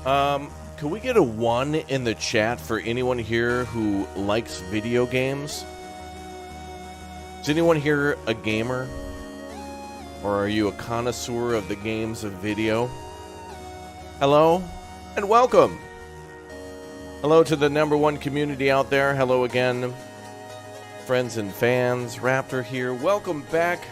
Can we get a 1 in the chat for anyone here who likes video games? Is anyone here a gamer? Or are you a connoisseur of the games of video? Hello, and welcome! Hello to the #1 community out there. Hello again, friends and fans. Raptor here. Welcome back.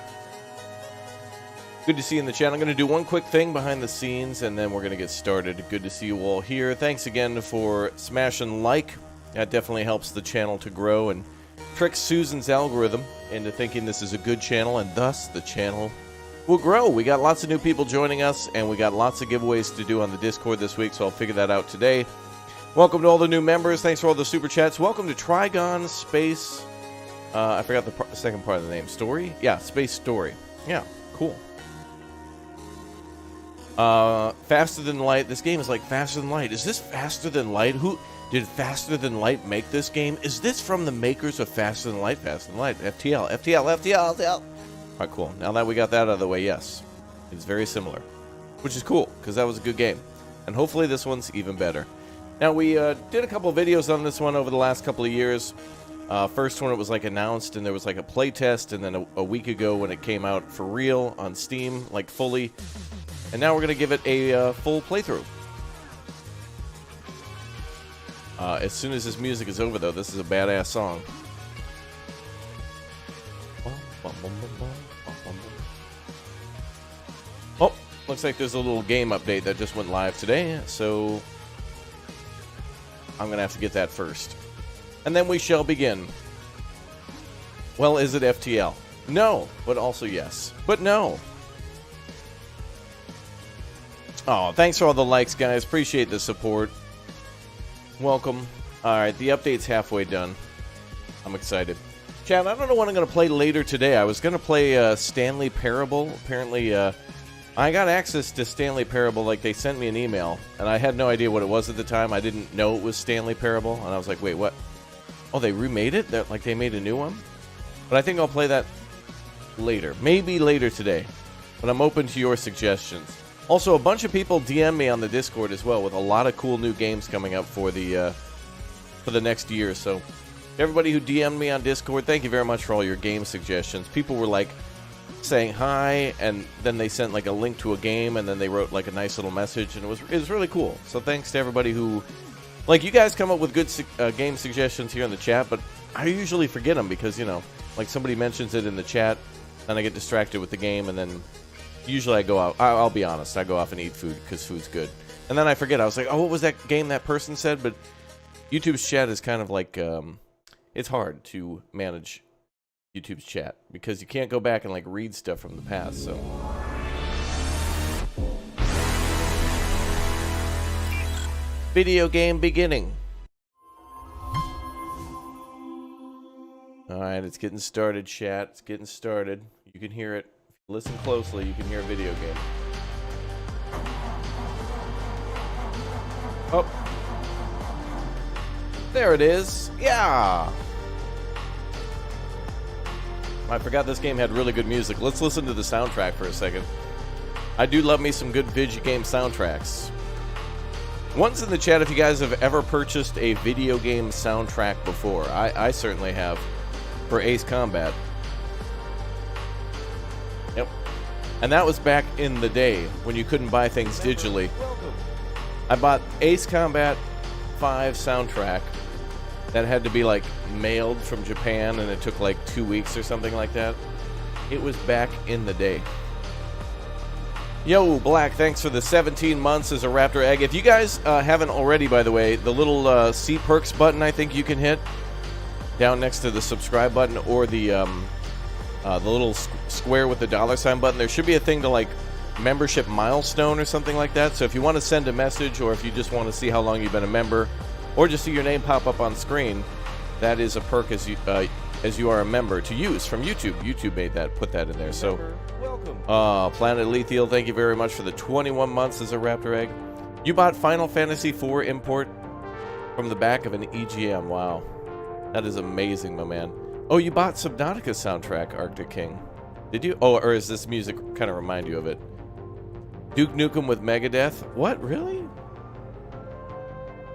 Good to see you in the chat. I'm going to do one quick thing behind the scenes, and then we're going to get started. Good to see you all here. Thanks again for smashing like. That definitely helps the channel to grow and tricks Susan's algorithm into thinking this is a good channel, and thus the channel will grow. We got lots of new people joining us, and we got lots of giveaways to do on the Discord this week, so I'll figure that out today. Welcome to all the new members. Thanks for all the super chats. Welcome to Trigon Space. I forgot the second part of the name. Story? Yeah, Space Story. Yeah, cool. Faster Than Light. This game is like Faster Than Light. Is this Faster Than Light? Who did Faster Than Light make this game? Is this from the makers of Faster Than Light? Faster Than Light. FTL. FTL. All right, cool. Now that we got that out of the way, yes. It's very similar. Which is cool, because that was a good game. And hopefully this one's even better. Now, we did a couple of videos on this one over the last couple of years. First one, it was like announced, and there was like a play test, and then a week ago when it came out for real on Steam, like fully. And now we're going to give it a full playthrough. As soon as this music is over, though, this is a badass song. Oh, looks like there's a little game update that just went live today, so I'm going to have to get that first. And then we shall begin. Well, is it FTL? No, but also yes. But no. Oh, thanks for all the likes, guys. Appreciate the support. Welcome. Alright, the update's halfway done. I'm excited. Chat, I don't know what I'm going to play later today. I was going to play Stanley Parable. Apparently, I got access to Stanley Parable, like they sent me an email, and I had no idea what it was at the time. I didn't know it was Stanley Parable, and I was like, wait, what? Oh, they remade it? Like they made a new one? But I think I'll play that later. Maybe later today. But I'm open to your suggestions. Also, a bunch of people DM me on the Discord as well with a lot of cool new games coming up for the next year. So, everybody who DM'd me on Discord, thank you very much for all your game suggestions. People were like saying hi, and then they sent like a link to a game, and then they wrote like a nice little message, and it was really cool. So thanks to everybody who, like, you guys come up with good game suggestions here in the chat, but I usually forget them because, you know, like somebody mentions it in the chat, and I get distracted with the game, and then usually I go out. I'll be honest, I go off and eat food because food's good. And then I forget. I was like, oh, what was that game that person said? But YouTube's chat is kind of like, it's hard to manage YouTube's chat because you can't go back and like read stuff from the past. So video game beginning. All right, it's getting started, chat. It's getting started. You can hear it. Listen closely, you can hear a video game. Oh. There it is. Yeah. I forgot this game had really good music. Let's listen to the soundtrack for a second. I do love me some good video game soundtracks. Once in the chat if you guys have ever purchased a video game soundtrack before. I certainly have for Ace Combat. Yep. And that was back in the day when you couldn't buy things digitally. I bought Ace Combat 5 soundtrack that had to be like mailed from Japan, and it took like 2 weeks or something like that. It was back in the day. Yo, Black, thanks for the 17 months as a Raptor Egg. If you guys haven't already, by the way, the little See Perks button I think you can hit down next to the subscribe button, or the little square with the $sign button. There should be a thing to like membership milestone or something like that. So if you want to send a message, or if you just want to see how long you've been a member, or just see your name pop up on screen, that is a perk as you are a member to use from YouTube. YouTube made that, put that in there. So, welcome. Planet Lethiel, thank you very much for the 21 months as a Raptor Egg. You bought Final Fantasy IV import from the back of an EGM. Wow, that is amazing, my man. Oh, you bought Subnautica soundtrack, Arctic King. Did you? Oh, or is this music kind of remind you of it? Duke Nukem with Megadeth? What? Really?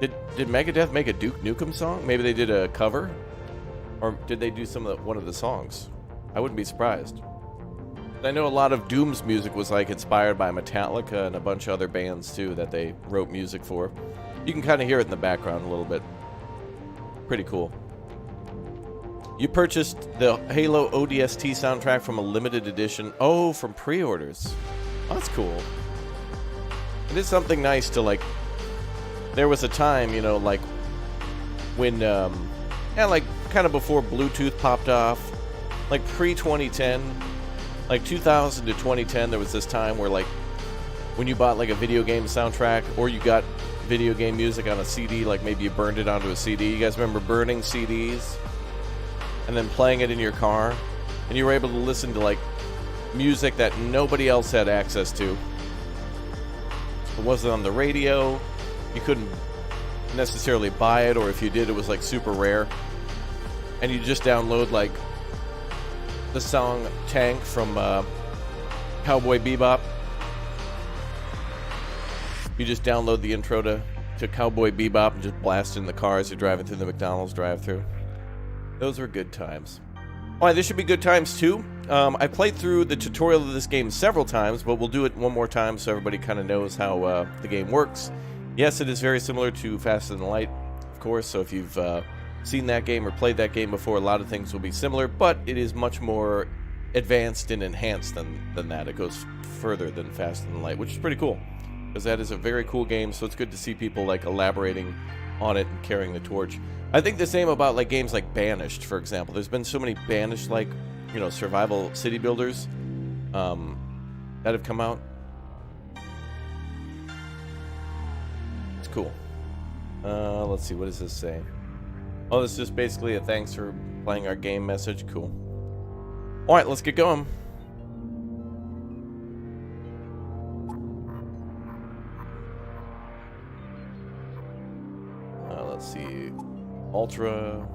Did Megadeth make a Duke Nukem song? Maybe they did a cover? Or did they do one of the songs? I wouldn't be surprised. I know a lot of Doom's music was like inspired by Metallica and a bunch of other bands too that they wrote music for. You can kind of hear it in the background a little bit. Pretty cool. You purchased the Halo ODST soundtrack from a limited edition. Oh, from pre-orders. Oh, that's cool. It is something nice to like. There was a time, you know, like when, like kind of before Bluetooth popped off, like pre-2010, like 2000 to 2010, there was this time where like when you bought like a video game soundtrack or you got video game music on a CD, like maybe you burned it onto a CD. You guys remember burning CDs and then playing it in your car, and you were able to listen to like music that nobody else had access to. It wasn't on the radio. You couldn't necessarily buy it, or if you did, it was like super rare. And you just download like the song Tank from Cowboy Bebop. You just download the intro to Cowboy Bebop and just blast in the car as you're driving through the McDonald's drive-thru. Those were good times. Alright, this should be good times too. I played through the tutorial of this game several times, but we'll do it one more time so everybody kind of knows how the game works. Yes, it is very similar to Faster Than Light, of course, so if you've seen that game or played that game before, a lot of things will be similar, but it is much more advanced and enhanced than that. It goes further than Faster Than Light, which is pretty cool, because that is a very cool game, so it's good to see people like elaborating on it and carrying the torch. I think the same about like games like Banished, for example. There's been so many Banished, like, you know, survival city builders that have come out. Cool. Let's see, what does this say? Oh, this is just basically a thanks for playing our game message. Cool. Alright, let's get going. Let's see. Ultra.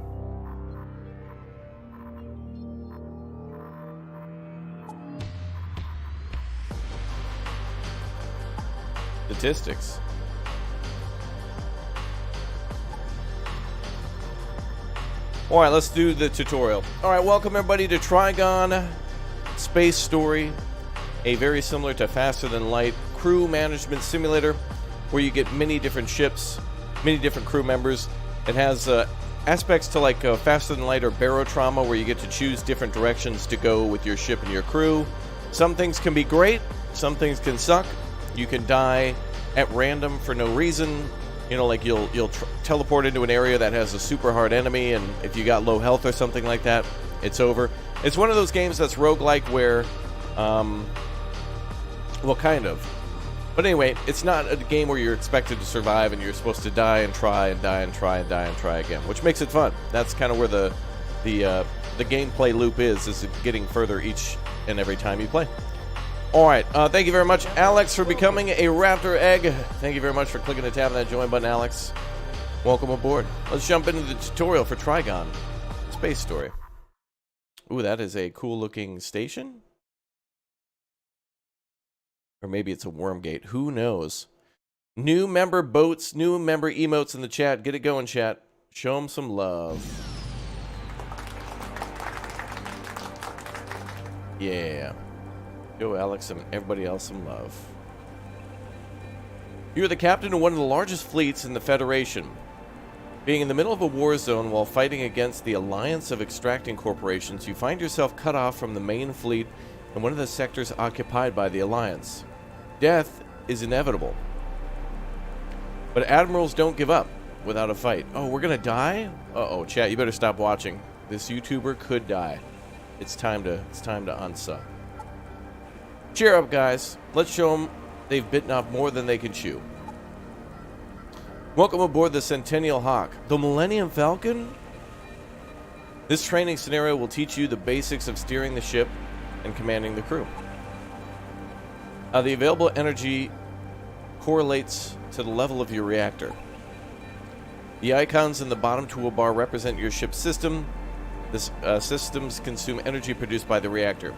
Statistics. Alright, let's do the tutorial. Alright, welcome everybody to Trigon Space Story, a very similar to Faster Than Light crew management simulator where you get many different ships, many different crew members. It has aspects to like Faster Than Light or Barotrauma, where you get to choose different directions to go with your ship and your crew. Some things can be great, some things can suck. You can die at random for no reason. You know, like you'll teleport into an area that has a super hard enemy, and if you got low health or something like that, it's over. It's one of those games that's roguelike where, well, kind of. But anyway, it's not a game where you're expected to survive and you're supposed to die and try and die and try and die and try again, which makes it fun. That's kind of where the gameplay loop is getting further each and every time you play. Alright, thank you very much, Alex, for becoming a Raptor Egg. Thank you very much for clicking the tab on that join button, Alex. Welcome aboard. Let's jump into the tutorial for Trigon Space Story. Ooh, that is a cool-looking station? Or maybe it's a worm gate. Who knows? New member boats, new member emotes in the chat. Get it going, chat. Show them some love. Yeah. Show Alex and everybody else some love. You're the captain of one of the largest fleets in the Federation. Being in the middle of a war zone while fighting against the Alliance of Extracting Corporations, you find yourself cut off from the main fleet in one of the sectors occupied by the Alliance. Death is inevitable. But admirals don't give up without a fight. Oh, we're gonna die? Uh-oh, chat, you better stop watching. This YouTuber could die. It's time to unsub. Cheer up, guys. Let's show them they've bitten off more than they can chew. Welcome aboard the Centennial Hawk. The Millennium Falcon? This training scenario will teach you the basics of steering the ship and commanding the crew. The available energy correlates to the level of your reactor. The icons in the bottom toolbar represent your ship's system. This systems consume energy produced by the reactor.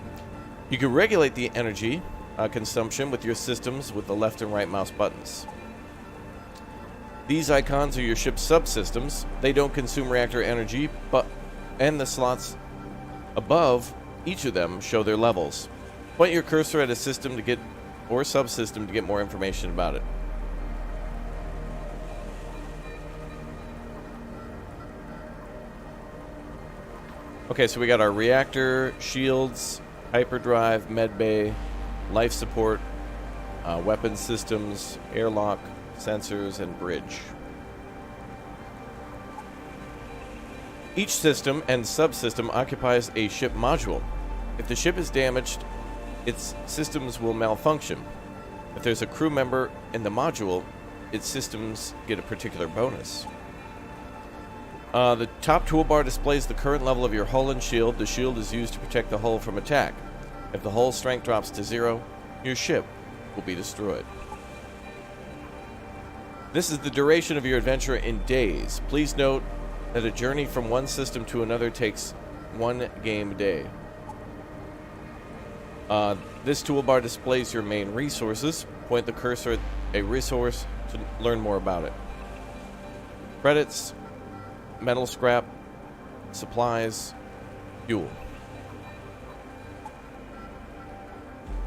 You can regulate the energy consumption with your systems with the left and right mouse buttons. These icons are your ship's subsystems. They don't consume reactor energy, and the slots above each of them show their levels. Point your cursor at a system to get, or subsystem to get more information about it. Okay, so we got our reactor, shields, hyperdrive, medbay, life support, weapon systems, airlock, sensors, and bridge. Each system and subsystem occupies a ship module. If the ship is damaged, its systems will malfunction. If there's a crew member in the module, its systems get a particular bonus. The top toolbar displays the current level of your hull and shield. The shield is used to protect the hull from attack. If the hull strength drops to 0, your ship will be destroyed. This is the duration of your adventure in days. Please note that a journey from one system to another takes 1 game day. This toolbar displays your main resources. Point the cursor at a resource to learn more about it. Credits, metal scrap, supplies, fuel.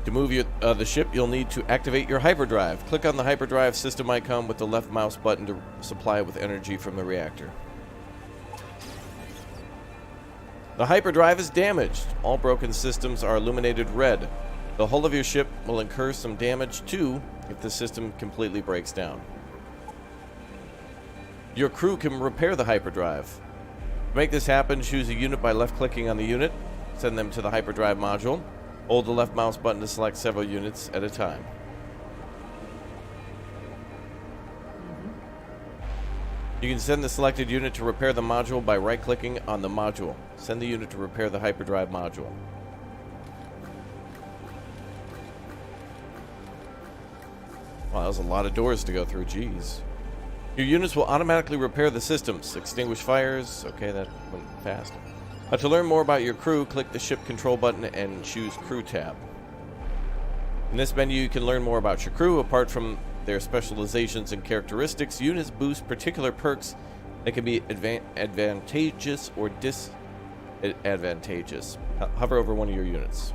To move the ship, you'll need to activate your hyperdrive. Click on the hyperdrive system icon with the left mouse button to supply it with energy from the reactor. The hyperdrive is damaged. All broken systems are illuminated red. The hull of your ship will incur some damage too if the system completely breaks down. Your crew can repair the hyperdrive. To make this happen, choose a unit by left-clicking on the unit. Send them to the hyperdrive module. Hold the left mouse button to select several units at a time. You can send the selected unit to repair the module by right-clicking on the module. Send the unit to repair the hyperdrive module. Wow, that was a lot of doors to go through, jeez. Your units will automatically repair the systems. Extinguish fires. Okay, that went fast. To learn more about your crew, click the ship control button and choose Crew tab. In this menu, you can learn more about your crew. Apart from their specializations and characteristics, units boost particular perks that can be advantageous or disadvantageous. Hover over one of your units.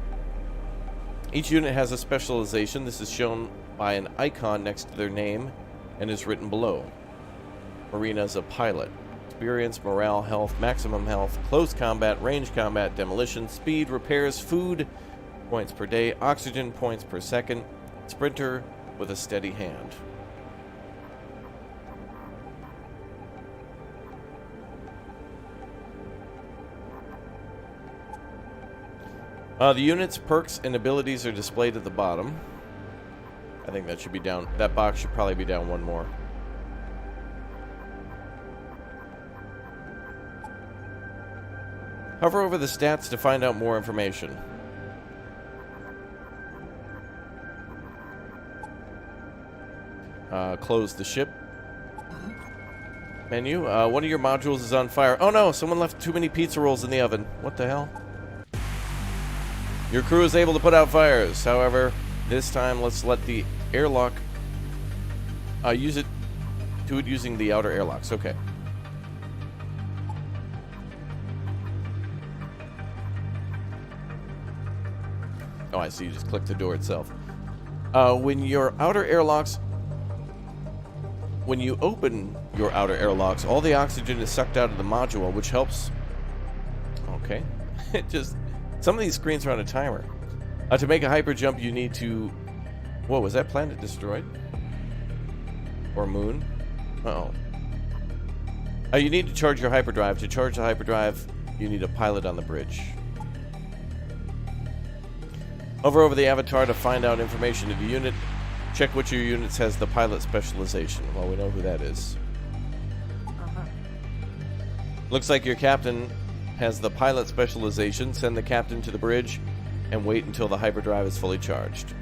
Each unit has a specialization. This is shown by an icon next to their name and is written below. Marina is a pilot. Experience, morale, health, maximum health, close combat, range combat, demolition, speed, repairs, food, points per day, oxygen, points per second, sprinter with a steady hand. The units, perks, and abilities are displayed at the bottom. I think that should be down. That box should probably be down one more. Hover over the stats to find out more information. Close the ship menu. One of your modules is on fire. Oh no, someone left too many pizza rolls in the oven. What the hell? Your crew is able to put out fires. However, this time let's let the airlock use it. Do it using the outer airlocks. Okay. Oh, I see. You just click the door itself. When you open your outer airlocks, all the oxygen is sucked out of the module, which helps. Okay. Some of these screens are on a timer. To make a hyper jump, you need to. Whoa, was that planet destroyed? Or moon? Uh-oh. You need to charge your hyperdrive. To charge the hyperdrive, you need a pilot on the bridge. Hover over the avatar to find out information of the unit. Check which of your units has the pilot specialization. Well, we know who that is. Looks like your captain has the pilot specialization. Send the captain to the bridge and wait until the hyperdrive is fully charged.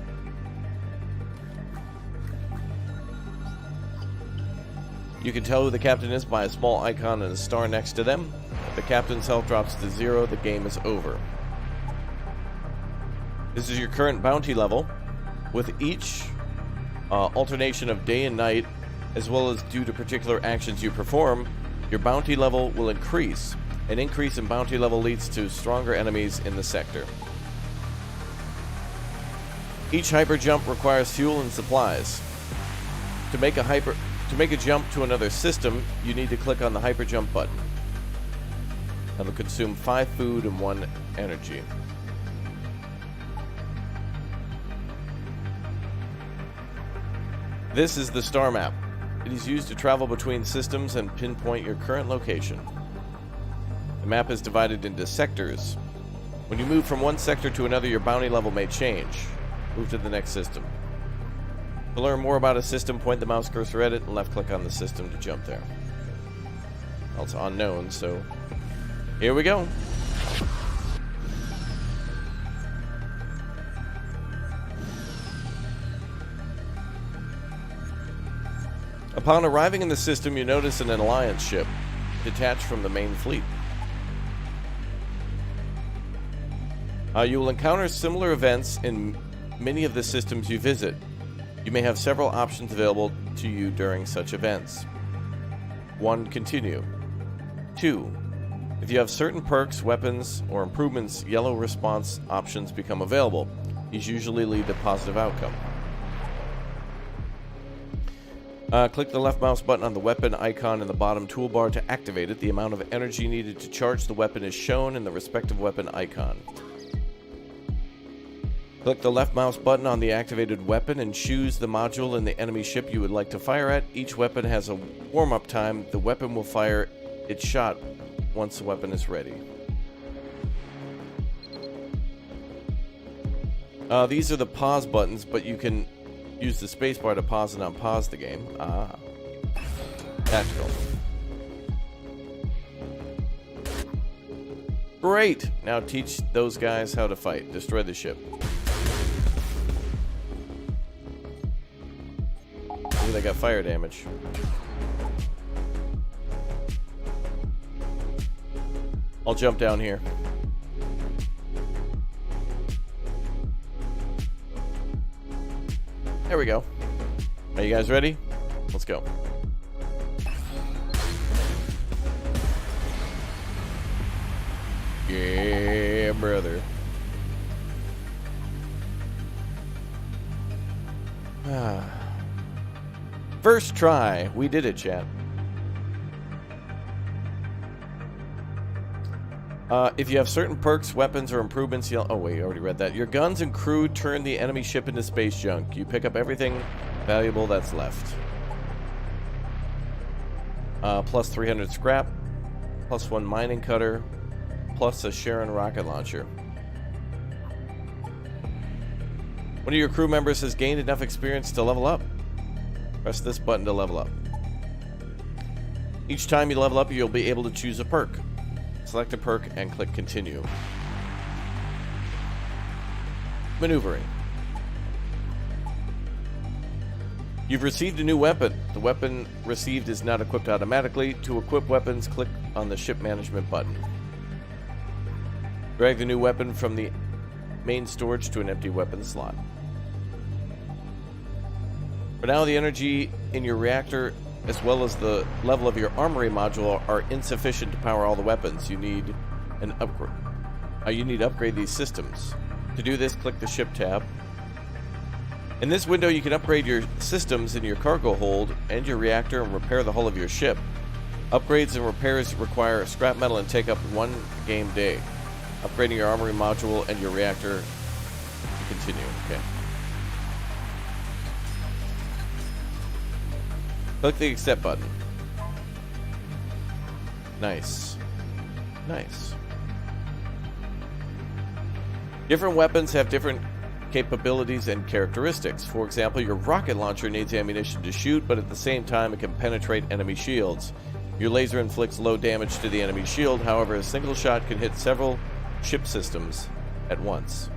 You can tell who the captain is by a small icon and a star next to them. If the captain's health drops to 0, the game is over. This is your current bounty level. With each alternation of day and night, as well as due to particular actions you perform, your bounty level will increase. An increase in bounty level leads to stronger enemies in the sector. Each hyper jump requires fuel and supplies. To make a jump to another system, you need to click on the hyper jump button. That'll consume 5 food and 1 energy. This is the star map. It is used to travel between systems and pinpoint your current location. The map is divided into sectors. When you move from one sector to another, your bounty level may change. Move to the next system. To learn more about a system, point the mouse cursor at it and left click on the system to jump there. Well, it's unknown, so here we go. Upon arriving in the system, you notice an Alliance ship detached from the main fleet. You will encounter similar events in many of the systems you visit. You may have several options available to you during such events. 1. Continue. 2. If you have certain perks, weapons, or improvements, yellow response options become available. These usually lead to positive outcome. Click the left mouse button on the weapon icon in the bottom toolbar to activate it. The amount of energy needed to charge the weapon is shown in the respective weapon icon. Click the left mouse button on the activated weapon and choose the module in the enemy ship you would like to fire at. Each weapon has a warm-up time. The weapon will fire its shot once the weapon is ready. These are the pause buttons, but you can use the spacebar to pause and unpause the game. Tactical. Great! Now teach those guys how to fight. Destroy the ship. Ooh, they got fire damage. I'll jump down here. There we go. Are you guys ready? Let's go. Yeah, brother. First try. We did it, chat. If you have certain perks, weapons, or improvements, you'll... Oh, wait, you already read that. Your guns and crew turn the enemy ship into space junk. You pick up everything valuable that's left. Plus 300 scrap. Plus 1 mining cutter. Plus a Sharon rocket launcher. One of your crew members has gained enough experience to level up. Press this button to level up. Each time you level up, you'll be able to choose a perk. Select a perk and click continue. Maneuvering. You've received a new weapon. The weapon received is not equipped automatically. To equip weapons, click on the ship management button. Drag the new weapon from the main storage to an empty weapon slot. For now, the energy in your reactor as well as the level of your armory module are insufficient to power all the weapons. You need an upgrade. You need to upgrade these systems. To do this, click the Ship tab. In this window, you can upgrade your systems in your cargo hold and your reactor and repair the hull of your ship. Upgrades and repairs require scrap metal and take up 1 game day. Upgrading your armory module and your reactor to continue. Okay. Click the accept button. Nice. Nice. Different weapons have different capabilities and characteristics. For example, your rocket launcher needs ammunition to shoot, but at the same time it can penetrate enemy shields. Your laser inflicts low damage to the enemy shield, however, a single shot can hit several ship systems at once.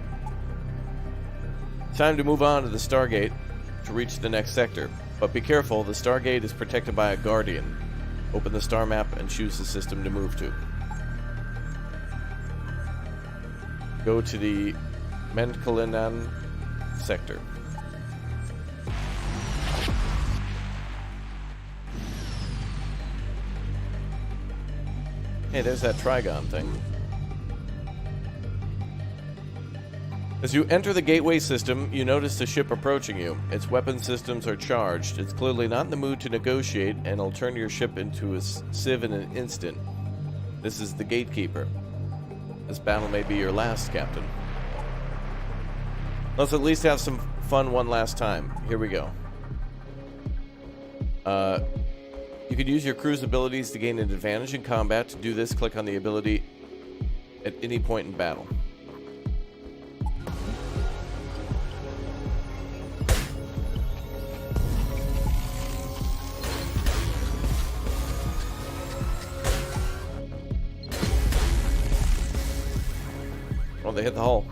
Time to move on to the Stargate to reach the next sector. But be careful, the Stargate is protected by a guardian. Open the star map and choose the system to move to. Go to the Managmenet sector. Hey, there's that Trigon thing. As you enter the gateway system, you notice the ship approaching you. Its weapon systems are charged. It's clearly not in the mood to negotiate, and will turn your ship into a sieve in an instant. This is the Gatekeeper. This battle may be your last, Captain. Let's at least have some fun one last time. Here we go. You can use your crew's abilities to gain an advantage in combat. To do this, click on the ability at any point in battle. Well, they hit the hull.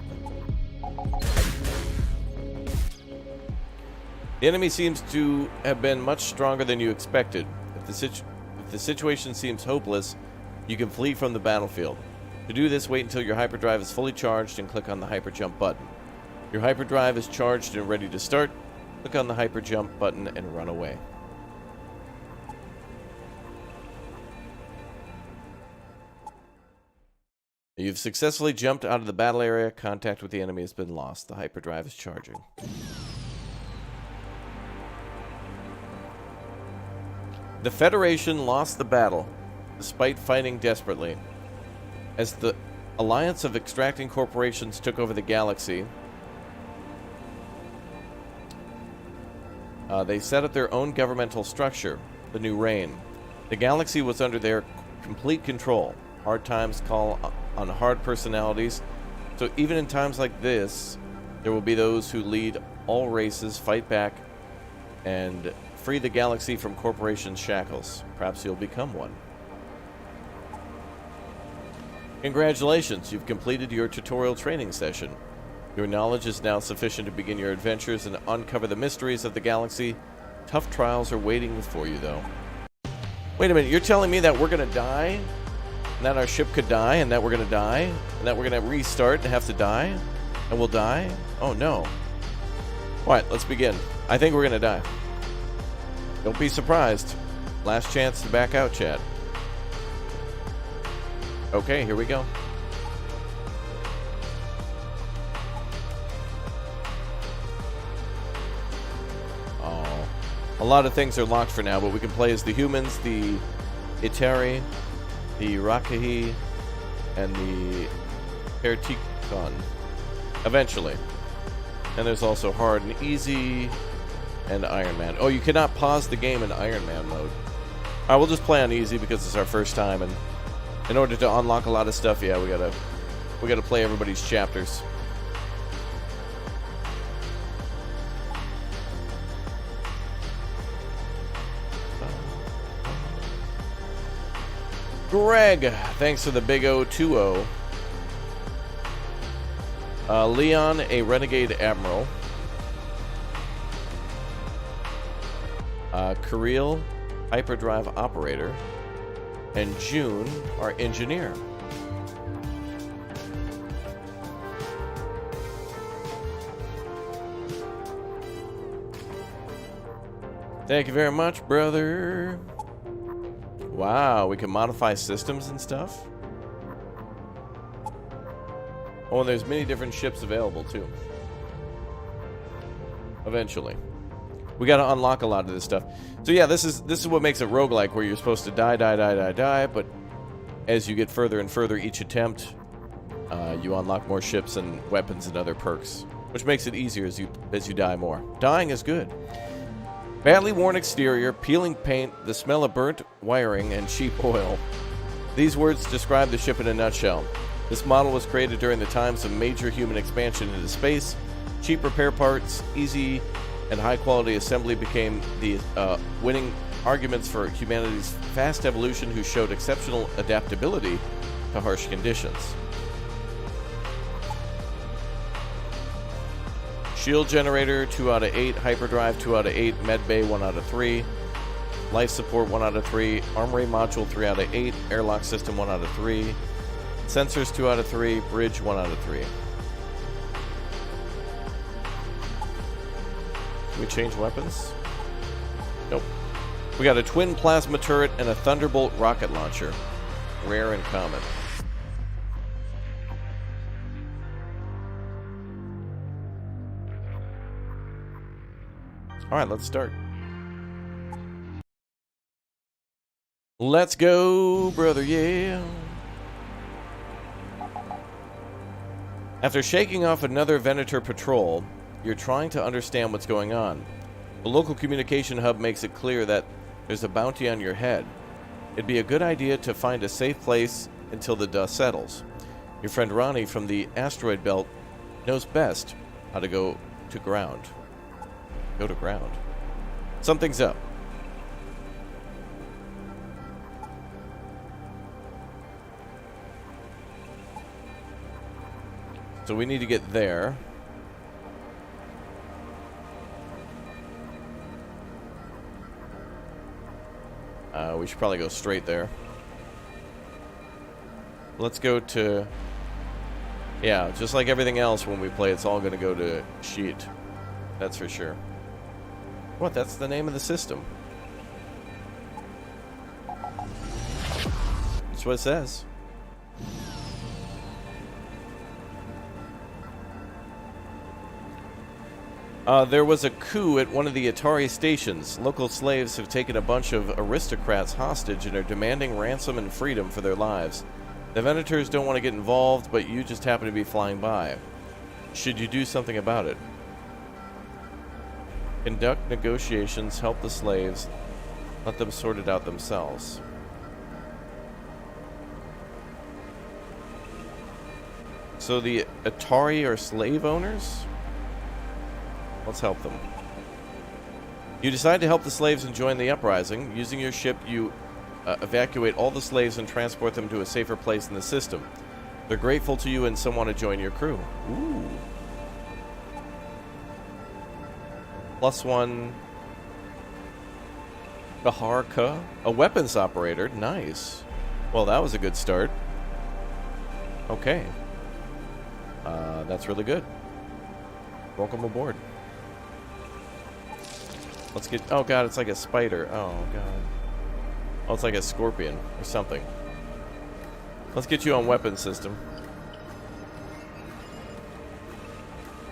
The enemy seems to have been much stronger than you expected. If the situation seems hopeless, you can flee from the battlefield. To do this, wait until your hyperdrive is fully charged and click on the hyperjump button. Your hyperdrive is charged and ready to start. Click on the hyperjump button and run away. You've successfully jumped out of the battle area. Contact with the enemy has been lost. The hyperdrive is charging. The Federation lost the battle, despite fighting desperately. As the alliance of extracting corporations took over the galaxy, they set up their own governmental structure, the New Reign. The galaxy was under their complete control. Hard times call on hard personalities, so even in times like this, there will be those who lead all races, fight back, and free the galaxy from corporations' shackles. Perhaps you'll become one. Congratulations, you've completed your tutorial training session. Your knowledge is now sufficient to begin your adventures and uncover the mysteries of the galaxy. Tough trials are waiting for you, though. Wait a minute, you're telling me that we're gonna die? And that our ship could die, and that we're gonna die? And that we're gonna restart and have to die? And we'll die? Oh no. Alright, let's begin. I think we're gonna die. Don't be surprised. Last chance to back out, chat. Okay, here we go. Oh. A lot of things are locked for now, but we can play as the humans, the Itari, the Rakahi, and the Trigon. Eventually. And there's also hard and easy, and Iron Man. Oh, you cannot pause the game in Iron Man mode. Alright, we'll just play on easy because it's our first time, and in order to unlock a lot of stuff, yeah, we gotta play everybody's chapters. Greg, thanks for the big O2O. Leon, a renegade admiral. Kirill, hyperdrive operator. And June, our engineer. Thank you very much, brother. Wow, we can modify systems and stuff. Oh, and there's many different ships available too. Eventually. We gotta unlock a lot of this stuff. So yeah, this is what makes it roguelike, where you're supposed to die, but as you get further and further each attempt, you unlock more ships and weapons and other perks, which makes it easier as you die more. Dying is good. Badly worn exterior, peeling paint, the smell of burnt wiring, and cheap oil. These words describe the ship in a nutshell. This model was created during the times of major human expansion into space. Cheap repair parts, easy and high-quality assembly became the winning arguments for humanity's fast evolution, who showed exceptional adaptability to harsh conditions. Shield generator, 2 out of 8. Hyperdrive, 2 out of 8. Medbay, 1 out of 3. Life support, 1 out of 3. Armory module, 3 out of 8. Airlock system, 1 out of 3. Sensors, 2 out of 3. Bridge, 1 out of 3. Can we change weapons? Nope. We got a twin plasma turret and a Thunderbolt rocket launcher. Rare and common. Alright, let's start. Let's go, brother, yeah. After shaking off another Venator patrol, you're trying to understand what's going on. The local communication hub makes it clear that there's a bounty on your head. It'd be a good idea to find a safe place until the dust settles. Your friend Ronnie from the asteroid belt knows best how to go to ground. Go to ground. Something's up. So we need to get there. We should probably go straight there. Let's go to... Yeah, just like everything else when we play, it's all going to go to sheet. That's for sure. What? That's the name of the system. That's what it says. There was a coup at one of the Atari stations. Local slaves have taken a bunch of aristocrats hostage and are demanding ransom and freedom for their lives. The Venators don't want to get involved, but you just happen to be flying by. Should you do something about it? Conduct negotiations, help the slaves, let them sort it out themselves. So the Atari are slave owners? Let's help them. You decide to help the slaves and join the uprising. Using your ship, you evacuate all the slaves and transport them to a safer place in the system. They're grateful to you and some want to join your crew. Ooh. +1 Baharka, a weapons operator. Nice. Well, that was a good start. Okay. That's really good. Welcome aboard. Let's get... Oh, God, it's like a spider. Oh, God. Oh, it's like a scorpion or something. Let's get you on weapons system.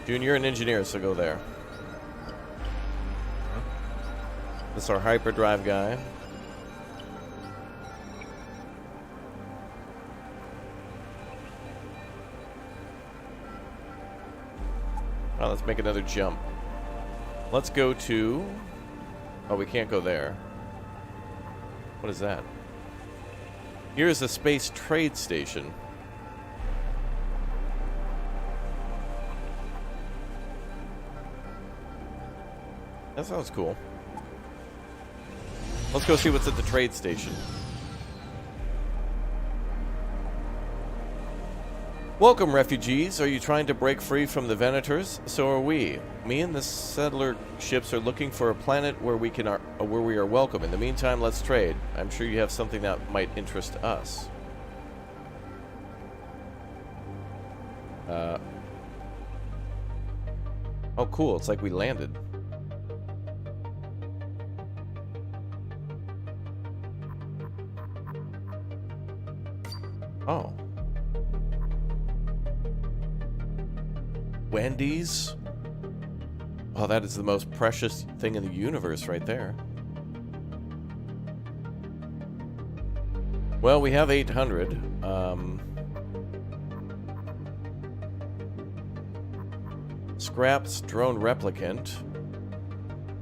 June, you're an engineer, so go there. This is our hyperdrive guy. Oh, let's make another jump. Let's go to... Oh, we can't go there. What is that? Here's the space trade station. That sounds cool. Let's go see what's at the trade station. Welcome, refugees. Are you trying to break free from the Venators? So are we. Me and the settler ships are looking for a planet where we are welcome. In the meantime, let's trade. I'm sure you have something that might interest us. Oh, cool. It's like we landed. Oh. Wendy's? Oh, that is the most precious thing in the universe right there. Well, we have 800. Scraps, drone replicant.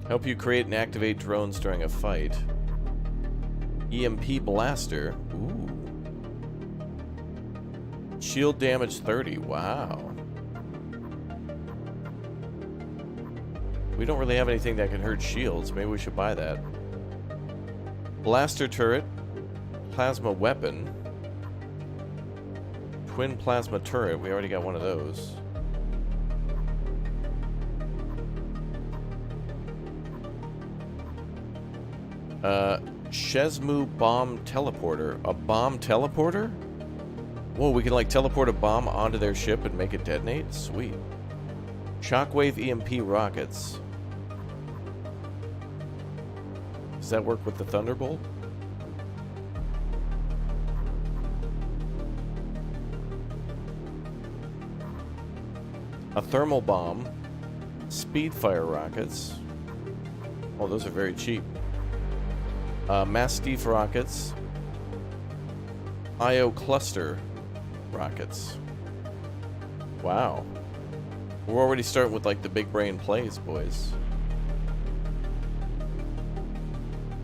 Help you create and activate drones during a fight. EMP blaster. Ooh. Shield damage 30. Wow. We don't really have anything that can hurt shields. Maybe we should buy that. Blaster turret. Plasma weapon. Twin plasma turret. We already got one of those. Shesmu bomb teleporter. A bomb teleporter? Whoa, we can like teleport a bomb onto their ship and make it detonate? Sweet. Shockwave EMP rockets. Does that work with the Thunderbolt? A thermal bomb. Speed fire rockets. Oh, those are very cheap. Mastiff rockets. IO cluster rockets. Wow. We're already starting with like the big brain plays, boys.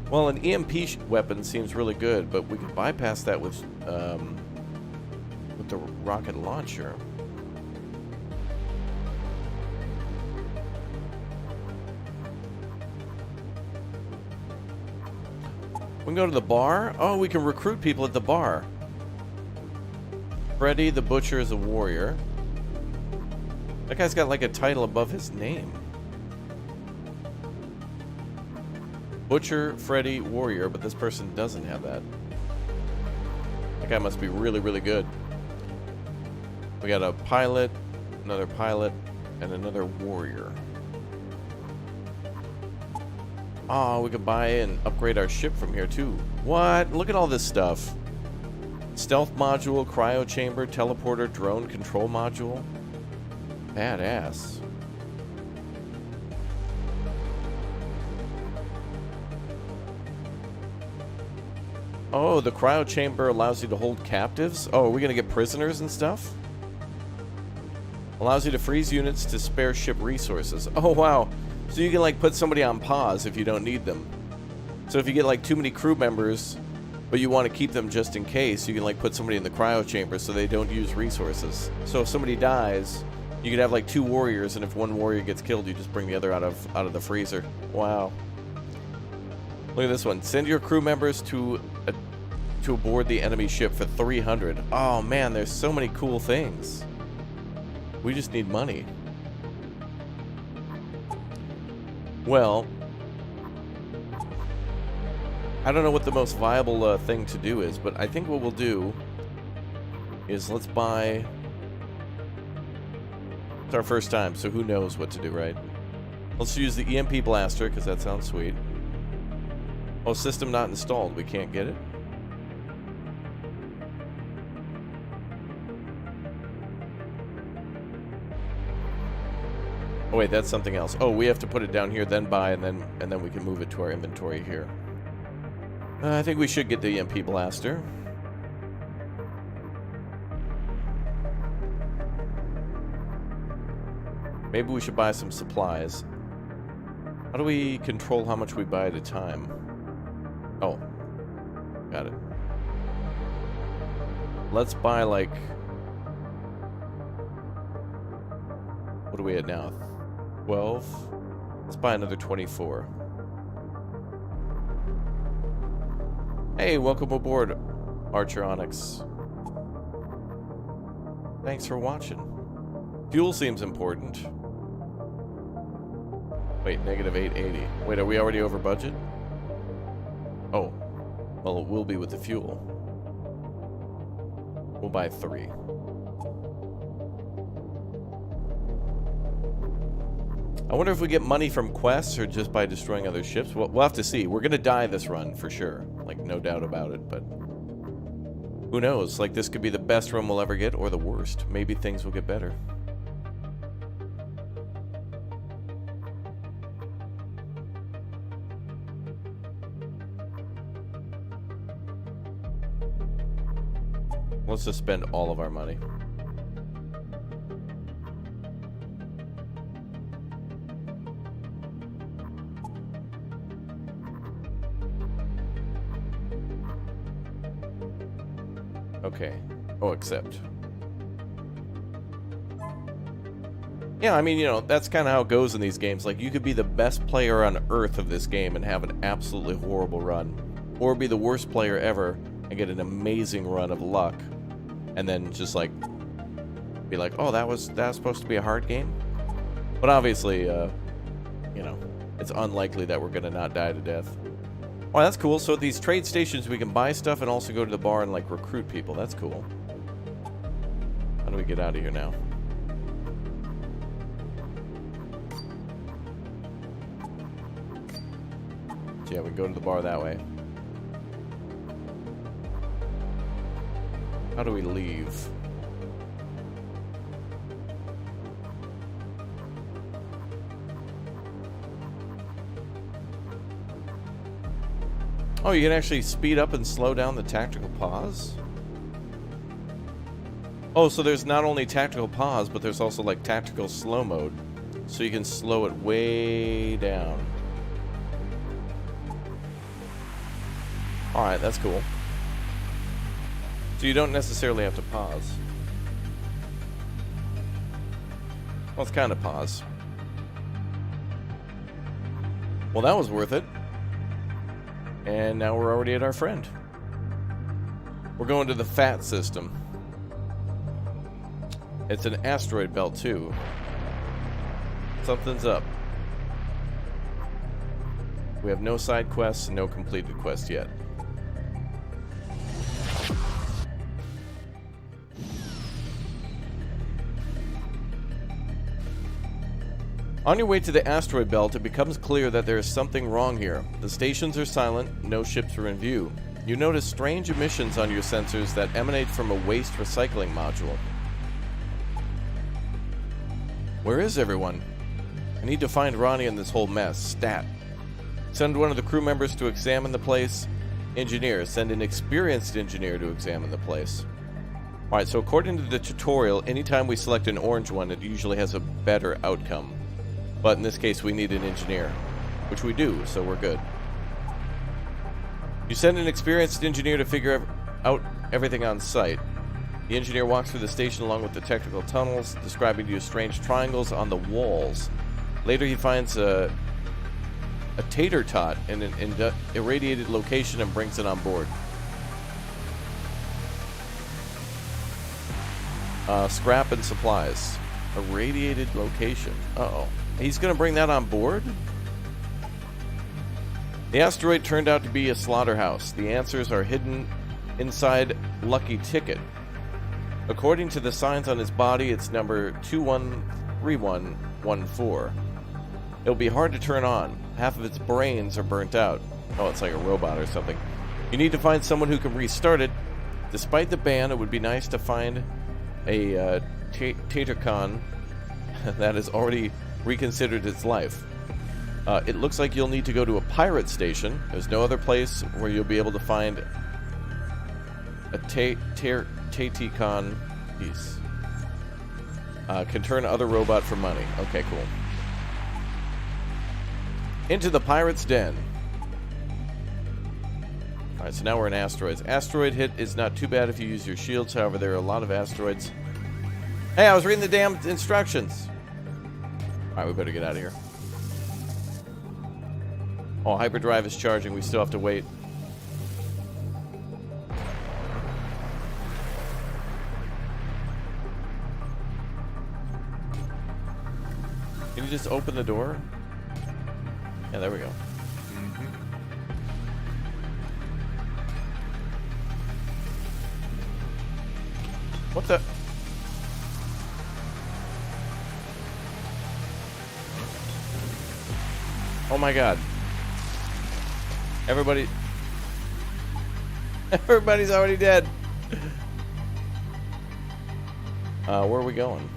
Well, an EMP weapon seems really good, but we could bypass that with the rocket launcher. We can go to the bar. Oh, we can recruit people at the bar. Freddy the Butcher is a warrior. That guy's got like a title above his name. Butcher, Freddy, warrior, but this person doesn't have that. That guy must be really, really good. We got a pilot, another pilot, and another warrior. Oh, we could buy and upgrade our ship from here too. What? Look at all this stuff. Stealth module, cryo chamber, teleporter, drone control module. Badass. Oh, the cryo chamber allows you to hold captives? Oh, are we gonna get prisoners and stuff? Allows you to freeze units to spare ship resources. Oh, wow. So you can, like, put somebody on pause if you don't need them. So if you get, like, too many crew members, but you want to keep them just in case, you can, like, put somebody in the cryo chamber so they don't use resources. So if somebody dies, you could have, like, 2 warriors, and if one warrior gets killed, you just bring the other out of the freezer. Wow. Look at this one. Send your crew members to aboard the enemy ship for 300. Oh, man, there's so many cool things. We just need money. Well, I don't know what the most viable thing to do is, but I think what we'll do is let's buy... It's our first time, so who knows what to do, right? Let's use the EMP blaster, because that sounds sweet. Oh, system not installed. We can't get it? Oh wait, that's something else. Oh, we have to put it down here, then buy, and then we can move it to our inventory here. I think we should get the EMP blaster. Maybe we should buy some supplies. How do we control how much we buy at a time? Oh, got it. Let's buy like... What are we at now? 12? Let's buy another 24. Hey, welcome aboard, Archer Onyx. Thanks for watching. Fuel seems important. Wait, negative 880. Wait, are we already over budget? Oh. Well, it will be with the fuel. We'll buy 3. I wonder if we get money from quests or just by destroying other ships. We'll have to see. We're gonna die this run for sure. Like, no doubt about it, but... Who knows? Like, this could be the best run we'll ever get, or the worst. Maybe things will get better. Let's just spend all of our money. Okay. Oh, accept. Yeah, I mean, you know, that's kind of how it goes in these games. Like, you could be the best player on Earth of this game and have an absolutely horrible run. Or be the worst player ever and get an amazing run of luck. And then just, like, be like, oh, that was supposed to be a hard game? But obviously, you know, it's unlikely that we're going to not die to death. Oh, that's cool. So at these trade stations, we can buy stuff and also go to the bar and, like, recruit people. That's cool. How do we get out of here now? So yeah, we go to the bar that way. How do we leave? Oh, you can actually speed up and slow down the tactical pause? Oh, so there's not only tactical pause, but there's also like tactical slow mode. So you can slow it way down. Alright, that's cool. So you don't necessarily have to pause. Well, it's kind of pause. Well, that was worth it. And now we're already at our friend. We're going to the FAT system. It's an asteroid belt, too. Something's up. We have no side quests, no completed quests yet. On your way to the asteroid belt, it becomes clear that there is something wrong here. The stations are silent, no ships are in view. You notice strange emissions on your sensors that emanate from a waste recycling module. Where is everyone? I need to find Ronnie in this whole mess. Stat. Send one of the crew members to examine the place. Engineer. Send an experienced engineer to examine the place. Alright, so according to the tutorial, anytime we select an orange one, it usually has a better outcome. But in this case, we need an engineer. Which we do, so we're good. You send an experienced engineer to figure out everything on site. The engineer walks through the station along with the technical tunnels, describing to you strange triangles on the walls. Later he finds a tater tot in an irradiated location and brings it on board. Scrap and supplies. Irradiated location. Uh-oh. He's going to bring that on board? The asteroid turned out to be a slaughterhouse. The answers are hidden inside Lucky Ticket. According to the signs on his body, it's number 213114. It'll be hard to turn on. Half of its brains are burnt out. Oh, it's like a robot or something. You need to find someone who can restart it. Despite the ban, it would be nice to find a Tatercon that has already reconsidered its life. It looks like you'll need to go to a pirate station. There's no other place where you'll be able to find a Tatercon piece. Can turn other robot for money. Okay, cool. Into the pirate's den. Alright, so now we're in asteroids. Asteroid hit is not too bad if you use your shields. However, there are a lot of asteroids. Hey, I was reading the damn instructions. Alright, we better get out of here. Oh, hyperdrive is charging. We still have to wait. Can you just open the door? Yeah, there we go. What the? Oh my god. Everybody's already dead. Where are we going?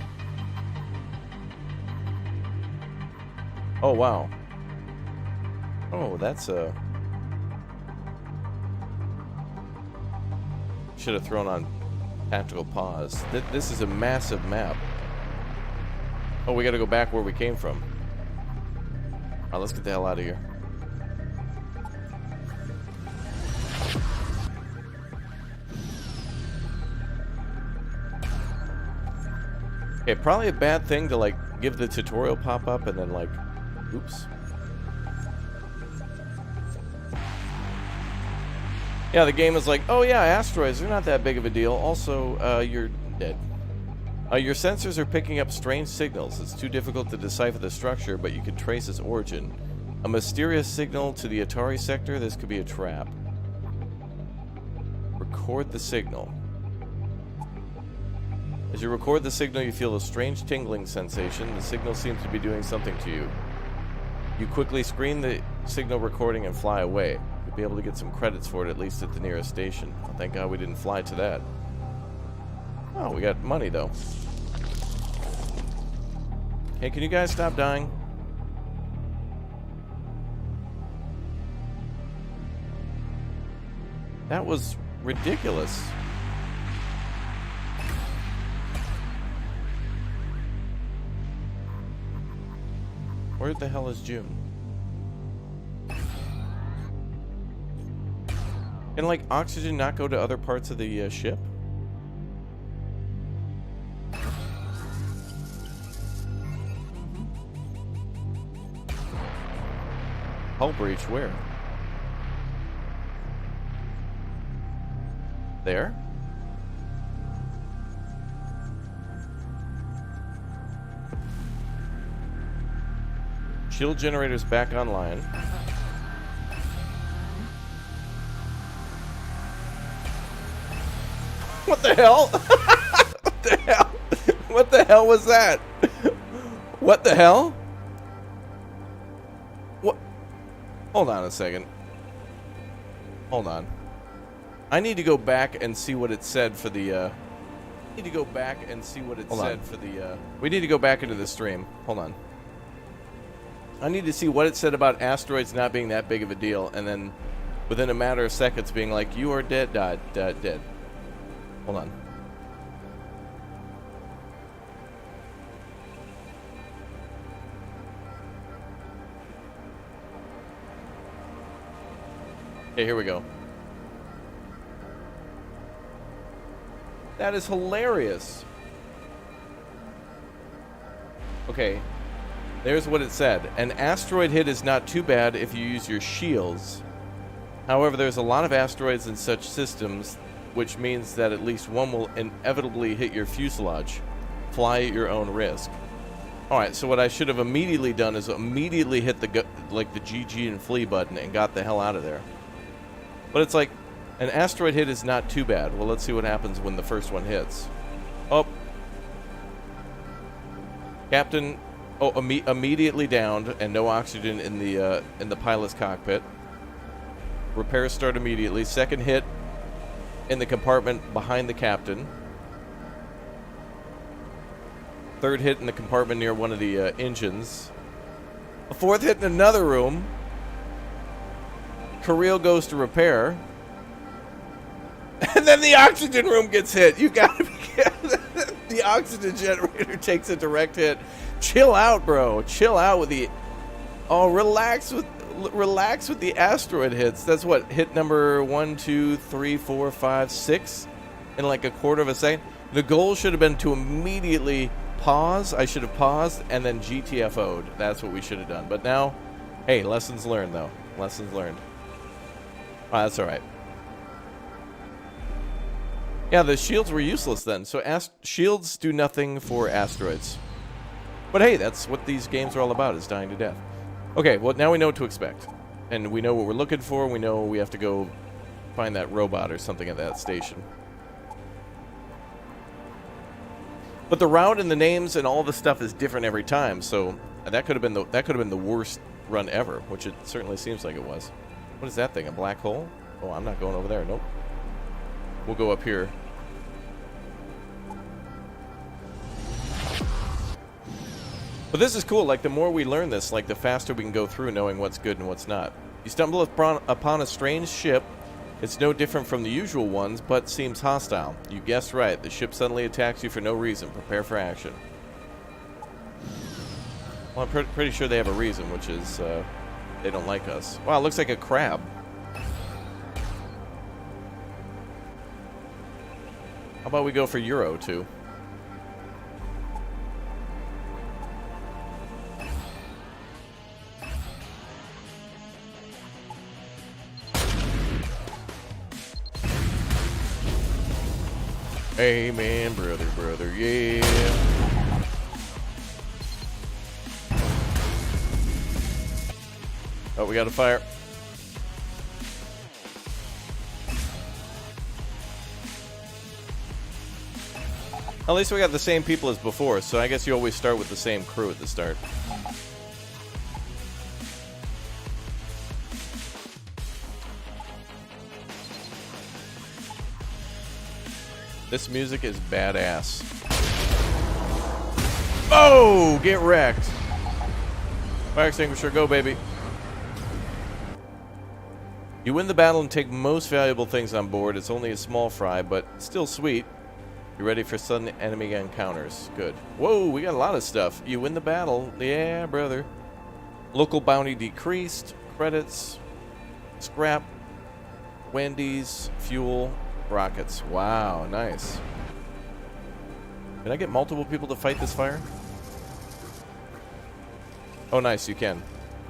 Oh, wow. Oh, that's a... Should have thrown on tactical pause. This is a massive map. Oh, we gotta go back where we came from. Alright, let's get the hell out of here. Okay, probably a bad thing to, like, give the tutorial pop-up and then, like... Oops. Yeah, the game is like, oh yeah, asteroids, they're not that big of a deal. Also, you're dead. Your sensors are picking up strange signals. It's too difficult to decipher the structure, but you can trace its origin. A mysterious signal to the Atari sector. This could be a trap. Record the signal. As you record the signal, you feel a strange tingling sensation. The signal seems to be doing something to you. You quickly screen the signal recording and fly away. You'll be able to get some credits for it, at least at the nearest station. Oh, thank God we didn't fly to that. Oh, we got money, though. Hey, can you guys stop dying? 'Cause That was ridiculous. Where the hell is June? Can, like, oxygen not go to other parts of the ship? Hull breach, where? There? Shield generators back online. What the hell? What the hell? What the hell was that? What the hell? What? Hold on a second. Hold on. I need to go back and see what it said for the, I need to go back and see what it said for the, we need to go back into the stream. Hold on. I need to see what it said about asteroids not being that big of a deal, and then within a matter of seconds being like, you are dead, dead. Hold on. Okay, here we go. That is hilarious. Okay. There's what it said. An asteroid hit is not too bad if you use your shields. However, there's a lot of asteroids in such systems, which means that at least one will inevitably hit your fuselage. Fly at your own risk. Alright, so what I should have immediately done is immediately hit the GG and flee button and got the hell out of there. But it's like, an asteroid hit is not too bad. Well, let's see what happens when the first one hits. Oh. Captain... Oh, immediately downed and no oxygen in the pilot's cockpit. Repairs start immediately. Second hit in the compartment behind the captain. Third hit in the compartment near one of the engines. A fourth hit in another room. Kirill goes to repair. And then the oxygen room gets hit. You gotta be the oxygen generator takes a direct hit. Chill out, bro. Chill out with the... Oh, relax with the asteroid hits. That's what, hit number 1, 2, 3, 4, 5, 6 in like a quarter of a second. The goal should have been to immediately pause. I should have paused and then GTFO'd. That's what we should have done. But now, hey, lessons learned, though. Lessons learned. Oh, that's all right. Yeah, the shields were useless then. So shields do nothing for asteroids. But hey, that's what these games are all about, is dying to death. Okay, well, now we know what to expect. And we know what we're looking for. We know we have to go find that robot or something at that station. But the route and the names and all the stuff is different every time, so that could have been the worst run ever, which it certainly seems like it was. What is that thing, a black hole? Oh, I'm not going over there, nope. We'll go up here. But this is cool, like the more we learn this, like the faster we can go through knowing what's good and what's not. You stumble upon a strange ship. It's no different from the usual ones, but seems hostile. You guessed right, the ship suddenly attacks you for no reason. Prepare for action. Well, I'm pretty sure they have a reason, which is they don't like us. Wow, it looks like a crab. How about we go for Euro, too? Amen, brother, yeah. Oh, we got a fire. At least we got the same people as before, so I guess you always start with the same crew at the start. This music is badass. Oh, get wrecked. Fire extinguisher, go, baby. You win the battle and take most valuable things on board. It's only a small fry, but still sweet. You're ready for sudden enemy encounters. Good. Whoa, we got a lot of stuff. You win the battle. Yeah, brother. Local bounty decreased. Credits. Scrap. Wendy's. Fuel. Rockets. Wow, nice. Can I get multiple people to fight this fire? Oh, nice, you can.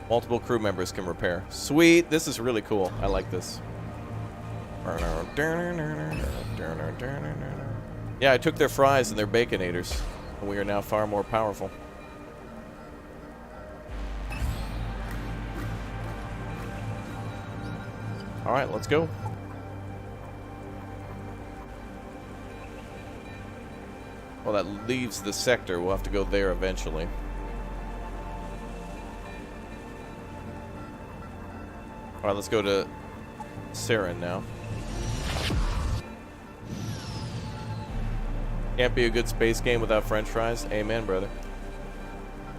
Multiple crew members can repair. Sweet, this is really cool. I like this. Yeah, I took their fries and their baconators, and we are now far more powerful. All right, let's go. Well, that leaves the sector. We'll have to go there eventually. All right, let's go to Saren now. Can't be a good space game without French fries. Amen, brother.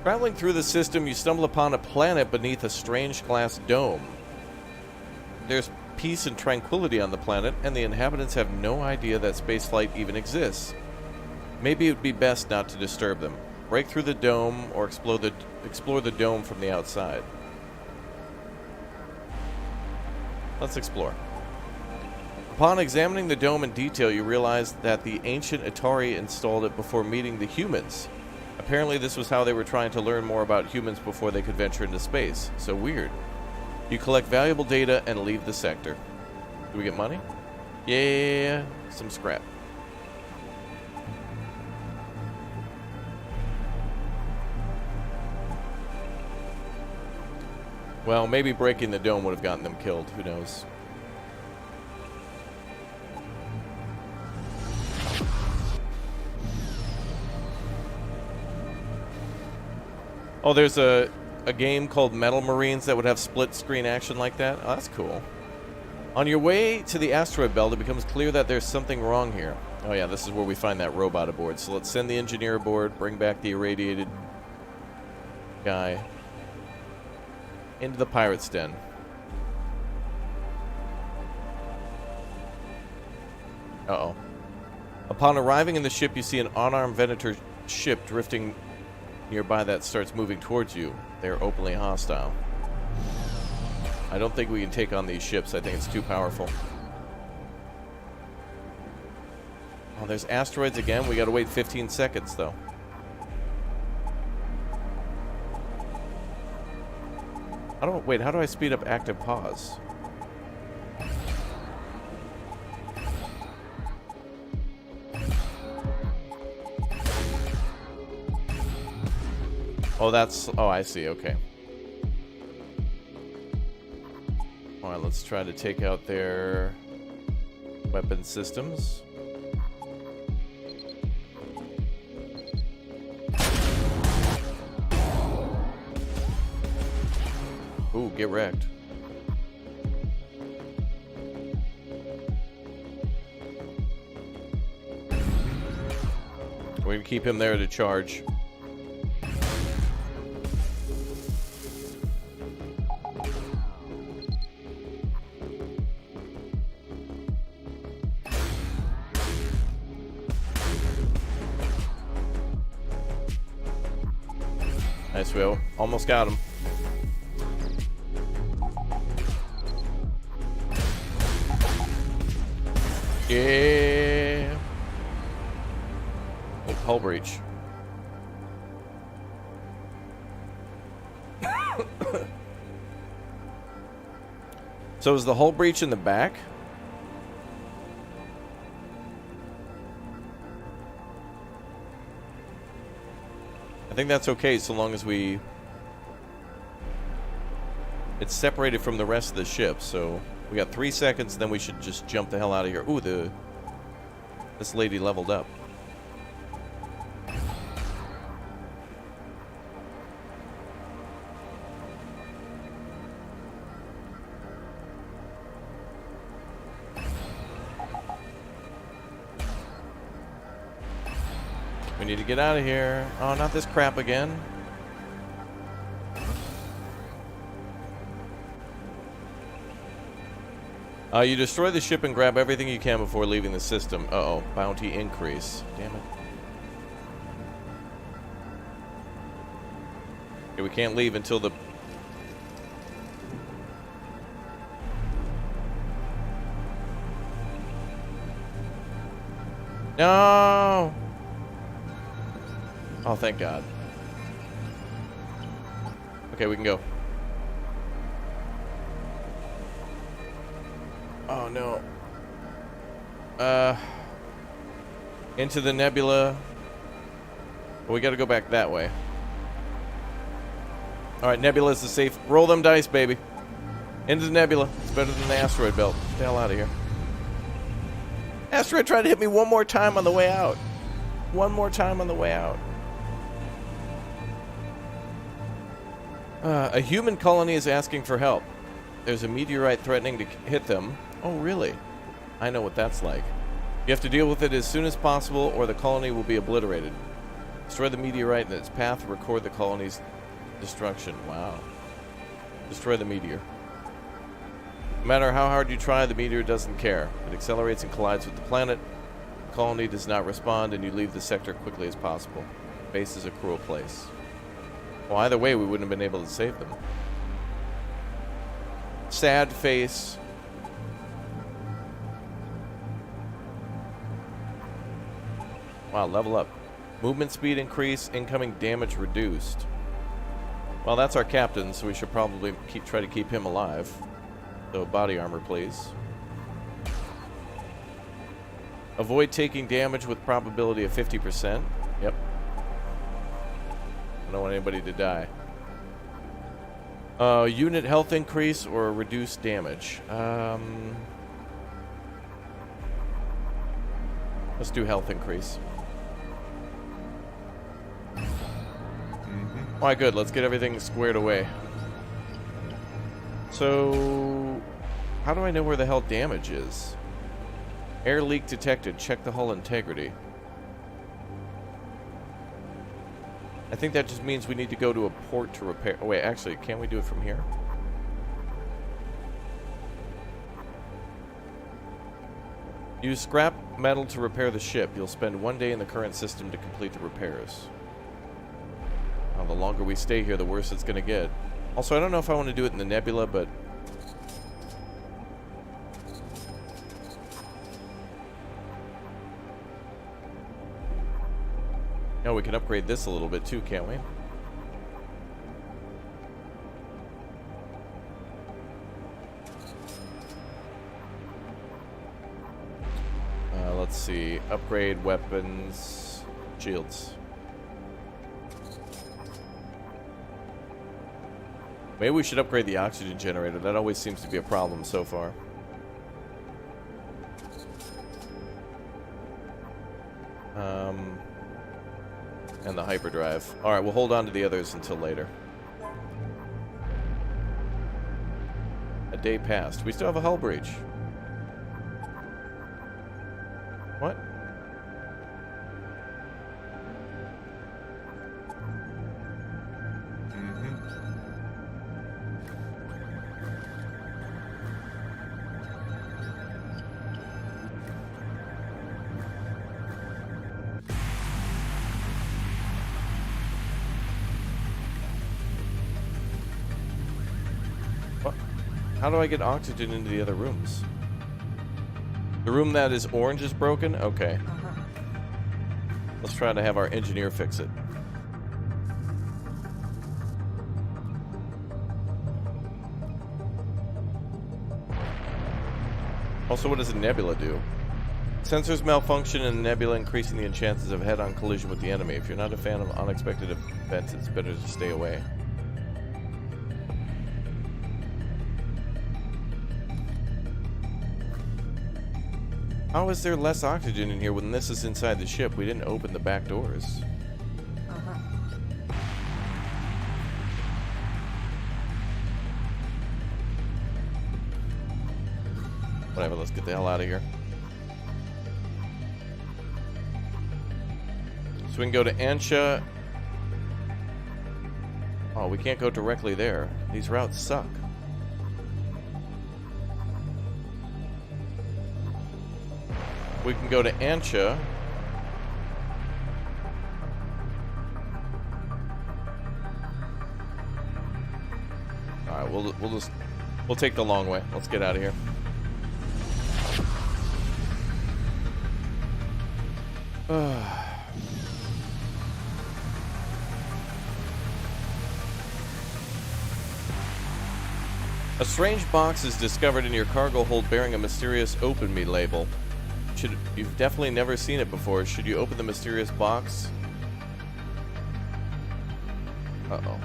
Traveling through the system, you stumble upon a planet beneath a strange glass dome. There's peace and tranquility on the planet, and the inhabitants have no idea that spaceflight even exists. Maybe it would be best not to disturb them. Break through the dome or explore the dome from the outside. Let's explore. Upon examining the dome in detail, you realize that the ancient Atari installed it before meeting the humans. Apparently this was how they were trying to learn more about humans before they could venture into space. So weird. You collect valuable data and leave the sector. Do we get money? Yeah, some scrap. Well, maybe breaking the dome would have gotten them killed. Who knows? Oh, there's a game called Metal Marines that would have split-screen action like that? Oh, that's cool. On your way to the asteroid belt, it becomes clear that there's something wrong here. Oh yeah, this is where we find that robot aboard. So let's send the engineer aboard, bring back the irradiated guy into the pirate's den. Uh-oh. Upon arriving in the ship, you see an unarmed Venator ship drifting nearby that starts moving towards you. They're openly hostile. I don't think we can take on these ships. I think it's too powerful. Oh, there's asteroids again. We gotta wait 15 seconds, though. Wait, how do I speed up active pause? Oh, I see, okay. Alright, let's try to take out their weapon systems. Ooh, get wrecked. We're gonna keep him there to charge. Nice, we almost got him. Yeah. Oh, hull breach. So is the hull breach in the back? I think that's okay so long as it's separated from the rest of the ship, so we got 3 seconds, then we should just jump the hell out of here. Ooh, this lady leveled up. We need to get out of here. Oh, not this crap again. You destroy the ship and grab everything you can before leaving the system. Uh-oh. Bounty increase. Damn it. Okay, we can't leave until the... No! Oh, thank God. Okay, we can go. Oh, no. Into the nebula. Well, we gotta go back that way. Alright, nebula is the safe. Roll them dice, baby. Into the nebula. It's better than the asteroid belt. Get the hell out of here. Asteroid tried to hit me one more time on the way out. One more time on the way out. A human colony is asking for help. There's a meteorite threatening to hit them. Oh, really? I know what that's like. You have to deal with it as soon as possible, or the colony will be obliterated. Destroy the meteorite in its path, record the colony's destruction. Wow. Destroy the meteor. No matter how hard you try, the meteor doesn't care. It accelerates and collides with the planet. The colony does not respond, and you leave the sector quickly as possible. Base is a cruel place. Well, either way, we wouldn't have been able to save them. Sad face. Wow, level up. Movement speed increase, incoming damage reduced. Well, that's our captain, so we should probably try to keep him alive. So, body armor, please. Avoid taking damage with probability of 50%. Yep. I don't want anybody to die. Unit health increase or reduced damage. Let's do health increase. Alright, good. Let's get everything squared away. So, how do I know where the hell damage is? Air leak detected. Check the hull integrity. I think that just means we need to go to a port to repair. Oh, wait, actually, can't we do it from here? Use scrap metal to repair the ship. You'll spend 1 day in the current system to complete the repairs. Well, the longer we stay here, the worse it's going to get. Also, I don't know if I want to do it in the nebula, but... No, we can upgrade this a little bit too, can't we? Let's see. Upgrade weapons, shields. Maybe we should upgrade the oxygen generator. That always seems to be a problem so far. And the hyperdrive. Alright, we'll hold on to the others until later. A day passed. We still have a hull breach. What? How do I get oxygen into the other rooms? The room that is orange is broken? Okay. Let's try to have our engineer fix it. Also, what does a nebula do? Sensors malfunction in a nebula, increasing the chances of head-on collision with the enemy. If you're not a fan of unexpected events, it's better to stay away. How is there less oxygen in here when this is inside the ship? We didn't open the back doors. Whatever, let's get the hell out of here. So we can go to Ansha. Oh, we can't go directly there. These routes suck. We can go to Ancha. All right, we'll take the long way. Let's get out of here. A strange box is discovered in your cargo hold bearing a mysterious "Open Me" label. You've definitely never seen it before. Should you open the mysterious box? Uh-oh.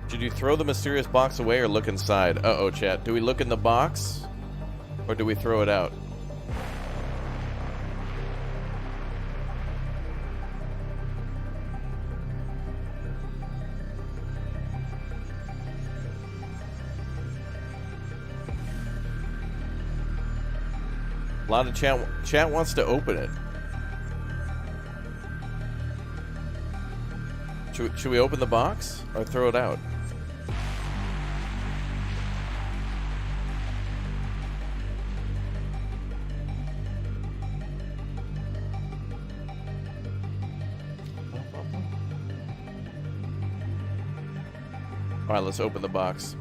Should you throw the mysterious box away or look inside? Uh-oh, chat. Do we look in the box? Or do we throw it out? A lot of chat wants to open it. Should we open the box or throw it out? All right, let's open the box.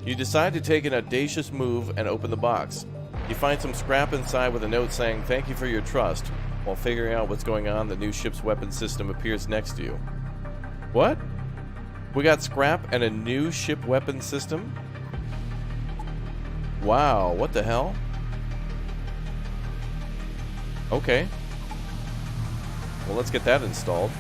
You decide to take an audacious move and open the box. You find some scrap inside with a note saying, "Thank you for your trust." While figuring out what's going on, the new ship's weapon system appears next to you. What? We got scrap and a new ship weapon system? Wow, what the hell? Okay. Well, let's get that installed.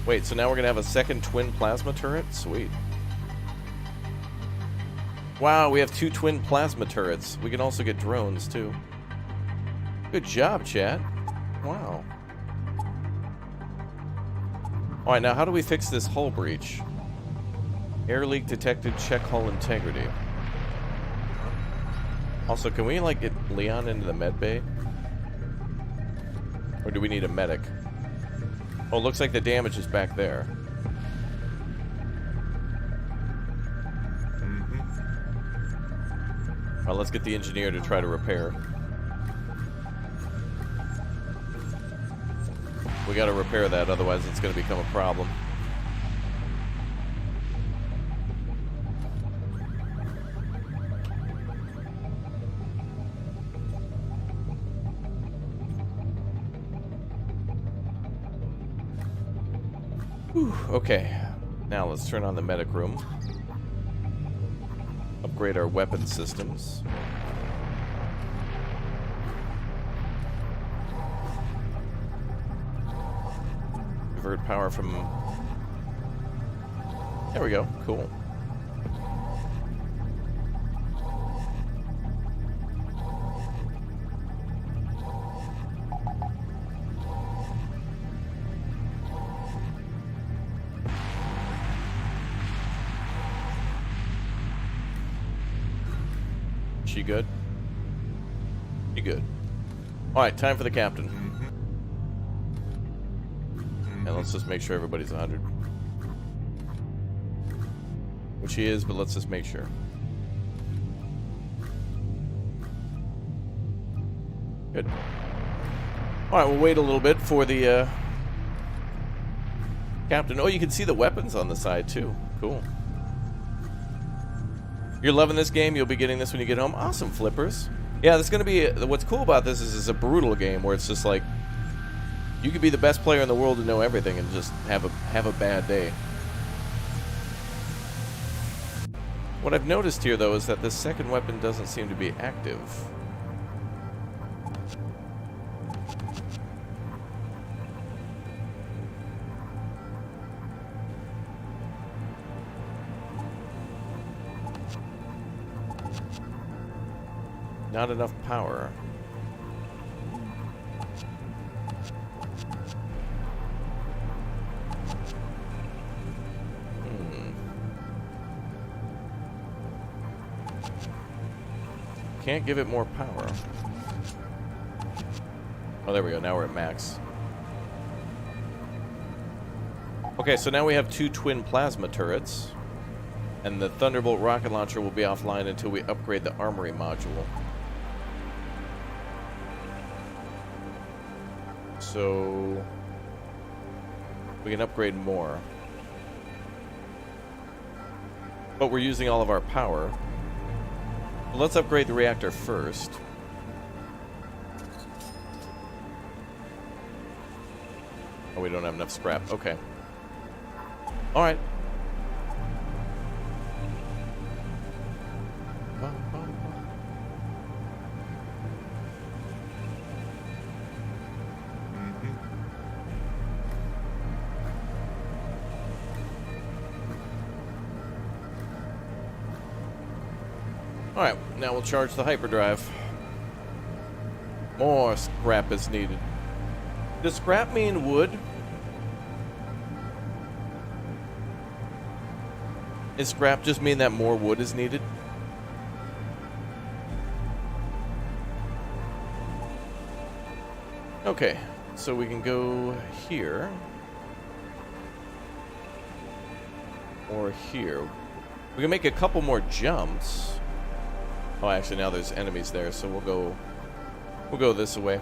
Wait, so now we're gonna have a second twin plasma turret? Sweet. Wow, we have 2 twin plasma turrets. We can also get drones, too. Good job, chat. Wow. Alright, now how do we fix this hull breach? Air leak detected, check hull integrity. Also, can we, like, get Leon into the med bay? Or do we need a medic? Oh, looks like the damage is back there. Alright, let's get the engineer to try to repair. We gotta repair that, otherwise it's gonna become a problem. Whew, okay, now let's turn on the medic room. Upgrade our weapon systems. Divert power from... There we go, cool. She good? You good? Alright, time for the captain. And let's just make sure everybody's 100. Which he is, but let's just make sure. Good. Alright, we'll wait a little bit for the captain. Oh, you can see the weapons on the side too. Cool. You're loving this game, you'll be getting this when you get home. Awesome, Flippers. Yeah, this is going to be... What's cool about this is it's a brutal game where it's just like... You could be the best player in the world and know everything and just have a bad day. What I've noticed here, though, is that this second weapon doesn't seem to be active. Not enough power. Can't give it more power. Oh, there we go. Now we're at max. Okay, so now we have 2 twin plasma turrets. And the Thunderbolt rocket launcher will be offline until we upgrade the armory module. So we can upgrade more. But we're using all of our power. Well, let's upgrade the reactor first. Oh, we don't have enough scrap. Okay. Alright. Alright, now we'll charge the hyperdrive. More scrap is needed. Does scrap mean wood? Is scrap just mean that more wood is needed? Okay, so we can go here. Or here. We can make a couple more jumps. Oh, actually, now there's enemies there, so we'll go this way.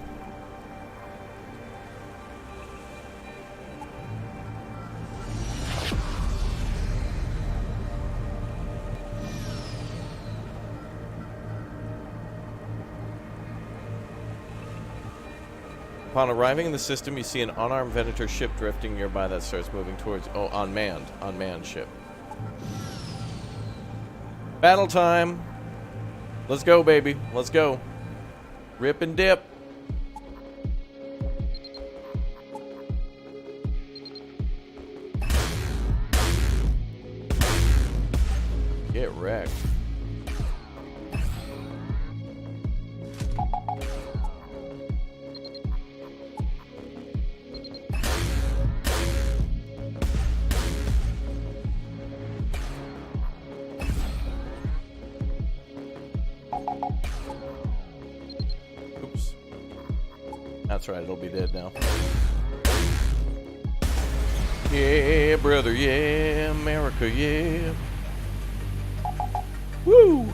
Upon arriving in the system, you see an unarmed Venator ship drifting nearby that starts moving towards... Oh, unmanned ship. Battle time! Let's go, baby. Let's go. Rip and dip. Get wrecked. That's right, it'll be dead now. Yeah, brother, yeah, America, yeah. Woo!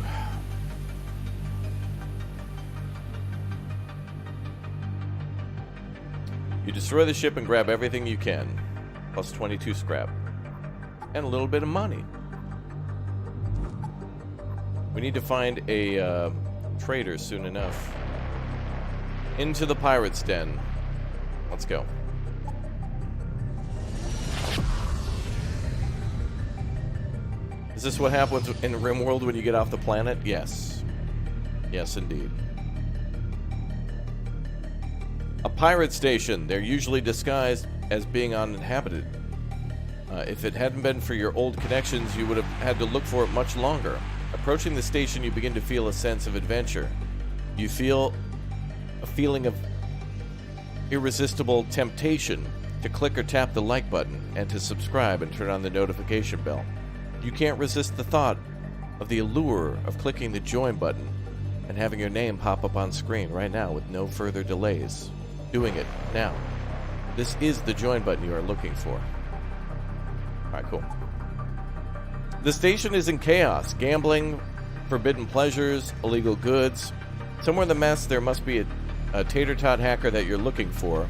You destroy the ship and grab everything you can, plus 22 scrap. And a little bit of money. We need to find a trader soon enough. Into the pirate's den. Let's go. Is this what happens in RimWorld when you get off the planet? Yes. Yes, indeed. A pirate station. They're usually disguised as being uninhabited. If it hadn't been for your old connections, you would have had to look for it much longer. Approaching the station, you begin to feel a sense of adventure. You feel a feeling of irresistible temptation to click or tap the like button and to subscribe and turn on the notification bell. You can't resist the thought of the allure of clicking the join button and having your name pop up on screen right now with no further delays. Doing it now. This is the join button you are looking for. Alright, cool. The station is in chaos. Gambling, forbidden pleasures, illegal goods. Somewhere in the mess there must be a tater-tot hacker that you're looking for,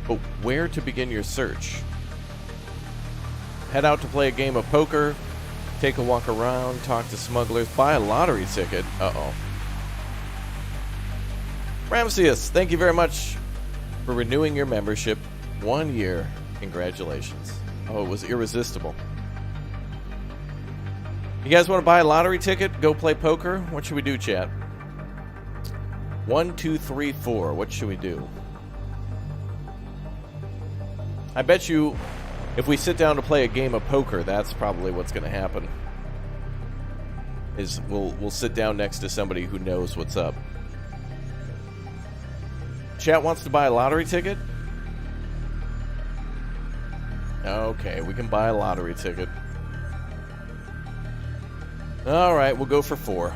but where to begin your search? Head out to play a game of poker, take a walk around, talk to smugglers, buy a lottery ticket. Uh-oh. Ramseus, thank you very much for renewing your membership. 1 year. Congratulations. Oh, it was irresistible. You guys want to buy a lottery ticket? Go play poker? What should we do, chat? 1, 2, 3, 4. What should we do? I bet you if we sit down to play a game of poker, that's probably what's going to happen. Is we'll sit down next to somebody who knows what's up. Chat wants to buy a lottery ticket? Okay, we can buy a lottery ticket. Alright, we'll go for 4.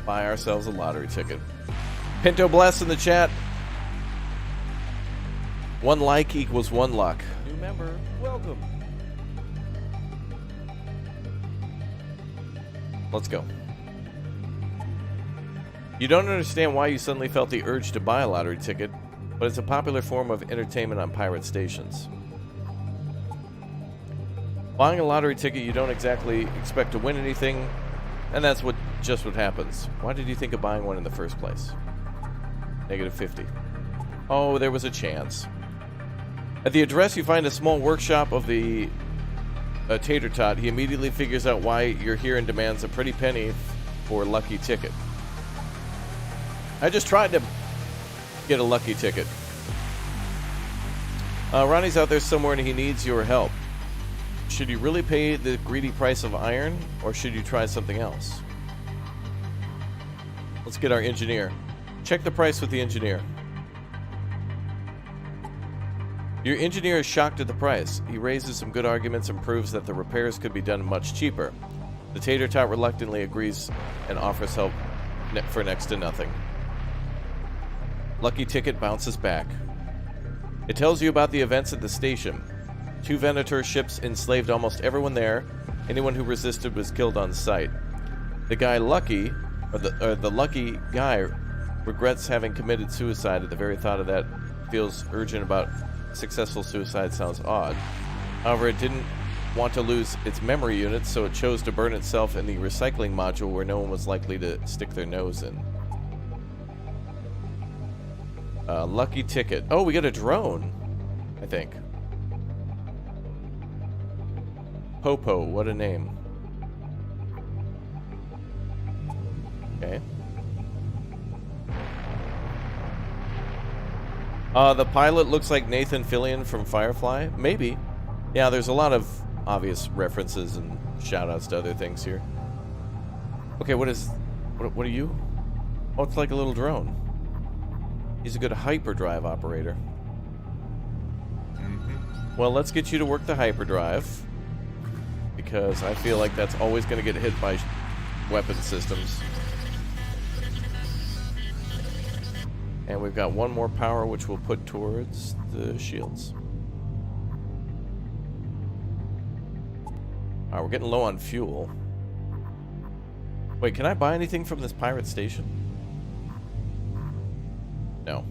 Buy ourselves a lottery ticket. Pinto Bless in the chat. 1 like equals 1 luck. New member, welcome. Let's go. You don't understand why you suddenly felt the urge to buy a lottery ticket, but it's a popular form of entertainment on pirate stations. Buying a lottery ticket, you don't exactly expect to win anything, and that's just what happens. Why did you think of buying one in the first place? -50. Oh, there was a chance. At the address, you find a small workshop of the Tater Tot. He immediately figures out why you're here and demands a pretty penny for a lucky ticket. I just tried to get a lucky ticket. Ronnie's out there somewhere and he needs your help. Should you really pay the greedy price of iron, or should you try something else? Let's get our engineer. Check the price with the engineer. Your engineer is shocked at the price. He raises some good arguments and proves that the repairs could be done much cheaper. The Tater Tot reluctantly agrees and offers help for next to nothing. Lucky ticket bounces back. It tells you about the events at the station. 2 Venator ships enslaved almost everyone there. Anyone who resisted was killed on sight. The guy Lucky, or the lucky guy, regrets having committed suicide at the very thought of that. Feels urgent about successful suicide sounds odd. However, it didn't want to lose its memory units, so it chose to burn itself in the recycling module where no one was likely to stick their nose in. Lucky ticket. Oh, we got a drone, I think. Popo, what a name. Okay. The pilot looks like Nathan Fillion from Firefly. Maybe. Yeah, there's a lot of obvious references and shout-outs to other things here. Okay, what are you? Oh, it's like a little drone. He's a good hyperdrive operator. Well, let's get you to work the hyperdrive, because I feel like that's always going to get hit by weapon systems. And we've got 1 more power, which we'll put towards the shields. Alright, we're getting low on fuel. Wait, can I buy anything from this pirate station? No.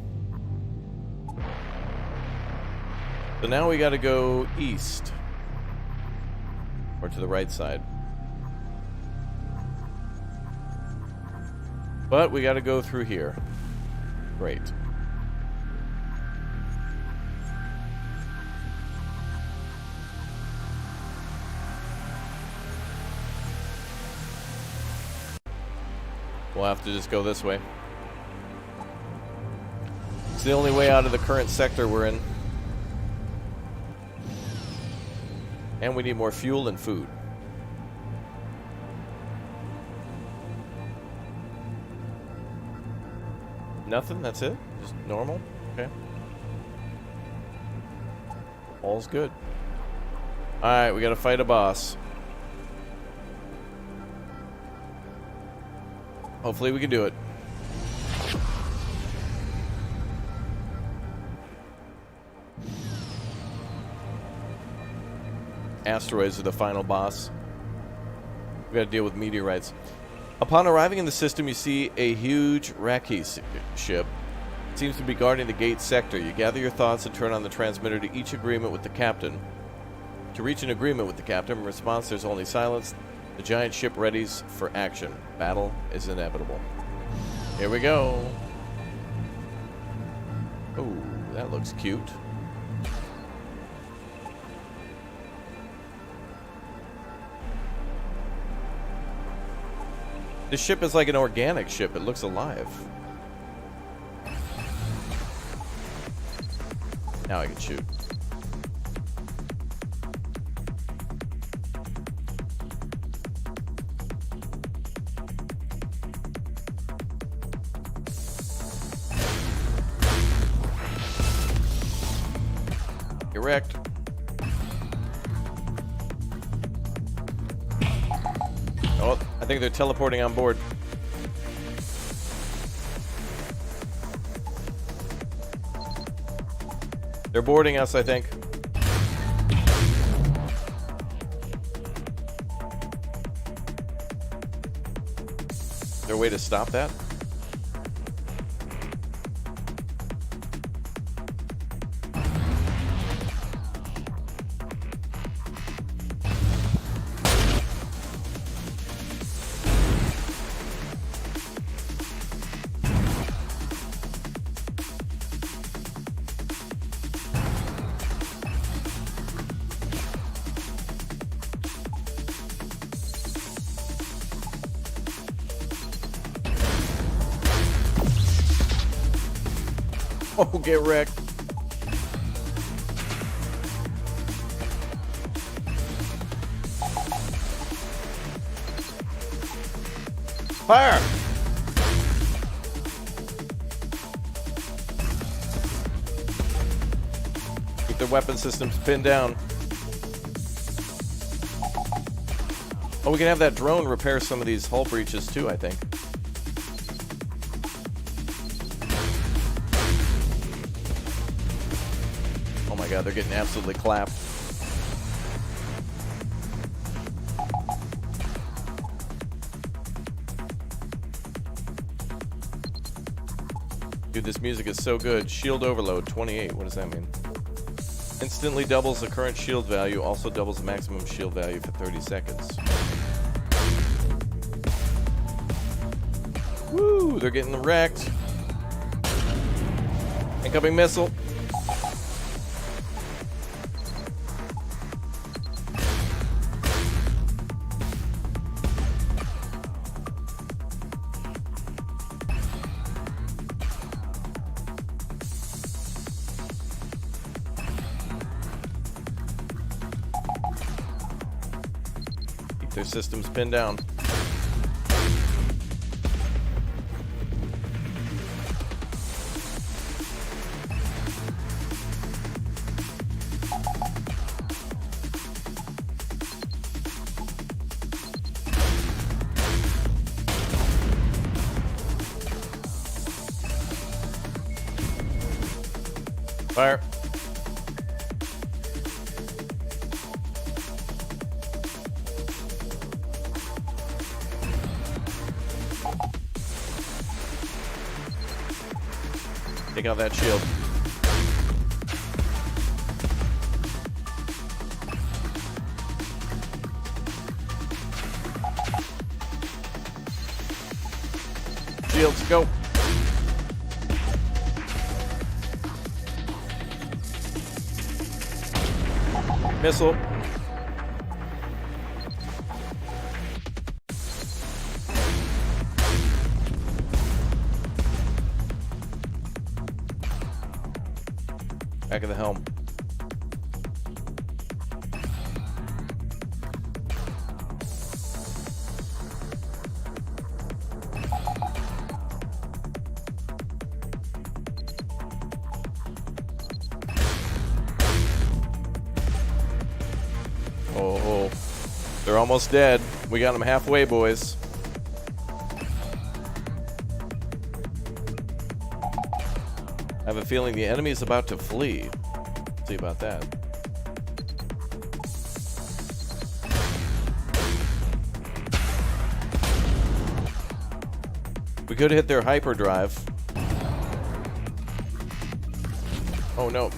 So now we gotta go east. Or to the right side. But we gotta go through here. Great. We'll have to just go this way. It's the only way out of the current sector we're in. And we need more fuel and food. Nothing? That's it? Just normal? Okay. All's good. Alright, we gotta fight a boss. Hopefully we can do it. Asteroids are the final boss. We gotta deal with meteorites. Upon arriving in the system, you see a huge Raki ship. It seems to be guarding the gate sector. You gather your thoughts and turn on the transmitter to each agreement with the captain. To reach an agreement with the captain, in response there's only silence. The giant ship readies for action. Battle is inevitable. Here we go. Oh, that looks cute. This ship is like an organic ship. It looks alive. Now I can shoot. Erect. Oh, I think they're teleporting on board. They're boarding us, I think. Is there a way to stop that? Oh, get wrecked. Fire! Keep their weapon systems pinned down. Oh, we can have that drone repair some of these hull breaches too, I think. Oh my god, they're getting absolutely clapped. Dude, this music is so good. Shield overload, 28. What does that mean? Instantly doubles the current shield value, also doubles the maximum shield value for 30 seconds. Woo, they're getting wrecked. Incoming missile. Their systems pinned down. Fire. Take out that shield. Shields, go. Missile. Back of the helm. Oh, they're almost dead. We got them halfway, boys. I have a feeling the enemy is about to flee. See about that. We could hit their hyperdrive. Oh no.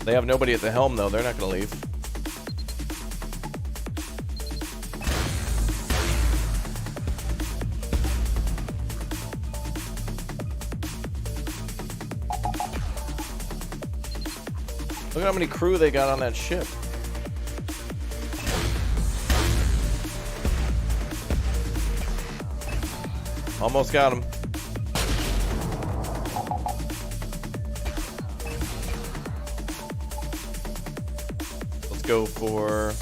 They have nobody at the helm though. They're not going to leave. Look at how many crew they got on that ship. Almost got him. Let's go for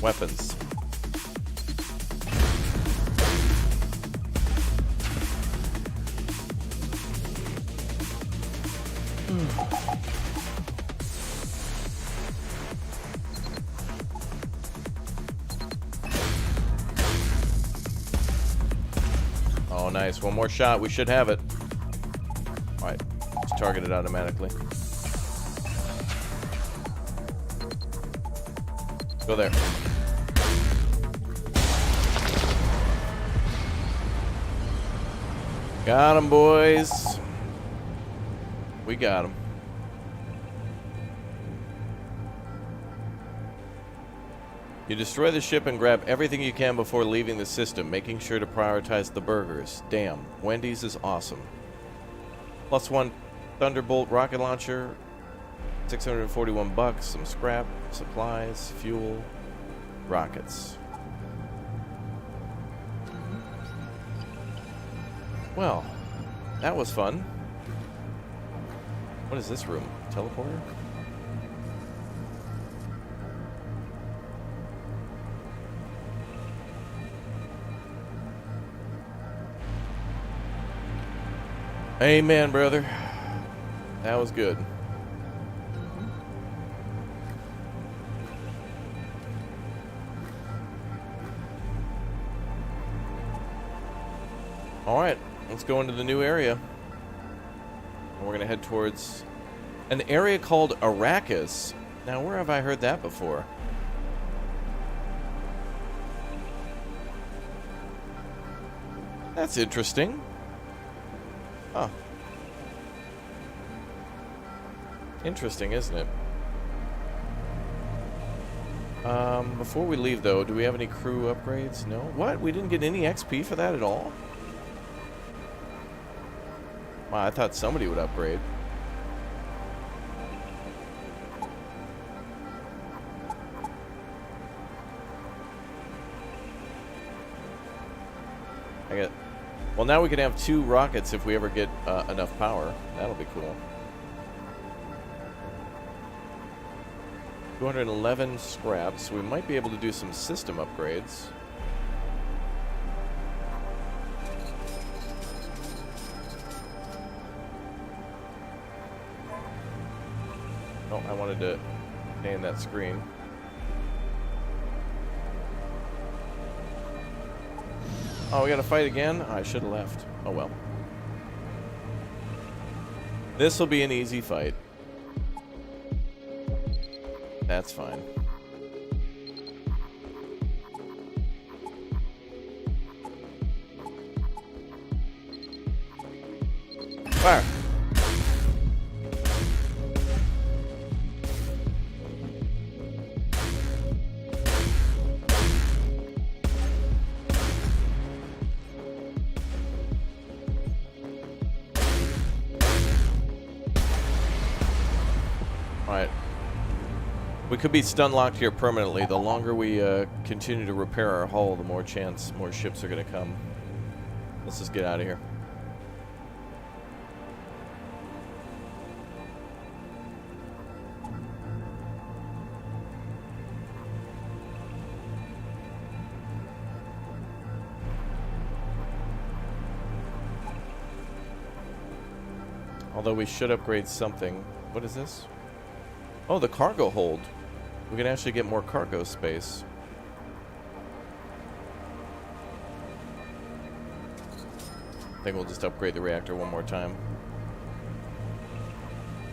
weapons. Nice. One more shot. We should have it. Alright. It's targeted automatically. Go there. Got him, boys. We got him. You destroy the ship and grab everything you can before leaving the system, making sure to prioritize the burgers. Damn, Wendy's is awesome. +1 Thunderbolt rocket launcher, 641 bucks, some scrap, supplies, fuel, rockets. Well, that was fun. What is this room? Teleporter? Amen, brother. That was good. Alright, let's go into the new area. And we're going to head towards an area called Arrakis. Now, where have I heard that before? That's interesting. Huh. Interesting, isn't it? Before we leave, though, do we have any crew upgrades? No? What? We didn't get any XP for that at all? Wow, I thought somebody would upgrade. Well, now we can have 2 rockets if we ever get enough power. That'll be cool. 211 scraps. We might be able to do some system upgrades. Oh, I wanted to stay in that screen. Oh, we gotta fight again? Oh, I should have left. Oh well. This will be an easy fight. That's fine. Fire! We could be stun locked here permanently. The longer we continue to repair our hull, the more chance more ships are going to come. Let's just get out of here. Although we should upgrade something. What is this? Oh, the cargo hold. We can actually get more cargo space. I think we'll just upgrade the reactor one more time.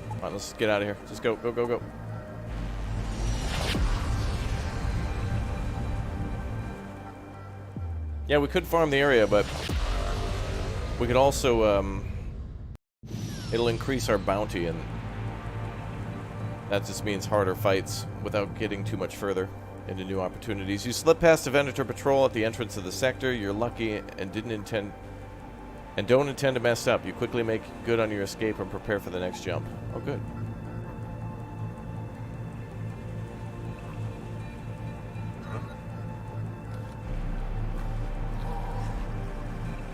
Come on, let's get out of here. Just go, go, go, go. Yeah, we could farm the area, but we could also, it'll increase our bounty, and that just means harder fights without getting too much further into new opportunities. You slip past the Venator patrol at the entrance of the sector. You're lucky and don't intend to mess up. You quickly make good on your escape and prepare for the next jump. Oh, good.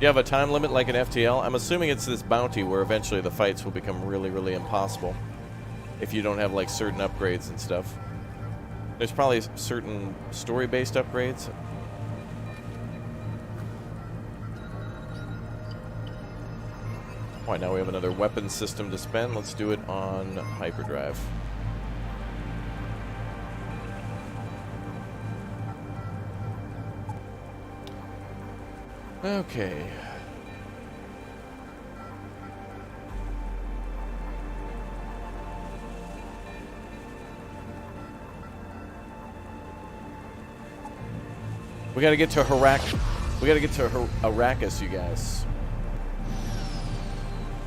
You have a time limit like an FTL? I'm assuming it's this bounty where eventually the fights will become really, really impossible. If you don't have, like, certain upgrades and stuff. There's probably certain story-based upgrades. Alright, now we have another weapon system to spend. Let's do it on hyperdrive. Okay. We gotta get to We gotta get to Arrakis, you guys.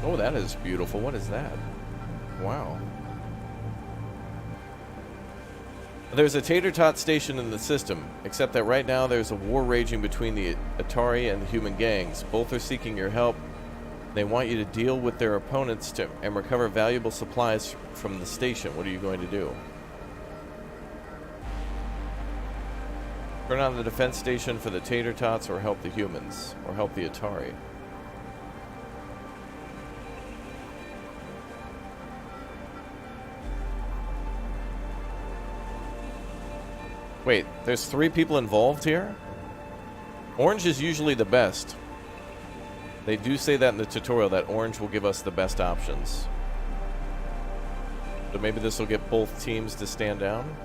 Oh, that is beautiful. What is that? Wow. There's a tater tot station in the system, except that right now there's a war raging between the Atari and the human gangs. Both are seeking your help. They want you to deal with their opponents and recover valuable supplies from the station. What are you going to do? Turn on the defense station for the tater tots, or help the humans, or help the Atari. Wait, there's 3 people involved here? Orange is usually the best. They do say that in the tutorial, that orange will give us the best options. So maybe this will get both teams to stand down.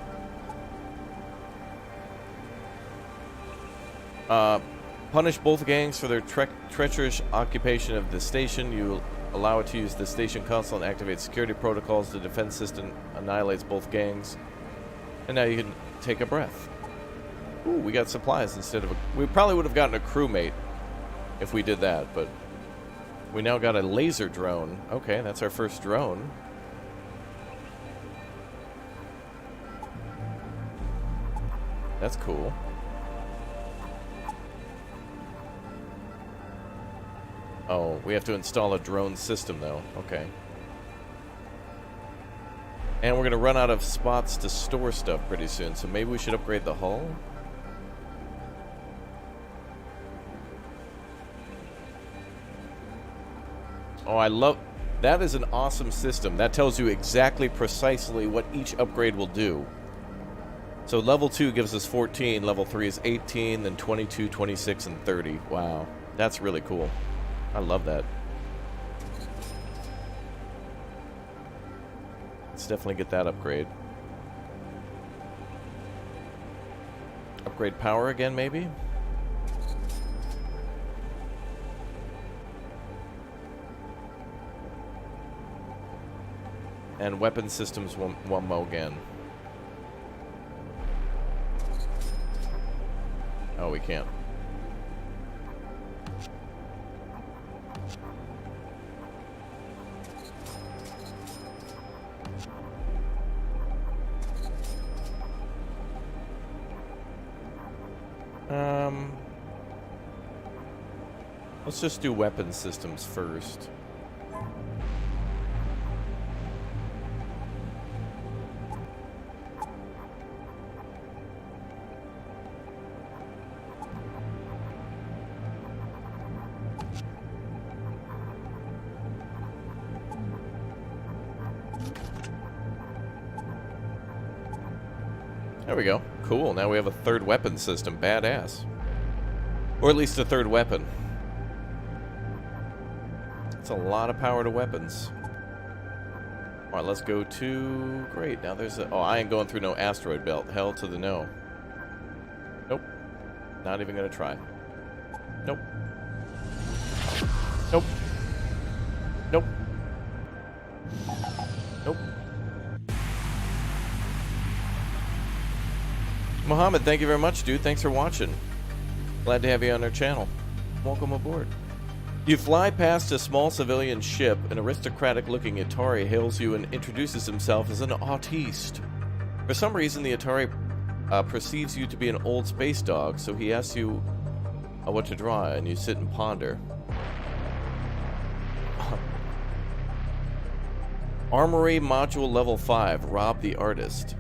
Punish both gangs for their treacherous occupation of the station. You allow it to use the station console and activate security protocols. The defense system annihilates both gangs. And now you can take a breath. Ooh, we got supplies instead of we probably would have gotten a crewmate if we did that, but we now got a laser drone. Okay, that's our first drone. That's cool. Oh, we have to install a drone system though. Okay. And we're going to run out of spots to store stuff pretty soon, so maybe we should upgrade the hull? Oh, I love... That is an awesome system. That tells you exactly, precisely what each upgrade will do. So level 2 gives us 14, level 3 is 18, then 22, 26, and 30. Wow, that's really cool. I love that. Let's definitely get that upgrade. Upgrade power again, maybe? And weapon systems one more again. Oh, we can't. Let's just do weapon systems first. There we go. Cool. Now we have a third weapon system. Badass. Or at least a third weapon. That's a lot of power to weapons. Alright, let's go to... Great, now there's a... Oh, I ain't going through no asteroid belt. Hell to the no. Nope. Not even gonna try. Nope. Nope. Nope. Nope. Mohammed, thank you very much, dude. Thanks for watching. Glad to have you on our channel. Welcome aboard. You fly past a small civilian ship. An aristocratic-looking Atari hails you and introduces himself as an autiste. For some reason, the Atari perceives you to be an old space dog, so he asks you what to draw, and you sit and ponder. Armory Module Level 5. Rob the Artist.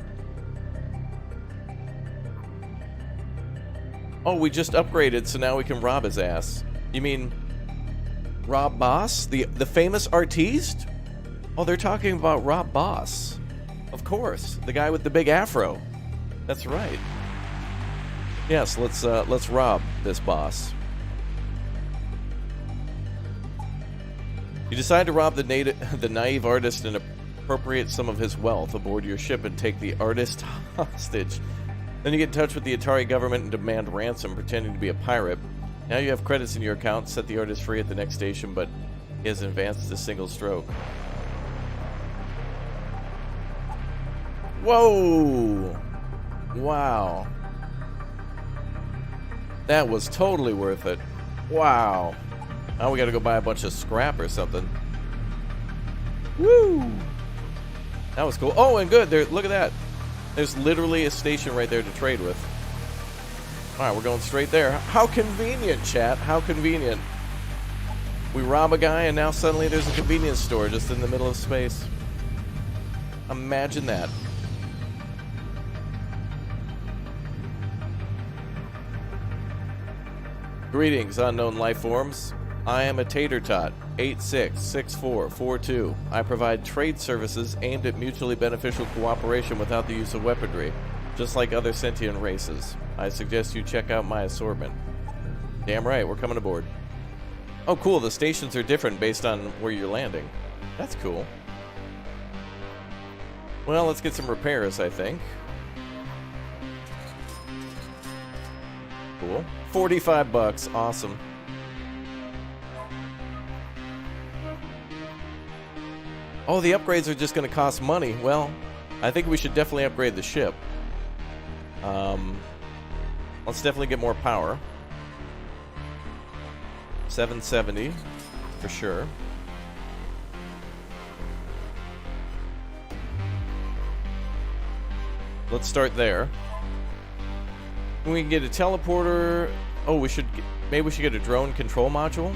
Oh, we just upgraded, so now we can rob his ass. You mean... Rob Boss? The famous artiste? Oh, they're talking about Rob Boss. Of course. The guy with the big afro. That's right. Yes, let's rob this boss. You decide to rob the naive artist and appropriate some of his wealth aboard your ship and take the artist hostage. Then you get in touch with the Atari government and demand ransom, pretending to be a pirate. Now you have credits in your account, set the artist free at the next station, but he hasn't advanced a single stroke. Whoa! Wow. That was totally worth it. Wow. Now we gotta go buy a bunch of scrap or something. Woo! That was cool. Oh, and good. There, look at that. There's literally a station right there to trade with. Alright, we're going straight there. How convenient, chat. How convenient. We rob a guy and now suddenly there's a convenience store just in the middle of space. Imagine that. Greetings, unknown life forms. I am a tater tot, 866442. I provide trade services aimed at mutually beneficial cooperation without the use of weaponry, just like other sentient races. I suggest you check out my assortment. Damn right, we're coming aboard. Oh cool, the stations are different based on where you're landing. That's cool. Well, let's get some repairs, I think. Cool. 45 bucks, awesome. Oh, the upgrades are just going to cost money. Well, I think we should definitely upgrade the ship. Let's definitely get more power. 770, for sure. Let's start there. We can get a teleporter. Oh, maybe we should get a drone control module.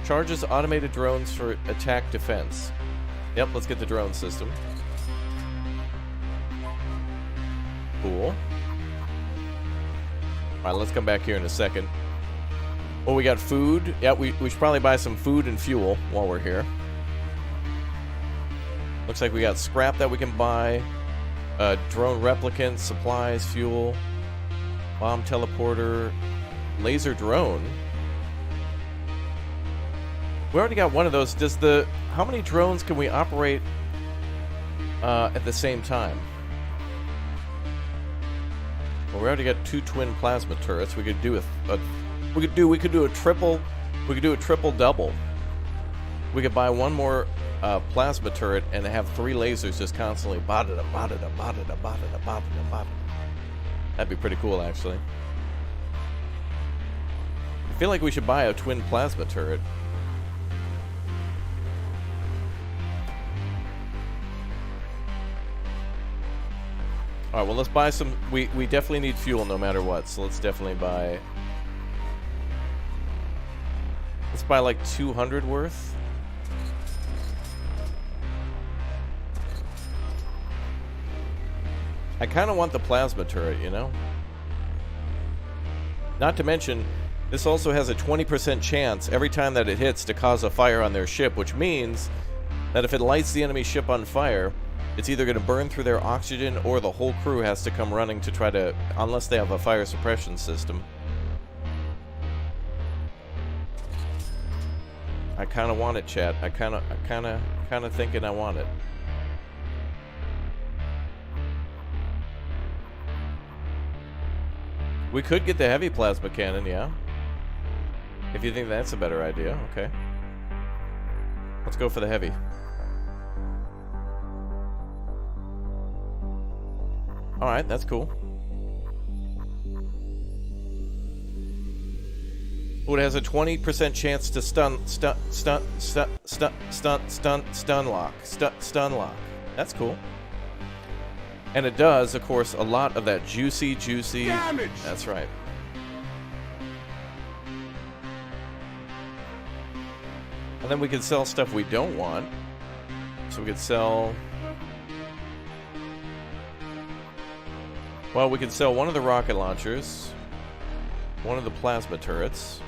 Charges automated drones for attack defense. Yep, let's get the drone system. Cool. Alright, let's come back here in a second. Oh, we got food. Yeah, we should probably buy some food and fuel while we're here. Looks like we got scrap that we can buy. Drone replicant, supplies, fuel. Bomb teleporter. Laser drone. We already got one of those. How many drones can we operate at the same time? Well, we already got 2 twin plasma turrets. We could do we could do a triple double. We could buy one more plasma turret and have 3 lasers just constantly ba-da-da, ba-da-da, ba-da-da, ba-da-da, ba-da-da, ba-da-da. That'd be pretty cool, actually. I feel like we should buy a twin plasma turret. Alright, well, let's buy some. We definitely need fuel no matter what, so let's definitely buy. Let's buy like 200 worth. I kind of want the plasma turret, you know? Not to mention, this also has a 20% chance every time that it hits to cause a fire on their ship, which means that if it lights the enemy ship on fire, it's either going to burn through their oxygen or the whole crew has to come running to try to, unless they have a fire suppression system. I kind of want it, chat. I kind of thinking I want it. We could get the heavy plasma cannon, yeah. If you think that's a better idea, okay. Let's go for the heavy. Alright, that's cool. Oh, it has a 20% chance to stun lock. That's cool. And it does, of course, a lot of that juicy damage. That's right. And then we can sell stuff we don't want. So we could sell. Well, we could sell one of the rocket launchers, one of the plasma turrets.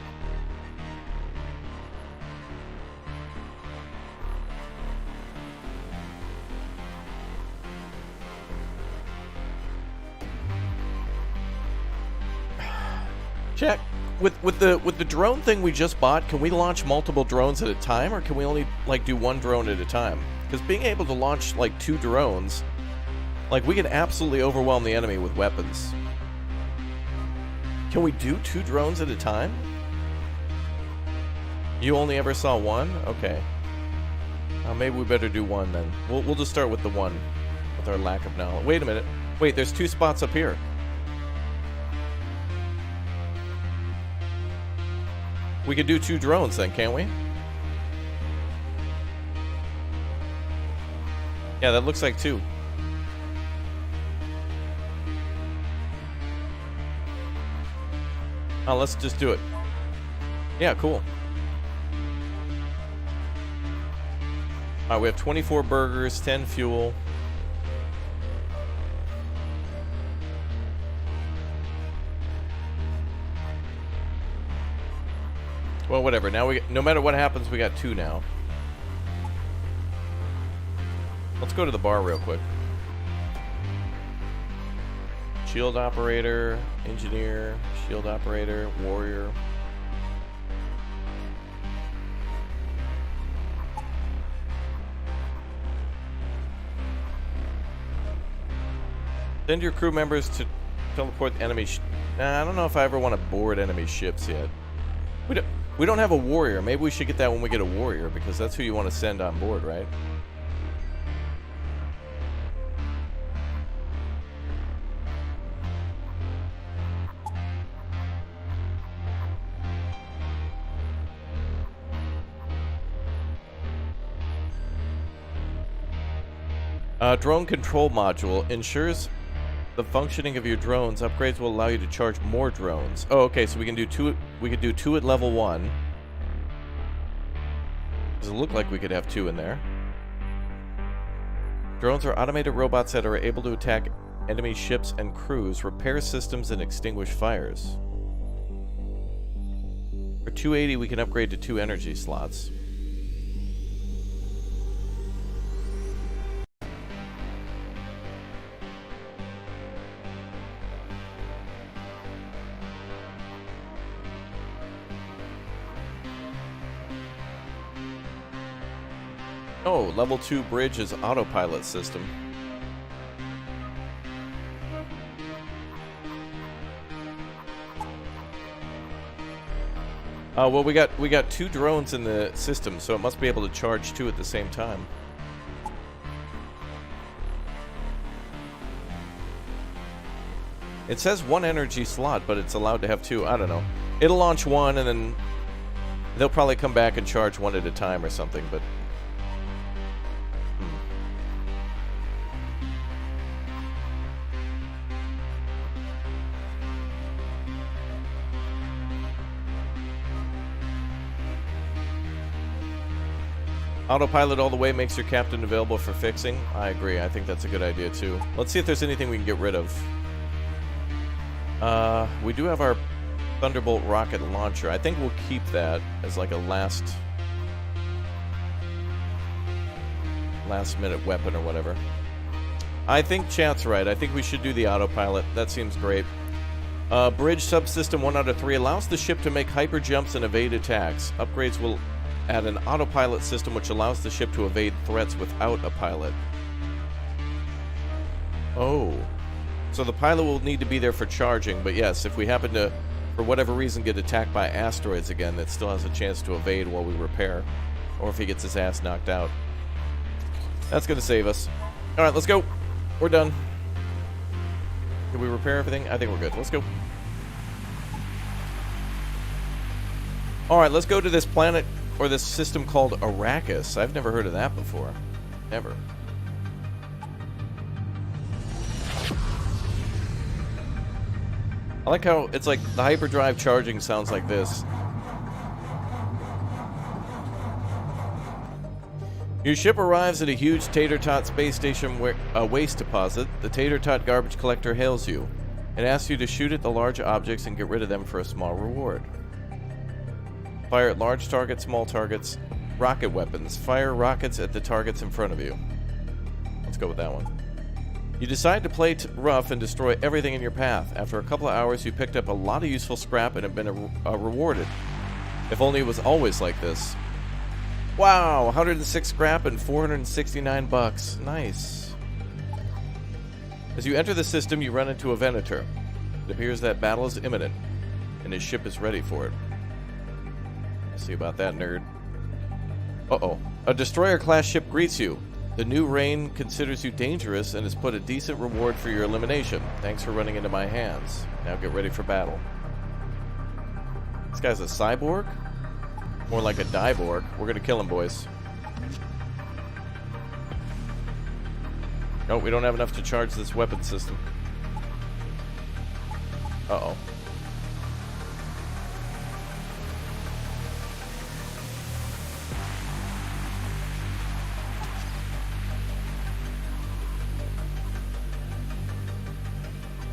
Check. With the drone thing we just bought, can we launch multiple drones at a time, or can we only like do one drone at a time? Because being able to launch like 2 drones, like we can absolutely overwhelm the enemy with weapons. Can we do 2 drones at a time? You only ever saw one? Okay. Maybe we better do one then. We'll just start with the one, with our lack of knowledge. Wait a minute. Wait, there's 2 spots up here. We could do 2 drones then, can't we? Yeah, that looks like 2. Oh, let's just do it. Yeah, cool. Alright, we have 24 burgers, 10 fuel. Well, whatever. Now no matter what happens, we got 2 now. Let's go to the bar real quick. Shield operator, engineer, shield operator, warrior. Send your crew members to teleport the enemy. Nah, I don't know if I ever want to board enemy ships yet. We don't have a warrior. Maybe we should get that when we get a warrior, because that's who you want to send on board, right? Drone control module ensures the functioning of your drones. Upgrades will allow you to charge more drones. Oh, okay, so we can do 2. We could do 2 at level 1. Does it look like we could have 2 in there? Drones are automated robots that are able to attack enemy ships and crews, repair systems, and extinguish fires. For 280, we can upgrade to 2 energy slots. Oh, level 2 bridge is autopilot system. Well, we got 2 drones in the system, so it must be able to charge 2 at the same time. It says 1 energy slot, but it's allowed to have 2. I don't know. It'll launch 1, and then they'll probably come back and charge 1 at a time or something, but... Autopilot all the way makes your captain available for fixing. I agree. I think that's a good idea, too. Let's see if there's anything we can get rid of. We do have our Thunderbolt rocket launcher. I think we'll keep that as like a last minute weapon or whatever. I think chat's right. I think we should do the autopilot. That seems great. Bridge subsystem 1 out of 3 allows the ship to make hyper jumps and evade attacks. Upgrades will add an autopilot system which allows the ship to evade threats without a pilot. Oh. So the pilot will need to be there for charging, but yes, if we happen to, for whatever reason, get attacked by asteroids again, that still has a chance to evade while we repair. Or if he gets his ass knocked out. That's going to save us. Alright, let's go. We're done. Did we repair everything? I think we're good. Let's go. Alright, let's go to this planet, or this system called Arrakis. I've never heard of that before. Never. I like how it's like the hyperdrive charging sounds like this. Your ship arrives at a huge Tater Tot space station waste deposit. The Tater Tot garbage collector hails you and asks you to shoot at the large objects and get rid of them for a small reward. Fire at large targets, small targets, rocket weapons. Fire rockets at the targets in front of you. Let's go with that one. You decide to play rough and destroy everything in your path. After a couple of hours, you picked up a lot of useful scrap and have been rewarded. If only it was always like this. Wow, 106 scrap and 469 bucks. Nice. As you enter the system, you run into a Venator. It appears that battle is imminent, and his ship is ready for it. See about that, nerd. Uh-oh. A destroyer-class ship greets you. The new Rain considers you dangerous and has put a decent reward for your elimination. Thanks for running into my hands. Now get ready for battle. This guy's a cyborg? More like a Dyborg. We're gonna kill him, boys. Nope, we don't have enough to charge this weapon system. Uh-oh.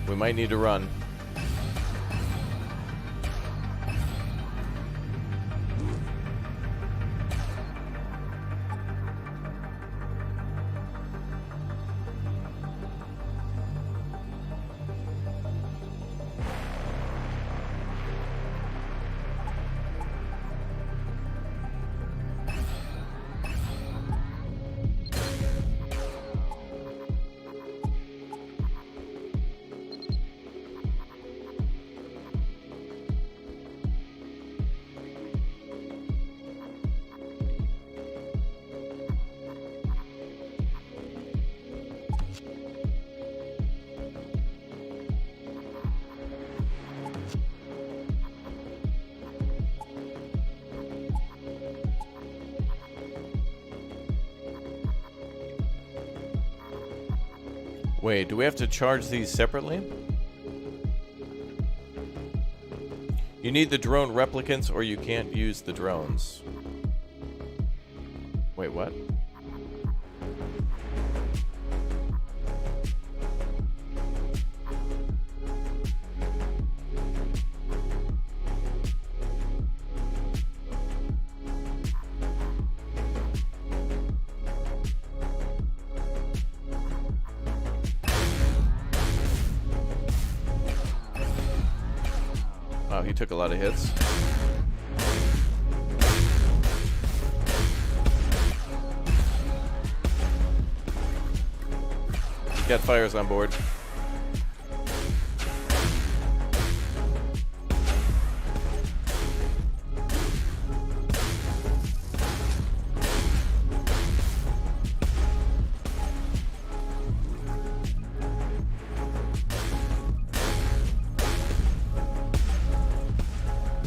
We might need to run. Wait, do we have to charge these separately? You need the drone replicants or you can't use the drones. Wait, what? Wow, he took a lot of hits. Got fires on board.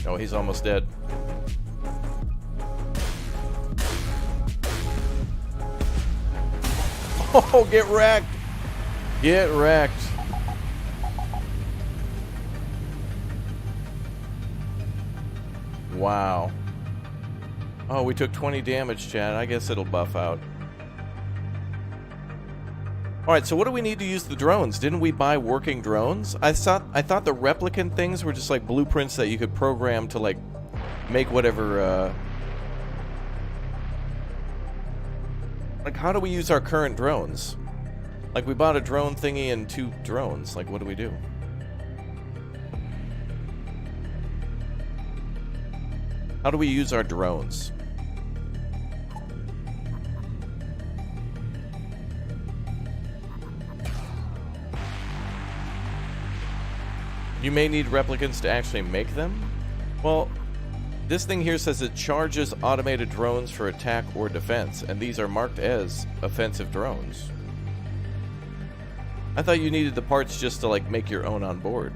Oh, he's almost dead. Oh, get wrecked! Get wrecked. Wow. Oh, we took 20 damage, Chad. I guess it'll buff out. Alright, so what do we need to use the drones? Didn't we buy working drones? I thought the replicant things were just like blueprints that you could program to like make whatever like how do we use our current drones? Like we bought a drone thingy and 2 drones. Like what do we do? How do we use our drones? You may need replicants to actually make them? Well, this thing here says it charges automated drones for attack or defense, and these are marked as offensive drones. I thought you needed the parts just to, like, make your own on board.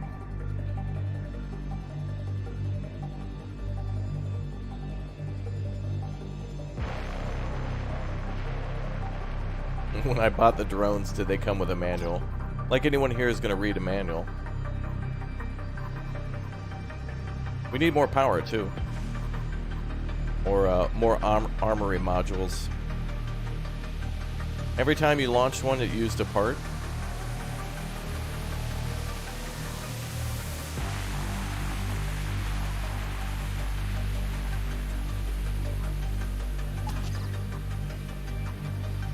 When I bought the drones, did they come with a manual? Like anyone here is going to read a manual. We need more power, too. Or, more armory modules. Every time you launched one, it used a part.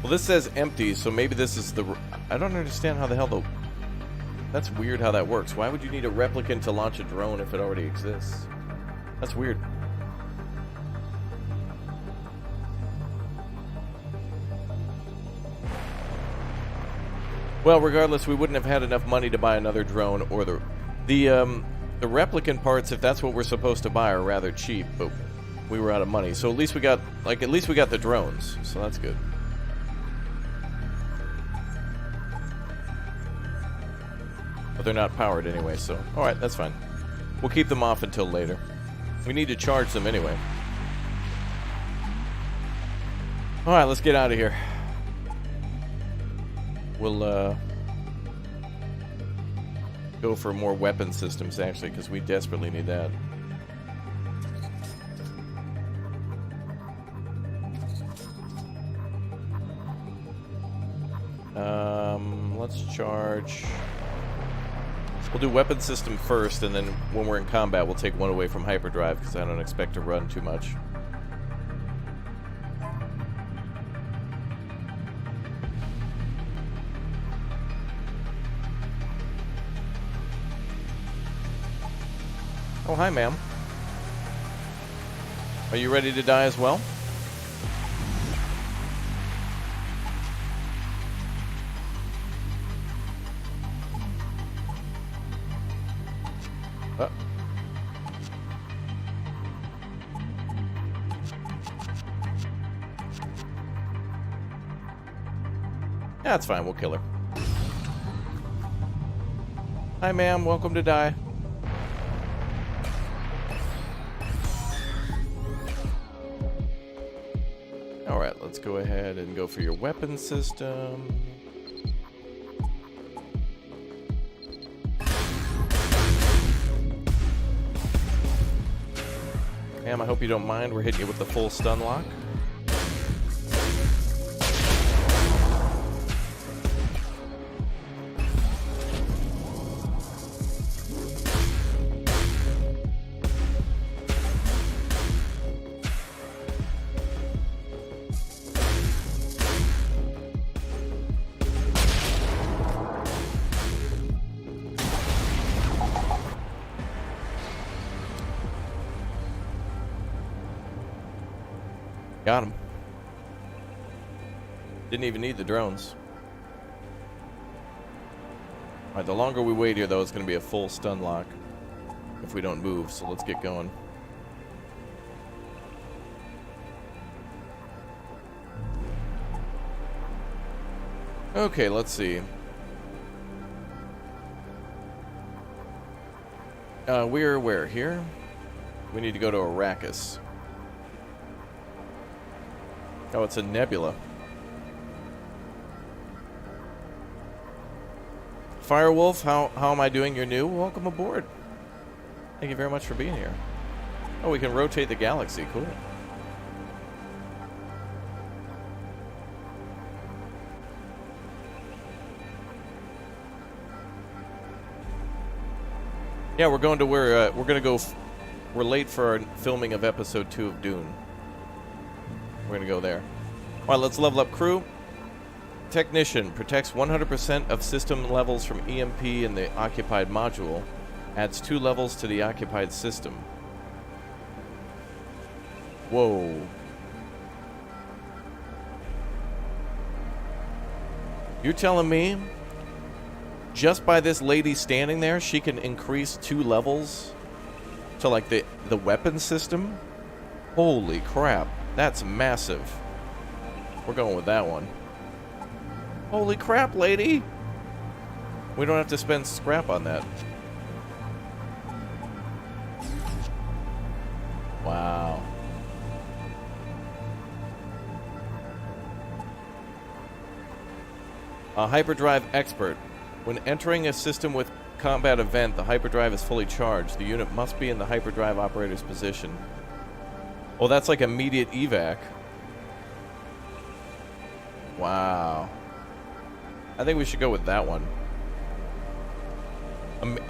Well, this says empty, so maybe this is the... I don't understand how the hell the... That's weird how that works. Why would you need a replicant to launch a drone if it already exists? That's weird. Well, regardless, we wouldn't have had enough money to buy another drone, or the replicant parts, if that's what we're supposed to buy, are rather cheap, but we were out of money. So at least we got the drones, so that's good. But they're not powered anyway, so... Alright, that's fine. We'll keep them off until later. We need to charge them anyway. Alright, let's get out of here. We'll, go for more weapon systems, actually, because we desperately need that. Let's charge. We'll do weapon system first, and then when we're in combat, we'll take one away from hyperdrive, because I don't expect to run too much. Oh, hi, ma'am. Are you ready to die as well? Yeah, that's fine. We'll kill her. Hi, ma'am. Welcome to die. Alright, let's go ahead and go for your weapon system. Ma'am, I hope you don't mind. We're hitting you with the full stun lock. Got him. Didn't even need the drones. Alright, the longer we wait here, though, it's going to be a full stun lock if we don't move, so let's get going. Okay, let's see. We're where? Here? We need to go to Arrakis. Oh, it's a nebula. Firewolf, how am I doing? You're new? Welcome aboard. Thank you very much for being here. Oh, we can rotate the galaxy. Cool. Yeah, we're going to where we're going to go. We're late for our filming of episode 2 of Dune. We're going to go there. All right, let's level up crew. Technician protects 100% of system levels from EMP in the occupied module. Adds 2 levels to the occupied system. Whoa. You're telling me just by this lady standing there, she can increase 2 levels to, like, the weapon system? Holy crap. That's massive. We're going with that one. Holy crap, lady! We don't have to spend scrap on that. Wow. A hyperdrive expert. When entering a system with combat event, the hyperdrive is fully charged. The unit must be in the hyperdrive operator's position. Oh, that's like immediate evac. Wow. I think we should go with that one.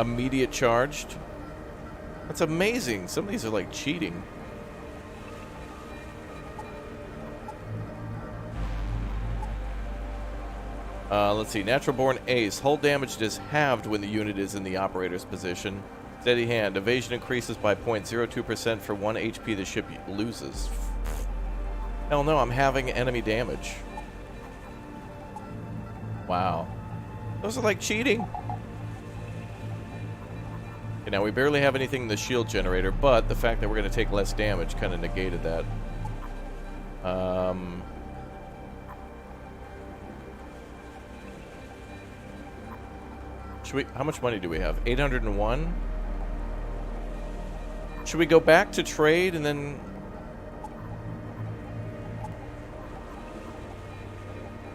Immediate charged? That's amazing. Some of these are like cheating. Let's see. Natural Born Ace. Hull damage is halved when the unit is in the operator's position. Steady hand. Evasion increases by 0.02% for 1 HP the ship loses. Hell no, I'm having enemy damage. Wow. Those are like cheating. Okay, now we barely have anything in the shield generator, but the fact that we're going to take less damage kind of negated that. Should we? How much money do we have? 801? Should we go back to trade and then...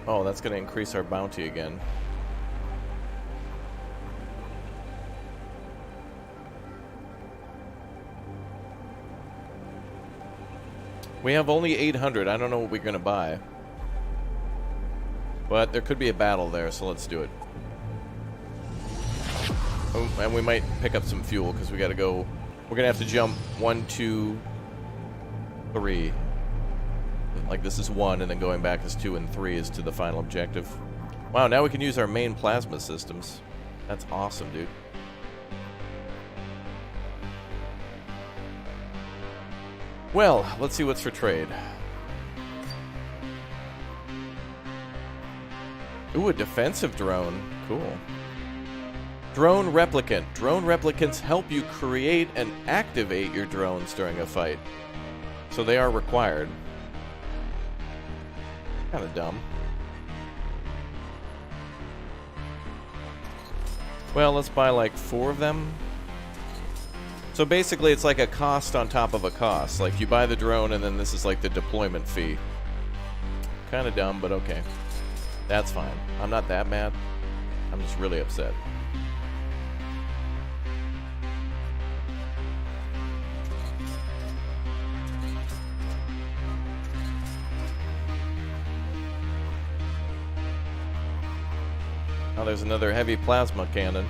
Oh, that's going to increase our bounty again. We have only 800. I don't know what we're going to buy. But there could be a battle there, so let's do it. Oh, and we might pick up some fuel because we got to go. We're going to have to jump 1, 2, 3. Like this is 1, and then going back is 2 and 3 is to the final objective. Wow, now we can use our main plasma systems. That's awesome, dude. Well, let's see what's for trade. Ooh, a defensive drone. Cool. Drone replicant. Drone replicants help you create and activate your drones during a fight. So they are required. Kind of dumb. Well, let's buy like 4 of them. So basically it's like a cost on top of a cost. Like you buy the drone and then this is like the deployment fee. Kind of dumb, but okay. That's fine. I'm not that mad. I'm just really upset. Oh, there's another heavy plasma cannon.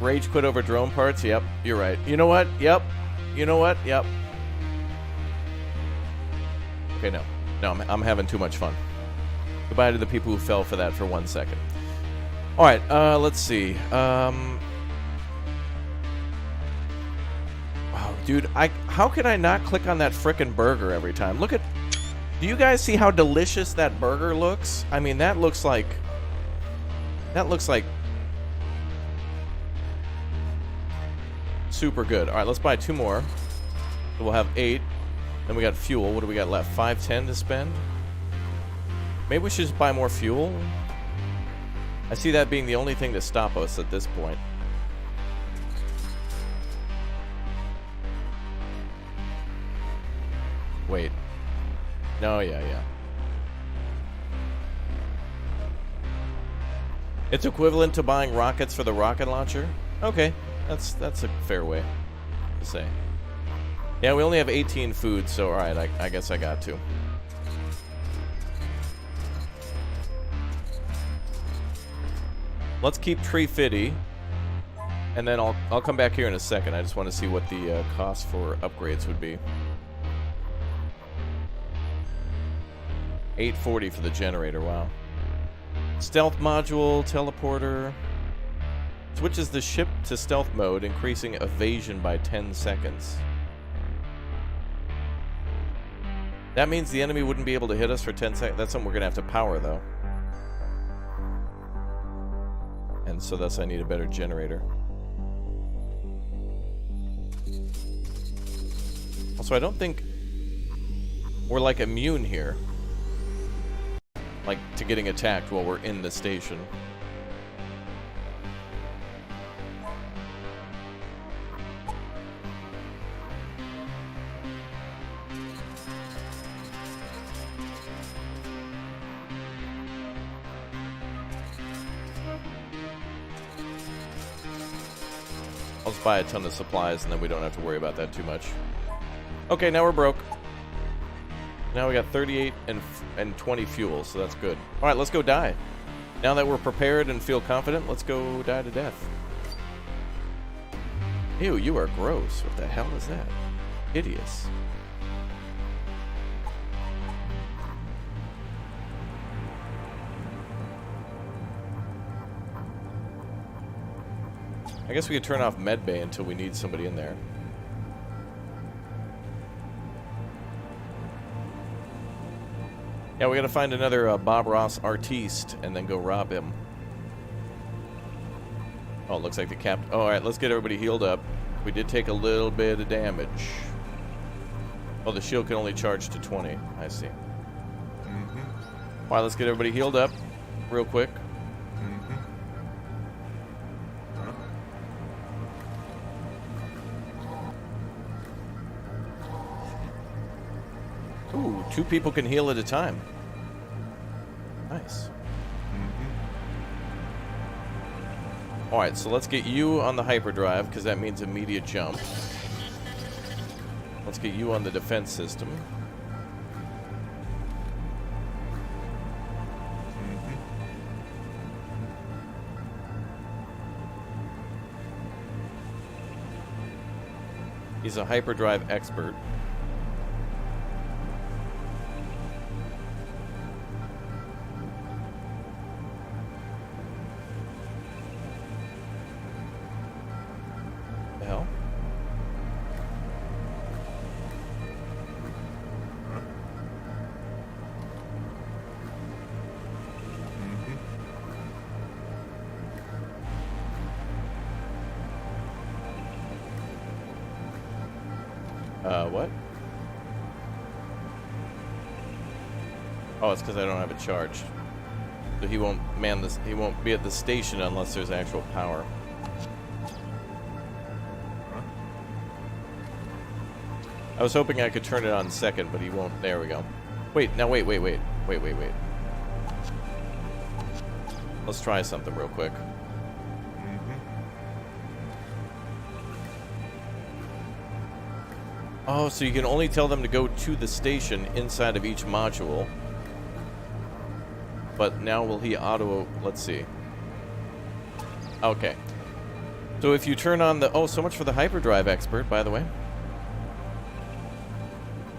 Rage quit over drone parts? Yep, you're right. You know what? Yep. You know what? Yep. Okay, no. No, I'm having too much fun. Goodbye to the people who fell for that for 1 second. Alright, let's see. Wow, dude, how can I not click on that frickin' burger every time? Look at... Do you guys see how delicious that burger looks? I mean, that looks like... super good. Alright, let's buy 2 more. So we'll have 8. Then we got fuel. What do we got left? 510 to spend? Maybe we should just buy more fuel? I see that being the only thing to stop us at this point. Wait. No, yeah. It's equivalent to buying rockets for the rocket launcher? Okay. That's a fair way to say. Yeah, we only have 18 food, so alright, I guess I got to. Let's keep Tree Fitty, and then I'll come back here in a second. I just want to see what the cost for upgrades would be. $840 for the generator, wow. Stealth module, teleporter. Switches the ship to stealth mode, increasing evasion by 10 seconds. That means the enemy wouldn't be able to hit us for 10 seconds. That's something we're going to have to power, though. And so thus I need a better generator. Also, I don't think we're, like, immune here. Like, to getting attacked while we're in the station. I'll just buy a ton of supplies and then we don't have to worry about that too much. Okay, now we're broke. Now we got 38 and 20 fuel, so that's good. Alright, let's go die. Now that we're prepared and feel confident, let's go die to death. Ew, you are gross. What the hell is that? Hideous. I guess we could turn off medbay until we need somebody in there. Yeah, we gotta find another Bob Ross artiste and then go rob him. Oh, it looks like the cap... Oh, alright, let's get everybody healed up. We did take a little bit of damage. Oh, the shield can only charge to 20. I see. Alright, let's get everybody healed up real quick. Ooh, 2 people can heal at a time. Nice. Alright, so let's get you on the hyperdrive, because that means immediate jump. Let's get you on the defense system. He's a hyperdrive expert. The hell? What? Oh, it's because I don't have it charged. So he won't man this. He won't be at the station unless there's actual power. I was hoping I could turn it on second, but he won't. There we go. Wait, now wait. Let's try something real quick. Oh, so you can only tell them to go to the station inside of each module. But now will he auto... Let's see. Okay. So if you turn on the... Oh, so much for the hyperdrive expert, by the way.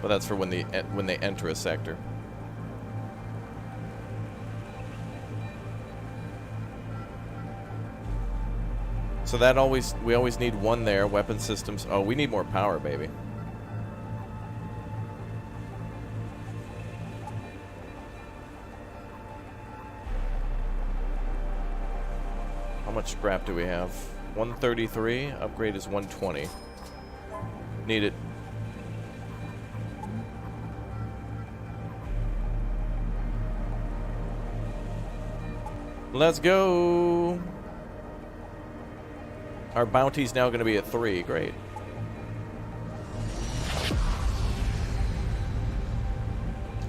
But that's for when they enter a sector. So that we always need one there. Weapon systems. Oh, we need more power, baby. How much scrap do we have? 133. Upgrade is 120. Need it. Let's go. Our bounty's now going to be at 3. Great.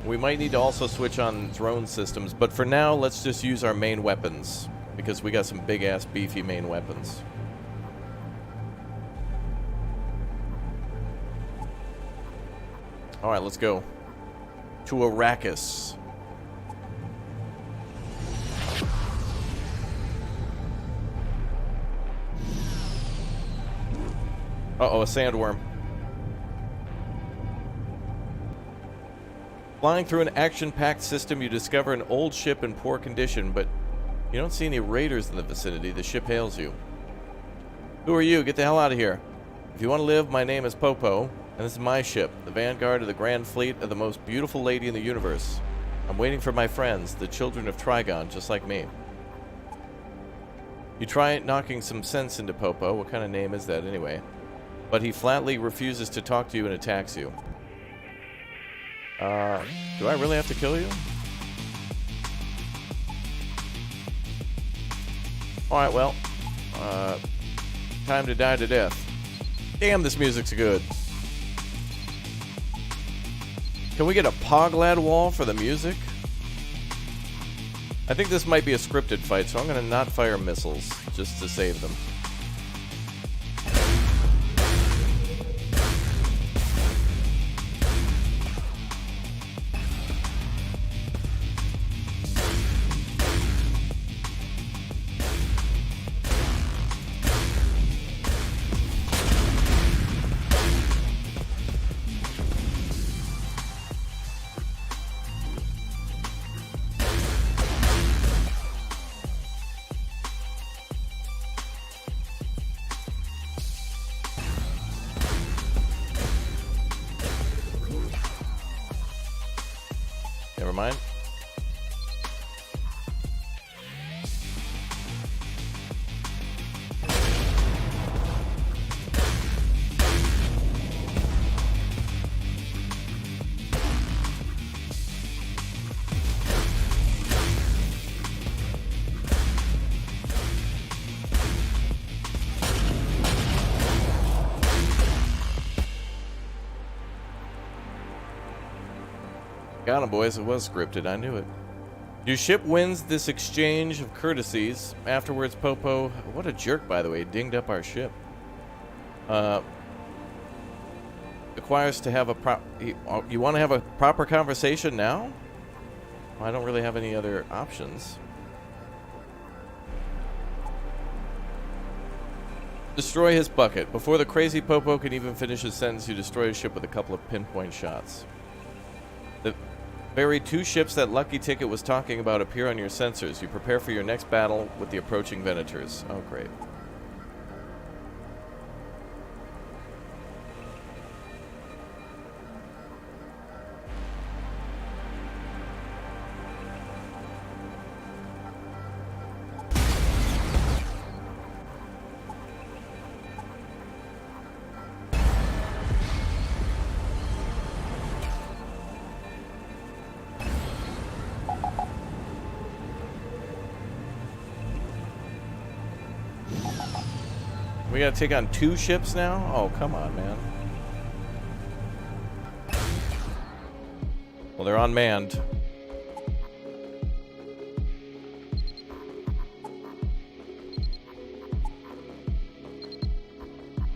We might need to also switch on drone systems, but for now, let's just use our main weapons, because we got some big-ass, beefy main weapons. Alright, let's go. To Arrakis. Uh-oh, a sandworm. Flying through an action-packed system, you discover an old ship in poor condition, but you don't see any raiders in the vicinity. The ship hails you. Who are you? Get the hell out of here. If you want to live, my name is Popo, and this is my ship, the vanguard of the grand fleet of the most beautiful lady in the universe. I'm waiting for my friends, the children of Trigon, just like me. You try knocking some sense into Popo. What kind of name is that, anyway? But he flatly refuses to talk to you and attacks you. Do I really have to kill you? Alright, well. Time to die to death. Damn, this music's good. Can we get a Poglad wall for the music? I think this might be a scripted fight, so I'm going to not fire missiles, just to save them. Never mind. Got him, boys. It was scripted. I knew it. Your ship wins this exchange of courtesies. Afterwards, Popo... What a jerk, by the way. Dinged up our ship. Requires to have a You want to have a proper conversation now? Well, I don't really have any other options. Destroy his bucket. Before the crazy Popo can even finish his sentence, you destroy his ship with a couple of pinpoint shots. The very 2 ships that Lucky Ticket was talking about appear on your sensors. You prepare for your next battle with the approaching Venators. Oh, great. We gotta take on 2 ships now? Oh, come on, man. Well, they're unmanned.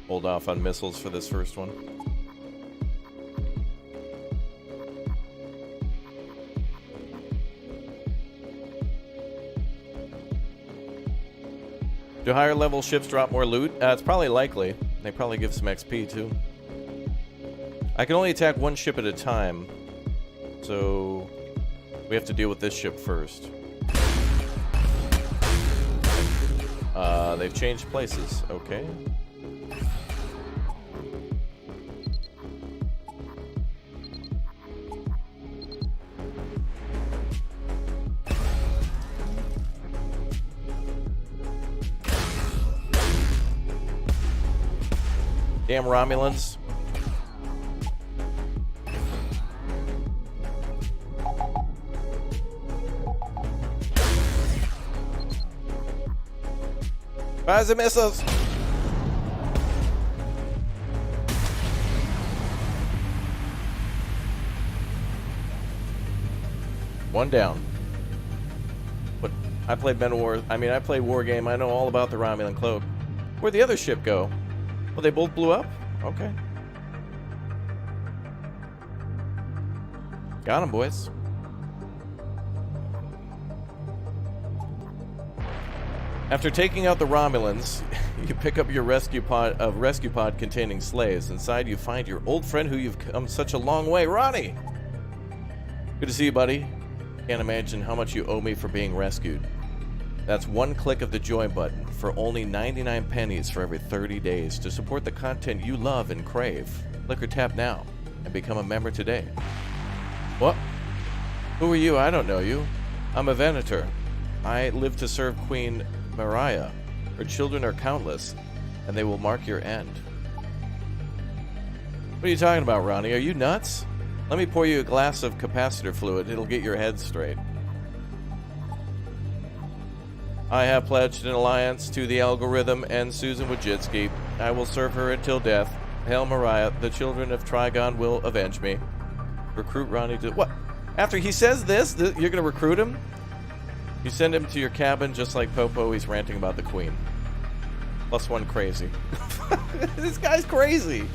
Hold off on missiles for this first one. Do higher level ships drop more loot? It's probably likely. They probably give some XP too. I can only attack 1 ship at a time, so we have to deal with this ship first. They've changed places. Okay. Damn Romulans. Fires the missiles. One down. But I played I played War Game. I know all about the Romulan cloak. Where'd the other ship go? Well, they both blew up? Okay. Got them, boys. After taking out the Romulans, you pick up your rescue pod containing slaves. Inside, you find your old friend who you've come such a long way, Ronnie. Good to see you, buddy. Can't imagine how much you owe me for being rescued. That's 1 click of the join button for only 99 pennies for every 30 days to support the content you love and crave. Click or tap now and become a member today. What? Who are you? I don't know you. I'm a Venator. I live to serve Queen Mariah. Her children are countless, and they will mark your end. What are you talking about, Ronnie? Are you nuts? Let me pour you a glass of capacitor fluid. It'll get your head straight. I have pledged an alliance to the algorithm and Susan Wojcicki. I will serve her until death. Hail Mariah, the children of Trigon will avenge me. Recruit Ronnie to... What? After he says this, you're going to recruit him? You send him to your cabin just like Popo. He's ranting about the queen. +1 crazy. This guy's crazy.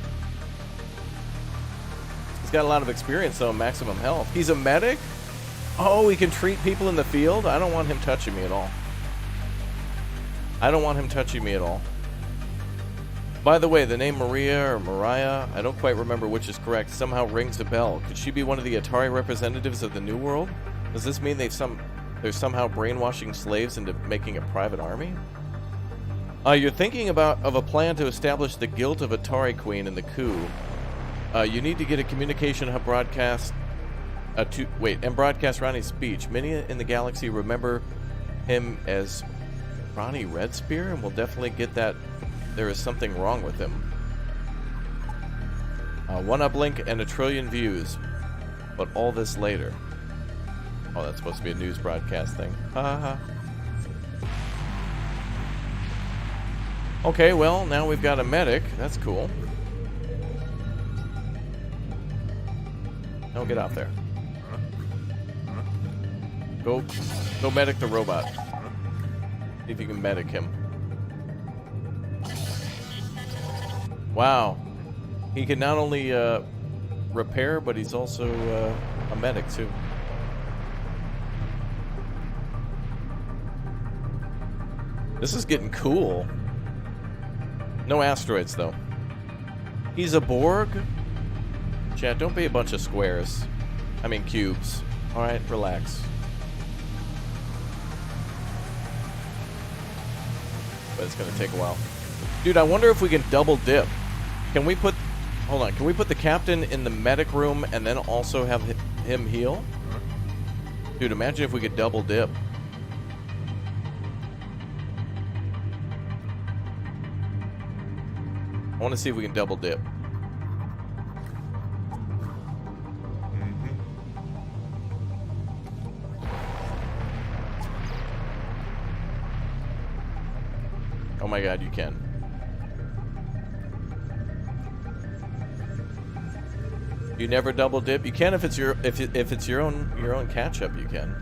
He's got a lot of experience, though, maximum health. He's a medic? Oh, he can treat people in the field? I don't want him touching me at all. I don't want him touching me at all. By the way, the name Maria or Mariah, I don't quite remember which is correct, somehow rings a bell. Could she be one of the Atari representatives of the New World? Does this mean they're somehow brainwashing slaves into making a private army? You're thinking of a plan to establish the guilt of Atari Queen in the coup. You need to get a communication hub broadcast and broadcast Ronnie's speech. Many in the galaxy remember him as Ronnie Redspear, and we'll definitely get that there is something wrong with him. 1 uplink and 1 trillion views, but all this later. Oh, that's supposed to be a news broadcast thing. Ha ha ha. Okay, well, now we've got a medic. That's cool. Don't get out there. Go medic the robot. See if you can medic him. Wow. He can not only repair, but he's also a medic too. This is getting cool. No asteroids, though. He's a Borg? Chat, don't be a bunch of squares. I mean cubes. Alright, relax. But it's gonna take a while. Dude, I wonder if we can double dip. Can we put... Hold on, can we put the captain in the medic room and then also have him heal? Dude, imagine if we could double dip. I want to see if we can double dip. Oh my god, you can. You never double dip? You can if it's your if it's your own catch up, you can.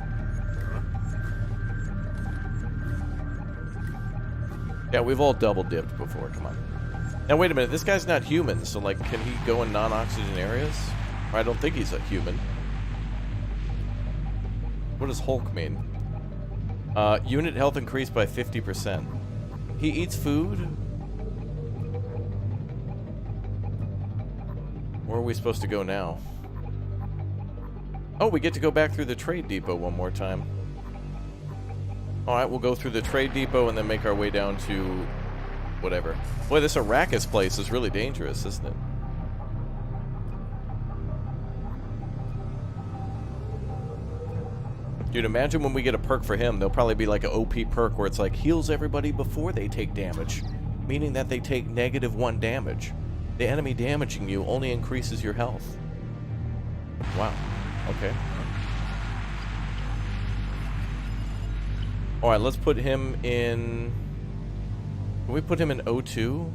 Yeah, we've all double dipped before, come on. Now wait a minute, this guy's not human, so like can he go in non-oxygen areas? Or I don't think he's a human. What does Hulk mean? Unit health increased by 50%. He eats food? Where are we supposed to go now? Oh, we get to go back through the trade depot one more time. Alright, we'll go through the trade depot and then make our way down to whatever. Boy, this Arrakis place is really dangerous, isn't it? Dude, imagine when we get a perk for him, there'll probably be like an OP perk where it's like, heals everybody before they take damage. Meaning that they take -1 damage. The enemy damaging you only increases your health. Wow. Okay. Alright, let's put him in... Can we put him in O2?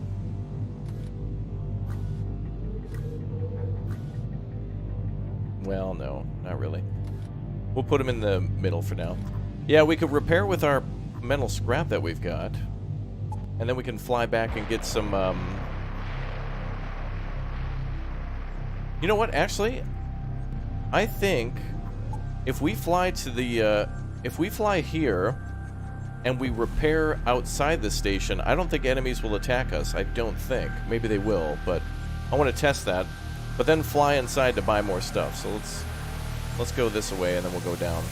Well, no, not really. We'll put him in the middle for now. Yeah, we could repair with our metal scrap that we've got. And then we can fly back and get some, You know what, actually? I think if we fly to the, if we fly here and we repair outside the station, I don't think enemies will attack us. I don't think. Maybe they will, but I want to test that. But then fly inside to buy more stuff. So let's go this way and then we'll go down.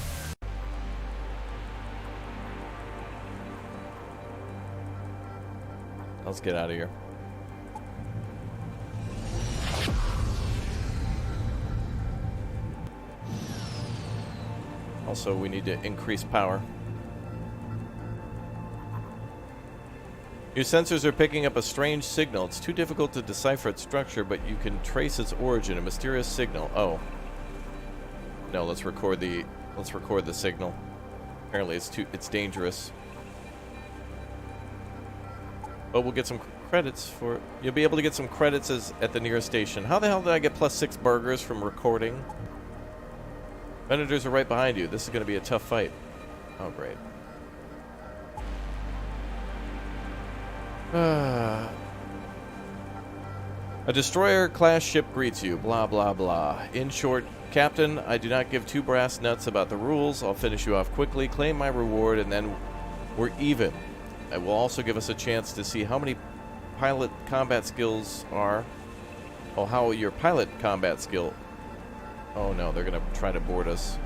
Let's get out of here. Also, we need to increase power. Your sensors are picking up a strange signal. It's too difficult to decipher its structure, but you can trace its origin. A mysterious signal. Oh. No, let's record the signal. Apparently it's dangerous. But we'll get some credits for... You'll be able to get some credits at the nearest station. How the hell did I get +6 burgers from recording? Vendors are right behind you. This is going to be a tough fight. Oh, great. A destroyer-class ship greets you. Blah, blah, blah. In short, Captain, I do not give two brass nuts about the rules. I'll finish you off quickly, claim my reward, and then we're even. It will also give us a chance to see how many pilot combat skills are... Oh, how your pilot combat skill... Oh no, they're going to try to board us.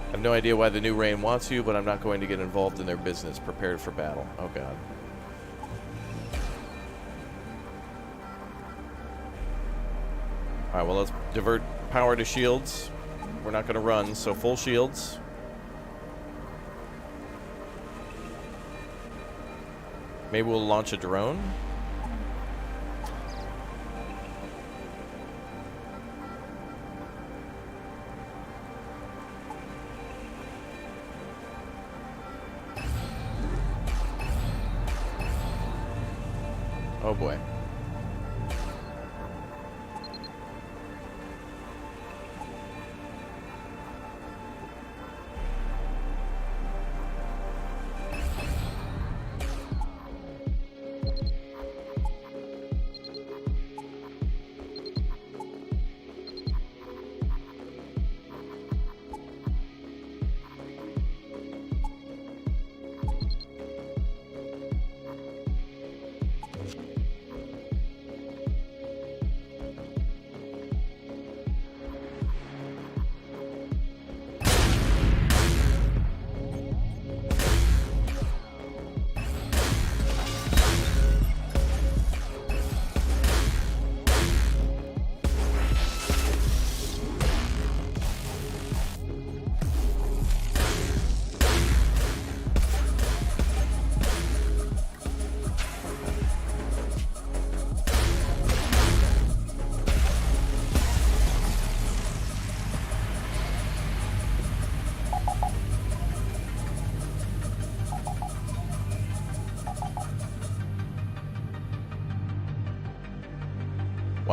I have no idea why the new reign wants you, but I'm not going to get involved in their business. Prepared for battle. Oh god. Alright, well let's divert power to shields. We're not going to run, so full shields. Maybe we'll launch a drone? Oh boy.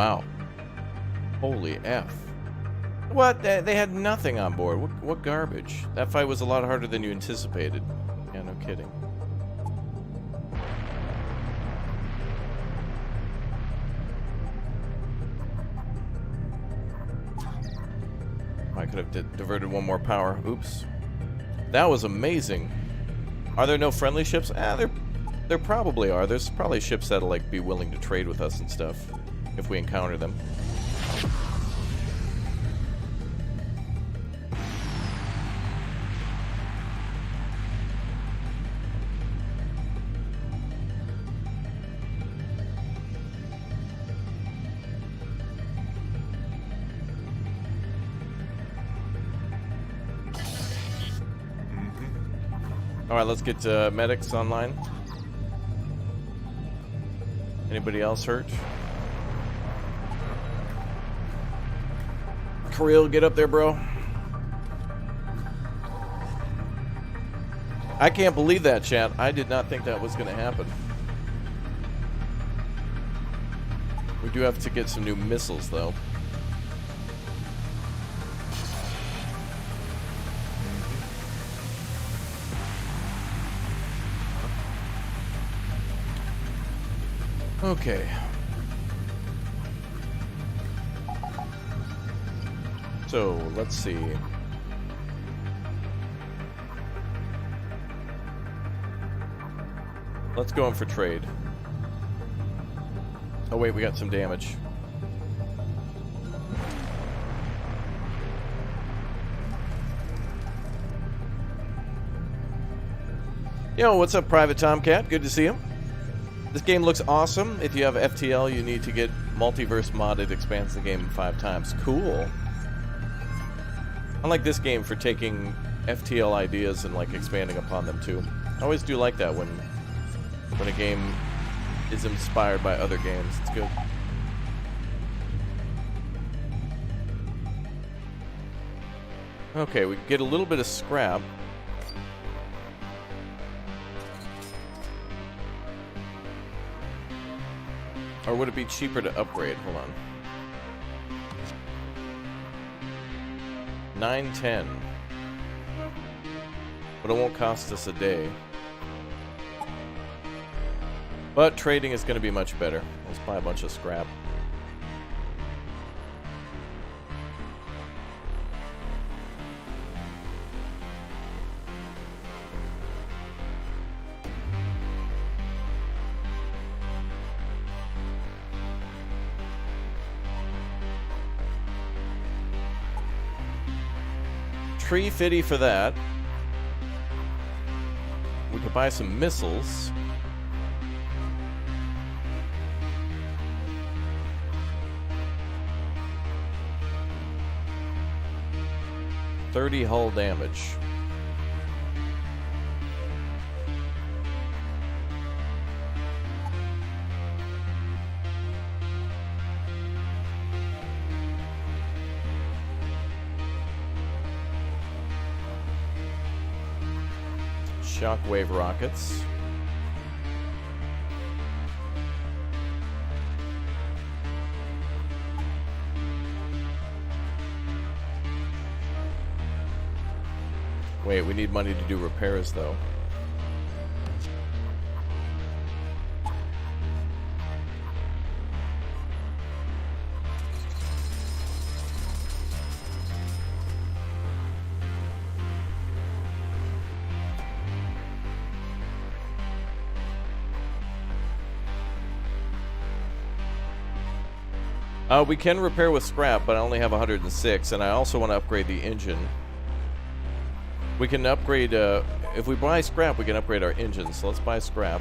Wow. Holy F. What? They had nothing on board. What garbage? That fight was a lot harder than you anticipated. Yeah, no kidding. I could have diverted one more power. Oops. That was amazing. Are there no friendly ships? There probably are. There's probably ships that'll like be willing to trade with us and stuff if we encounter them. Alright, let's get medics online. Anybody else hurt? Kirill, get up there, bro. I can't believe that, chat. I did not think that was going to happen. We do have to get some new missiles, though. Okay. So, let's see. Let's go in for trade. Oh wait, we got some damage. Yo, what's up, Private Tomcat? Good to see you. This game looks awesome. If you have FTL, you need to get multiverse modded. Expands the game 5 times. Cool. I like this game for taking FTL ideas and like expanding upon them too. I always do like that when a game is inspired by other games. It's good. Okay, we get a little bit of scrap. Or would it be cheaper to upgrade? Hold on. 910. But it won't cost us a day. But trading is going to be much better. Let's buy a bunch of scrap. $350 for that. We could buy some missiles. $30 hull damage. Shockwave rockets. Wait, we need money to do repairs, though. We can repair with scrap, but I only have 106, and I also want to upgrade the engine. We can upgrade, if we buy scrap, we can upgrade our engine, so let's buy scrap.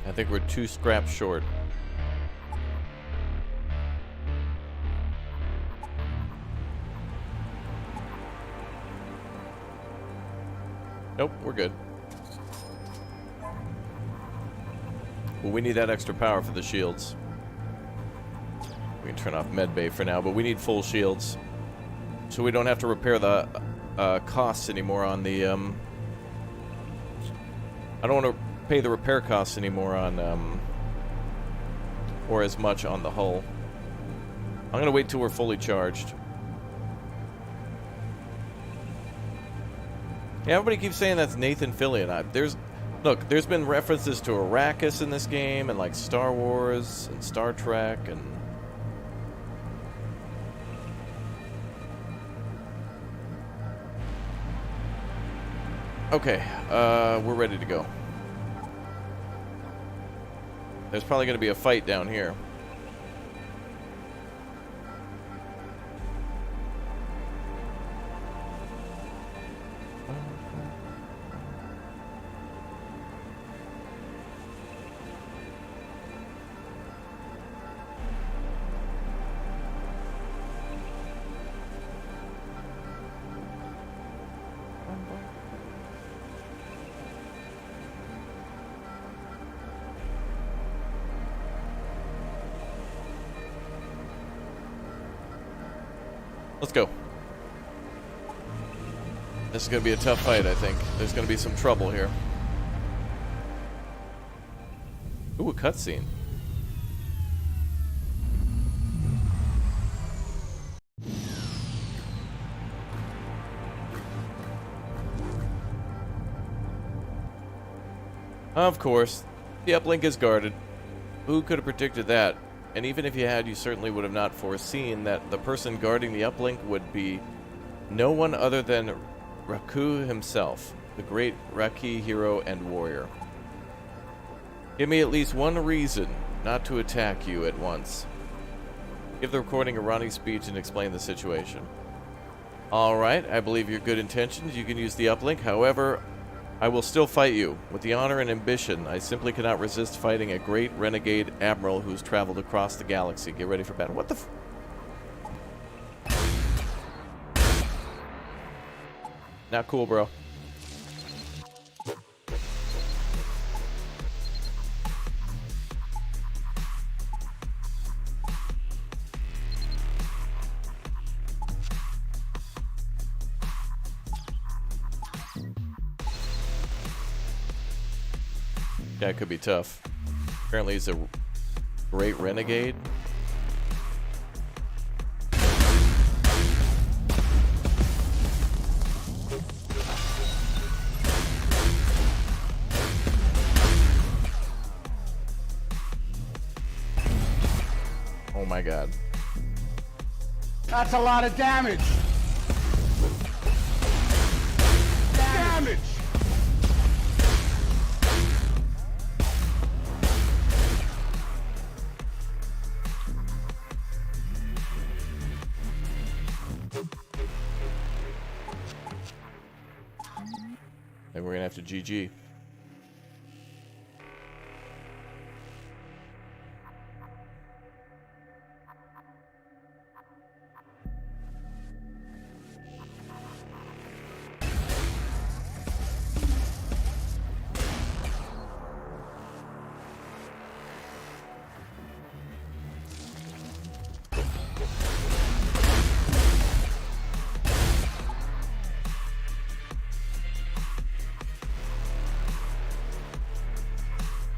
I think we're 2 scraps short. Nope, we're good. Well, we need that extra power for the shields. We can turn off medbay for now, but we need full shields. So we don't have to repair the costs anymore on the... I don't want to pay the repair costs anymore on... or as much on the hull. I'm going to wait till we're fully charged. Yeah, everybody keeps saying that's Nathan Fillion. Look, there's been references to Arrakis in this game, and like Star Wars, and Star Trek, and... Okay, we're ready to go. There's probably going to be a fight down here. Let's go. This is going to be a tough fight, I think. There's going to be some trouble here. Ooh, a cutscene. Of course. The uplink is guarded. Who could have predicted that? And even if you had, you certainly would have not foreseen that the person guarding the uplink would be no one other than F.A.Q himself, the great Raki hero and warrior. Give me at least one reason not to attack you at once. Give the recording a running speech and explain the situation. Alright, I believe your good intentions. You can use the uplink. However, I will still fight you. With the honor and ambition, I simply cannot resist fighting a great renegade admiral who's traveled across the galaxy. Get ready for battle. What the f... Not cool, bro. That could be tough. Apparently he's a great renegade. Oh my god. That's a lot of damage! Damage! Then we're gonna have to GG.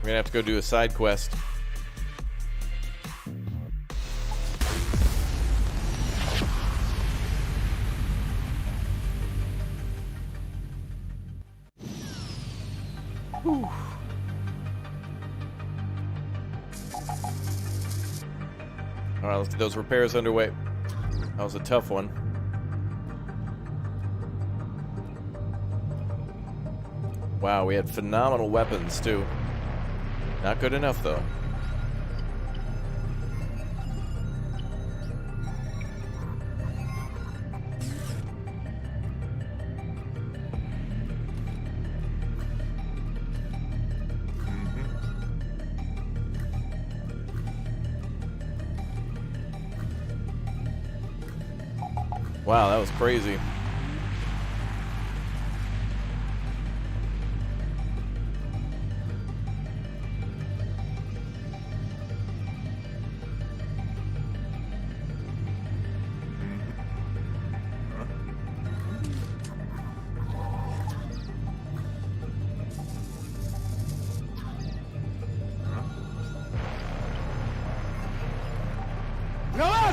We're gonna have to go do a side quest. Whew. Alright, let's get those repairs underway. That was a tough one. Wow, we had phenomenal weapons too. Not good enough, though. Wow, that was crazy.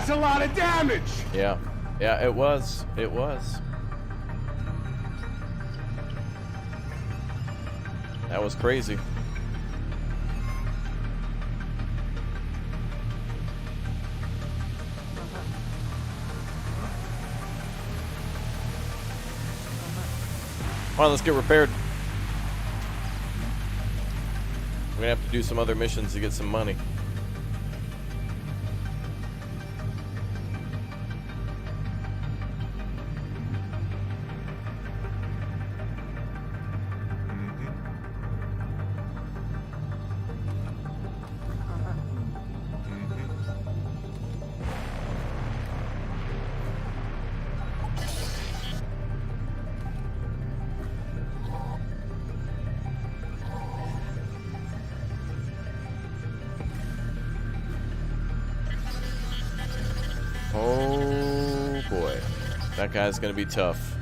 That's a lot of damage! Yeah. Yeah, it was. It was. That was crazy. Come on, let's get repaired. We're gonna have to do some other missions to get some money. Oh boy, that guy's gonna be tough.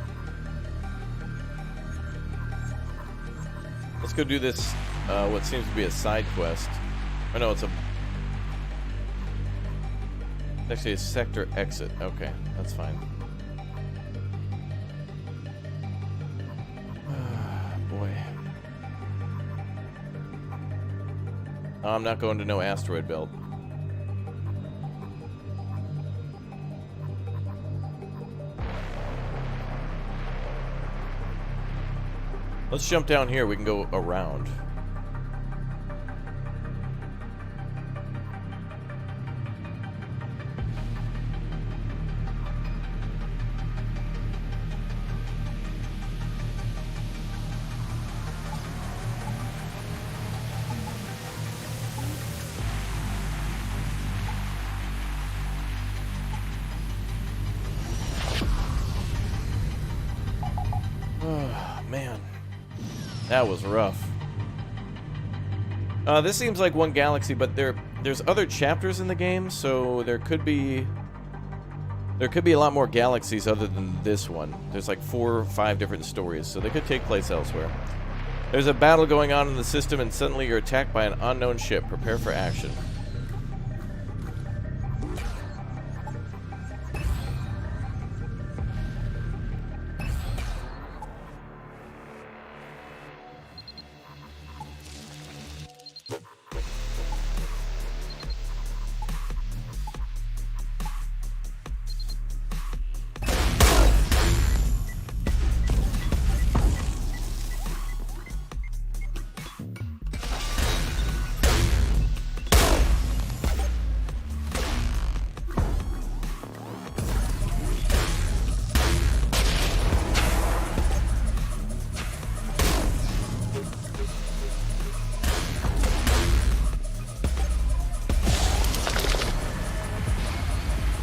Let's go do this, what seems to be a side quest. Oh no, it's actually a sector exit. Okay, that's fine. Boy. I'm not going to no asteroid belt. Let's jump down here. We can go around. Oh, man. That was rough. This seems like one galaxy, but there's other chapters in the game, so there could be a lot more galaxies other than this one. There's like 4 or 5 different stories, so they could take place elsewhere. There's a battle going on in the system, and suddenly you're attacked by an unknown ship. Prepare for action.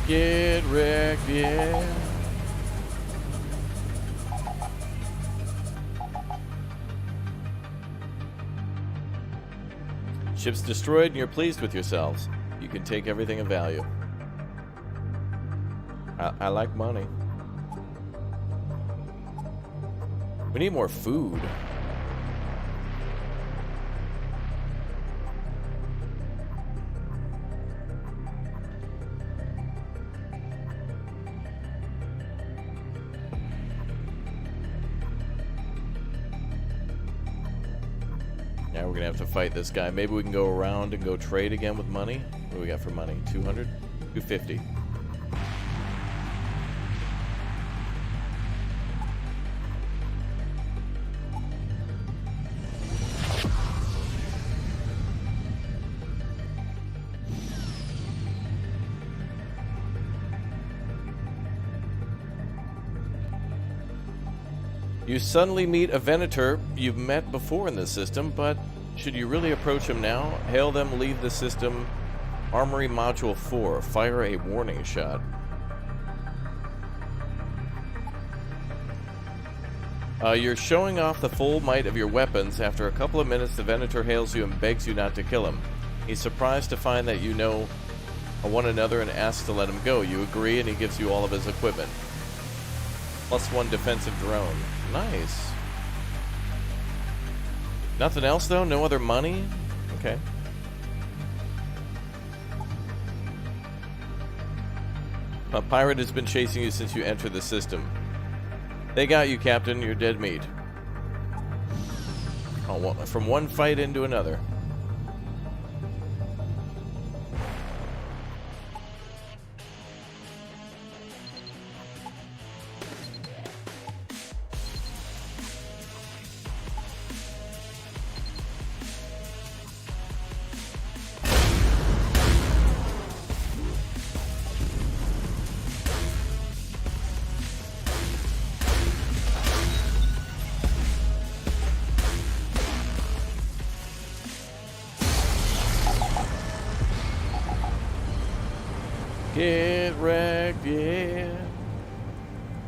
Get wrecked, yeah. Ship's destroyed and you're pleased with yourselves. You can take everything of value. I like money. We need more food. Now we're gonna have to fight this guy. Maybe we can go around and go trade again with money. What do we got for money? 200? 250. You suddenly meet a Venator you've met before in the system, but should you really approach him now? Hail them, leave the system. Armory Module 4. Fire a warning shot. You're showing off the full might of your weapons. After a couple of minutes, the Venator hails you and begs you not to kill him. He's surprised to find that you know one another and asks to let him go. You agree, and he gives you all of his equipment. +1 defensive drone. Nice. Nothing else, though? No other money? Okay. A pirate has been chasing you since you entered the system. They got you, Captain. You're dead meat. Oh, from one fight into another. Get wrecked, yeah.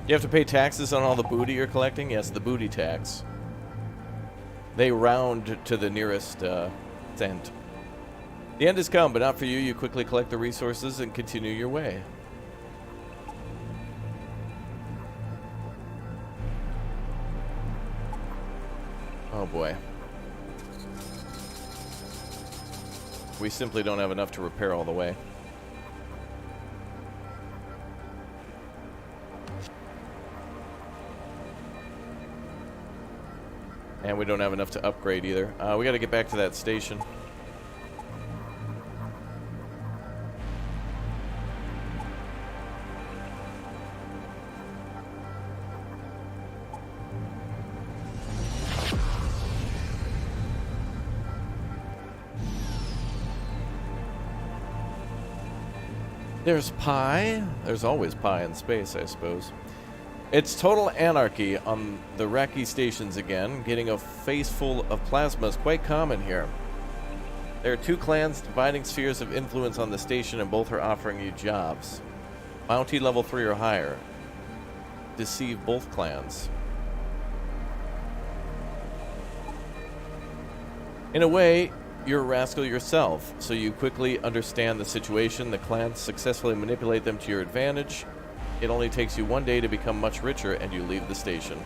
You have to pay taxes on all the booty you're collecting? Yes, the booty tax. They round to the nearest cent. The end has come, but not for you. You quickly collect the resources and continue your way. Oh boy. We simply don't have enough to repair all the way. And we don't have enough to upgrade either. We got to get back to that station. There's pie. There's always pie in space, I suppose. It's total anarchy on the Raki stations again. Getting a face full of plasma is quite common here. There are two clans dividing spheres of influence on the station, and both are offering you jobs. Bounty level 3 or higher. Deceive both clans. In a way, you're a rascal yourself, so you quickly understand the situation. The clans successfully manipulate them to your advantage. It only takes you 1 day to become much richer, and you leave the station.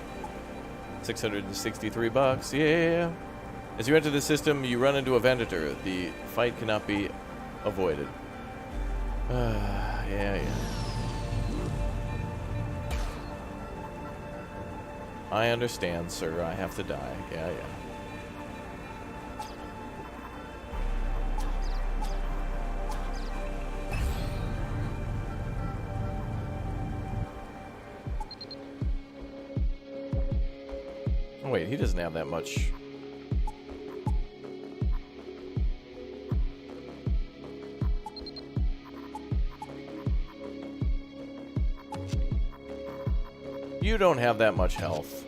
663 bucks, yeah. As you enter the system, you run into a vendor. The fight cannot be avoided. Yeah. I understand, sir. I have to die. Yeah. Wait, he doesn't have that much. You don't have that much health.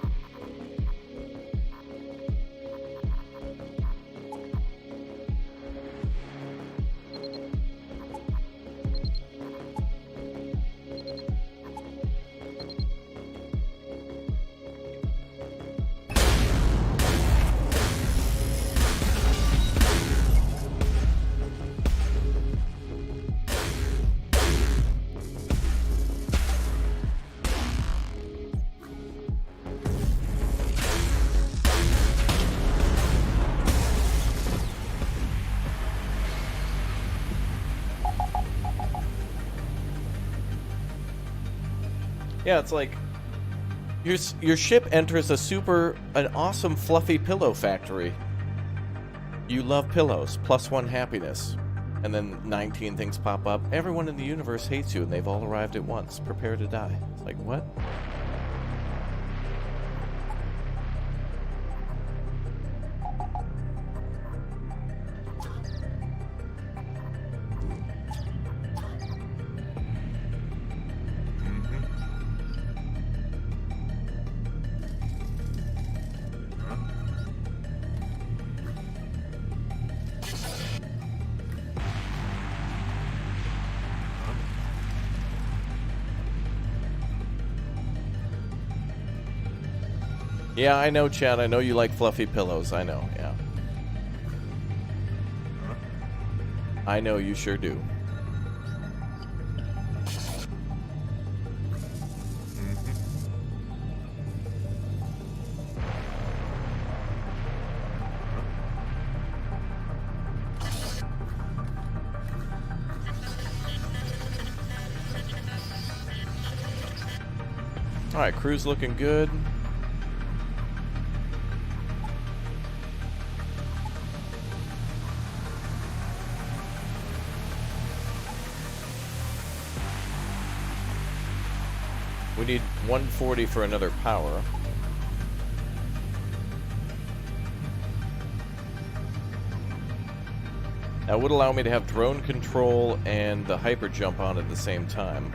Yeah, it's like your ship enters an awesome fluffy pillow factory. You love pillows, +1 happiness. And then 19 things pop up. Everyone in the universe hates you, and they've all arrived at once. Prepare to die. It's like, what? Yeah, I know, Chad. I know you like fluffy pillows. I know, yeah. I know you sure do. Alright, crew's looking good. We need 140 for another power. That would allow me to have drone control and the hyper jump on at the same time.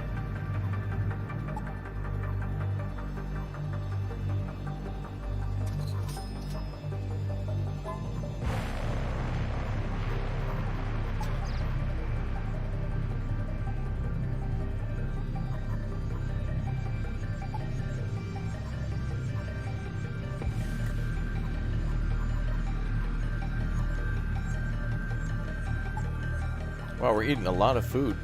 Wow, we're eating a lot of food.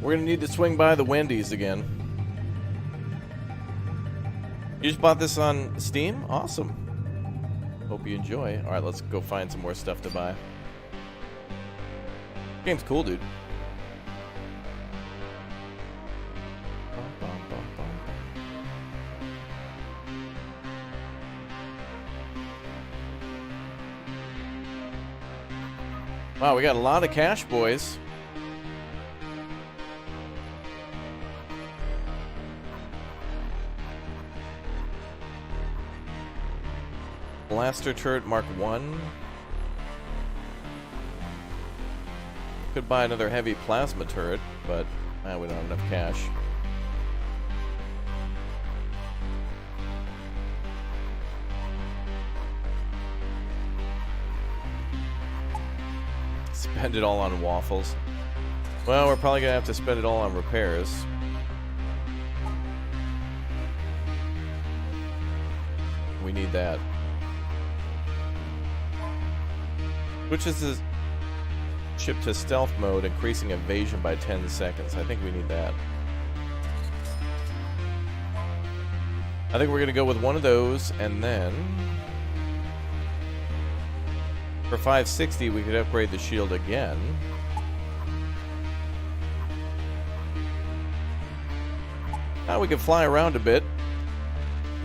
We're gonna need to swing by the Wendy's again. You just bought this on Steam? Awesome. Hope you enjoy. Alright, let's go find some more stuff to buy. Game's cool, dude. Wow, we got a lot of cash, boys. Blaster turret Mark 1. Could buy another heavy plasma turret, but we don't have enough cash. Spend it all on waffles. Well, we're probably gonna have to spend it all on repairs. We need that. Which is the ship to stealth mode, increasing evasion by 10 seconds. I think we need that. I think we're gonna go with one of those, and then for 560 we could upgrade the shield again. Now we can fly around a bit.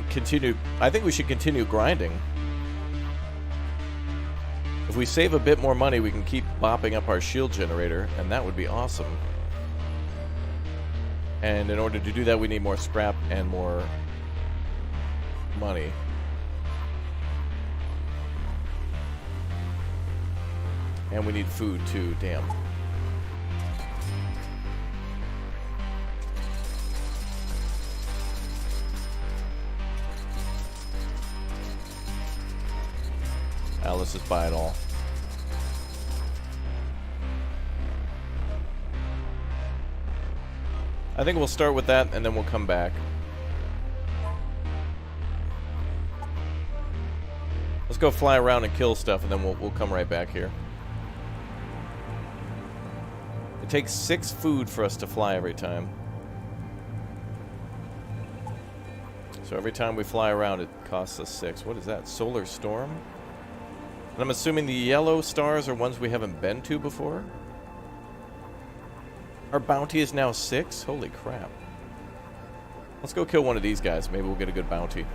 Continue. I think we should continue grinding. If we save a bit more money, we can keep bopping up our shield generator, and that would be awesome. And in order to do that, we need more scrap and more money. And we need food too, damn. Let's just buy it all. I think we'll start with that and then we'll come back. Let's go fly around and kill stuff and then we'll come right back here. It takes 6 food for us to fly every time. So every time we fly around it costs us 6. What is that? Solar storm? And I'm assuming the yellow stars are ones we haven't been to before? Our bounty is now 6? Holy crap. Let's go kill one of these guys. Maybe we'll get a good bounty.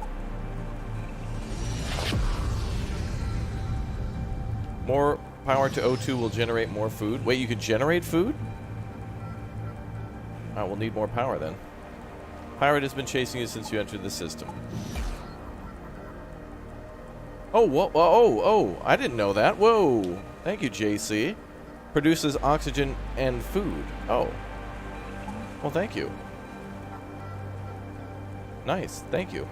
More power to O2 will generate more food. Wait, you can generate food? Alright, we'll need more power then. Pirate has been chasing you since you entered the system. Oh, whoa, oh, I didn't know that. Whoa. Thank you, JC. Produces oxygen and food. Oh. Well, thank you. Nice. Thank you.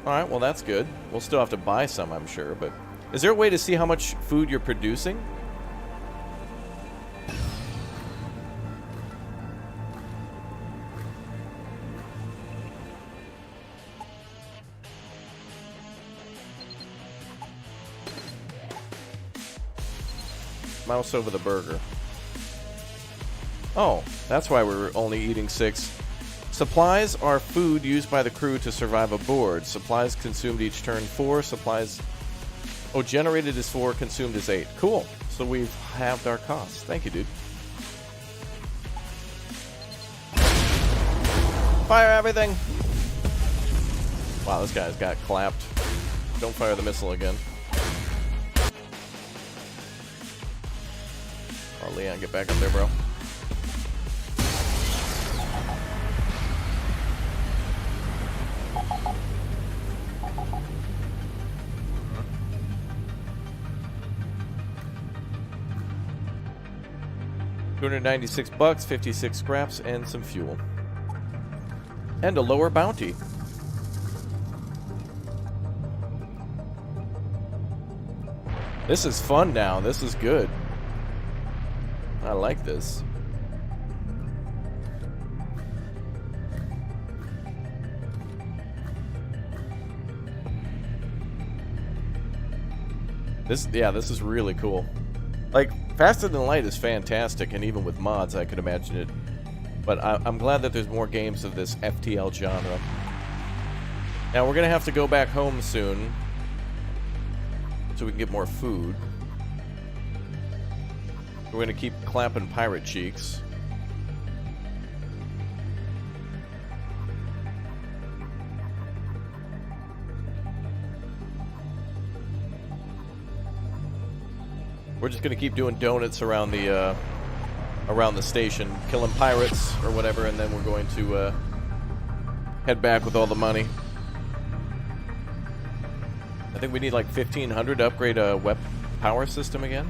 Alright, well, that's good. We'll still have to buy some, I'm sure, but... Is there a way to see how much food you're producing? Mouse over the burger. Oh, that's why we're only eating 6 Supplies are food used by the crew to survive aboard. Supplies consumed each turn 4. Supplies... Oh, generated is 4, consumed is 8. Cool. So we've halved our costs. Thank you, dude. Fire everything! Wow, this guy's got clapped. Don't fire the missile again. Oh, Leon, get back up there, bro. $296, 56 scraps, and some fuel. And a lower bounty. This is fun now. This is good. I like this. This is really cool. Like, Faster Than Light is fantastic, and even with mods, I could imagine it. But I'm glad that there's more games of this FTL genre. Now, we're going to have to go back home soon, so we can get more food. We're going to keep clapping pirate cheeks. We're just gonna keep doing donuts around the station, killing pirates or whatever, and then we're going to head back with all the money. I think we need like 1,500 to upgrade a weapon power system again.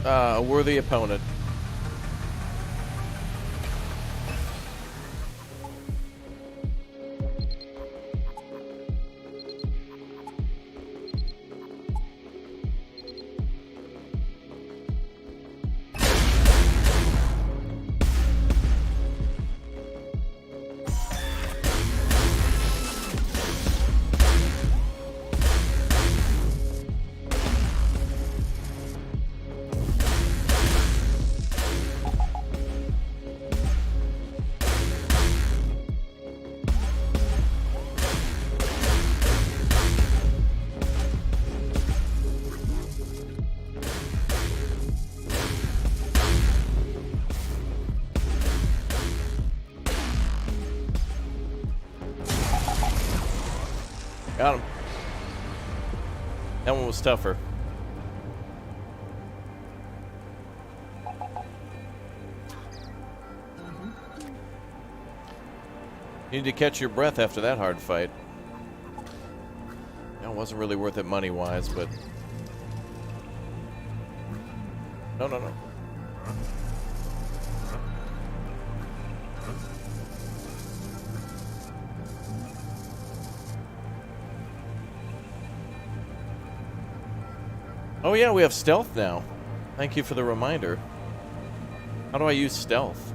A worthy opponent. Got him. That one was tougher. You need to catch your breath after that hard fight. That wasn't really worth it money-wise, but... No. Oh yeah, we have stealth now. Thank you for the reminder. How do I use stealth?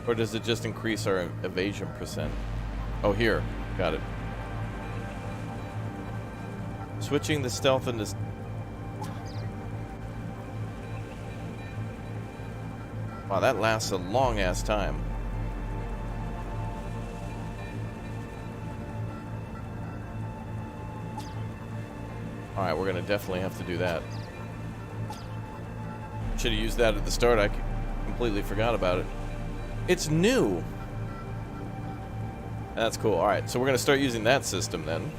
Or does it just increase our evasion percent? Oh, here. Got it. Switching the stealth into... Wow, that lasts a long-ass time. Alright, we're going to definitely have to do that. Should have used that at the start. I completely forgot about it. It's new! That's cool. Alright, so we're going to start using that system then.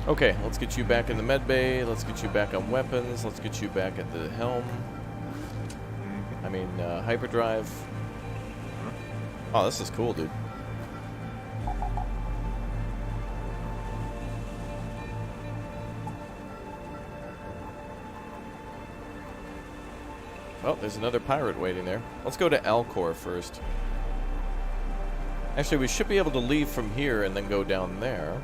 Okay, let's get you back in the med bay. Let's get you back on weapons. Let's get you back at the helm. I mean, hyperdrive. Oh, this is cool, dude. Oh, there's another pirate waiting there. Let's go to Alcor first. Actually, we should be able to leave from here and then go down there.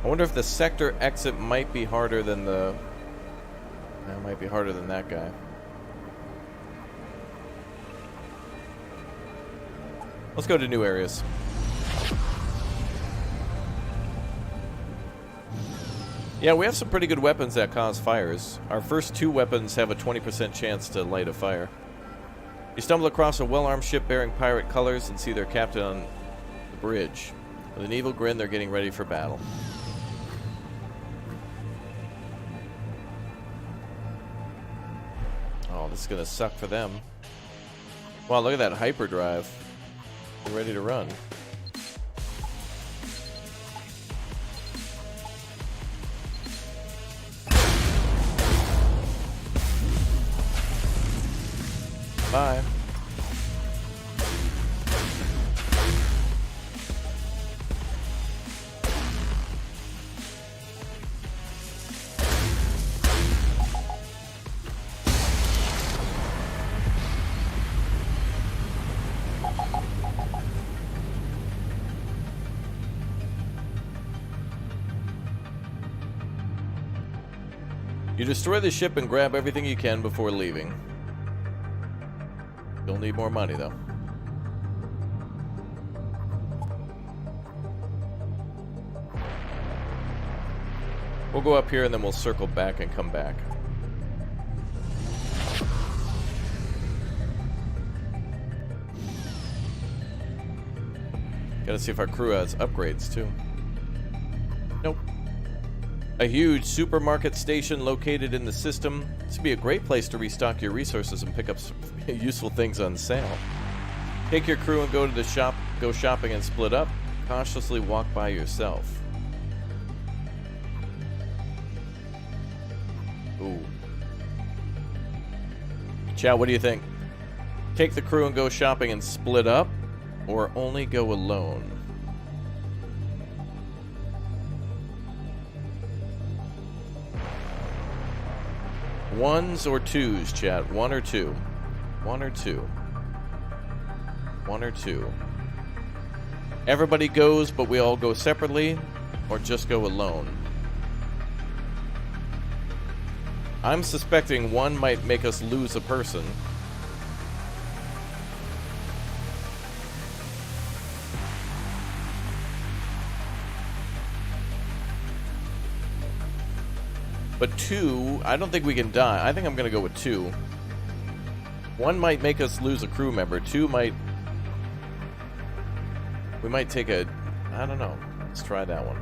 I wonder if the sector exit might be harder than the... That might be harder than that guy. Let's go to new areas. Yeah, we have some pretty good weapons that cause fires. Our first 2 weapons have a 20% chance to light a fire. You stumble across a well-armed ship bearing pirate colors and see their captain on the bridge. With an evil grin, they're getting ready for battle. Oh, this is gonna suck for them. Wow, look at that hyperdrive. We're ready to run. Bye. You destroy the ship and grab everything you can before leaving. You'll need more money, though. We'll go up here and then we'll circle back and come back. Gotta see if our crew has upgrades, too. Nope. A huge supermarket station located in the system. This would be a great place to restock your resources and pick up some useful things on sale. Take your crew and go to the shop, go shopping and split up. Cautiously walk by yourself. Ooh. Chat, what do you think? Take the crew and go shopping and split up, or only go alone? Ones or twos, chat? 1 or 2? 1 or 2? 1 or 2? Everybody goes, but we all go separately, or just go alone? I'm suspecting 1 might make us lose a person. But 2, I don't think we can die. I think I'm going to go with 2. 1 might make us lose a crew member. 2 might... We might take a... I don't know. Let's try that one.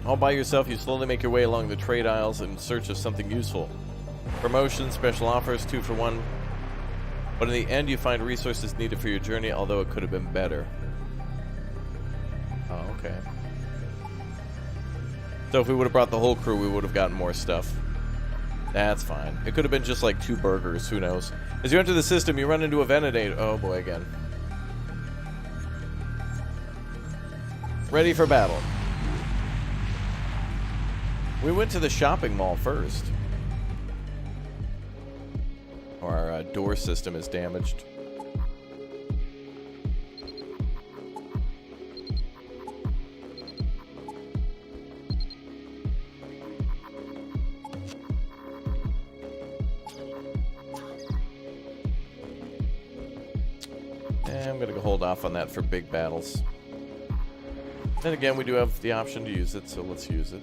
All by yourself, you slowly make your way along the trade aisles in search of something useful. Promotions, special offers, 2 for 1. But in the end, you find resources needed for your journey, although it could have been better. Oh, okay. So if we would have brought the whole crew, we would have gotten more stuff. That's fine. It could have been just like 2 burgers, who knows. As you enter the system, you run into a Venedator. Oh boy, again. Ready for battle. We went to the shopping mall first. Our door system is damaged. I'm going to hold off on that for big battles. Then again, we do have the option to use it, so let's use it.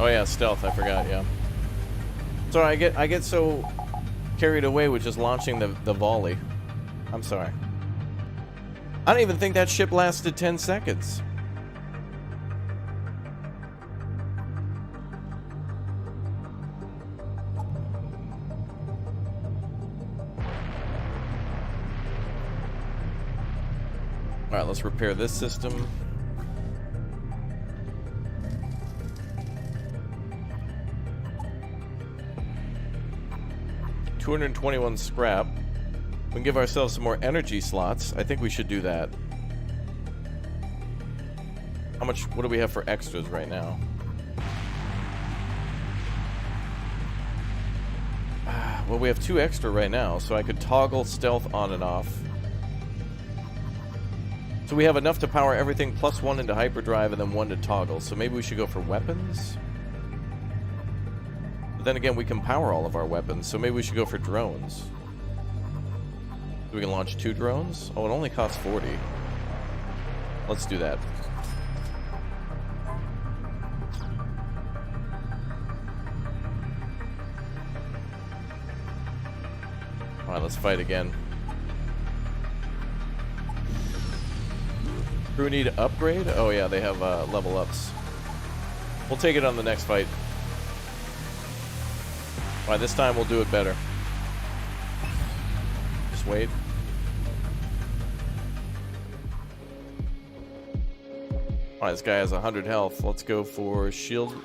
Oh yeah, stealth, I forgot, yeah. Sorry, I get so carried away with just launching the volley. I'm sorry. I don't even think that ship lasted 10 seconds. Alright, let's repair this system. $221 scrap. We can give ourselves some more energy slots. I think we should do that. How much, what do we have for extras right now? Well, we have 2 extra right now, so I could toggle stealth on and off. So we have enough to power everything plus 1 into hyperdrive and then 1 to toggle. So maybe we should go for weapons? But then again, we can power all of our weapons, so maybe we should go for drones. So we can launch 2 drones? Oh, it only costs 40. Let's do that. Alright, let's fight again. Crew need to upgrade? Oh yeah, they have level ups. We'll take it on the next fight. Alright, this time we'll do it better. Just wait. Alright, this guy has 100 health. Let's go for shield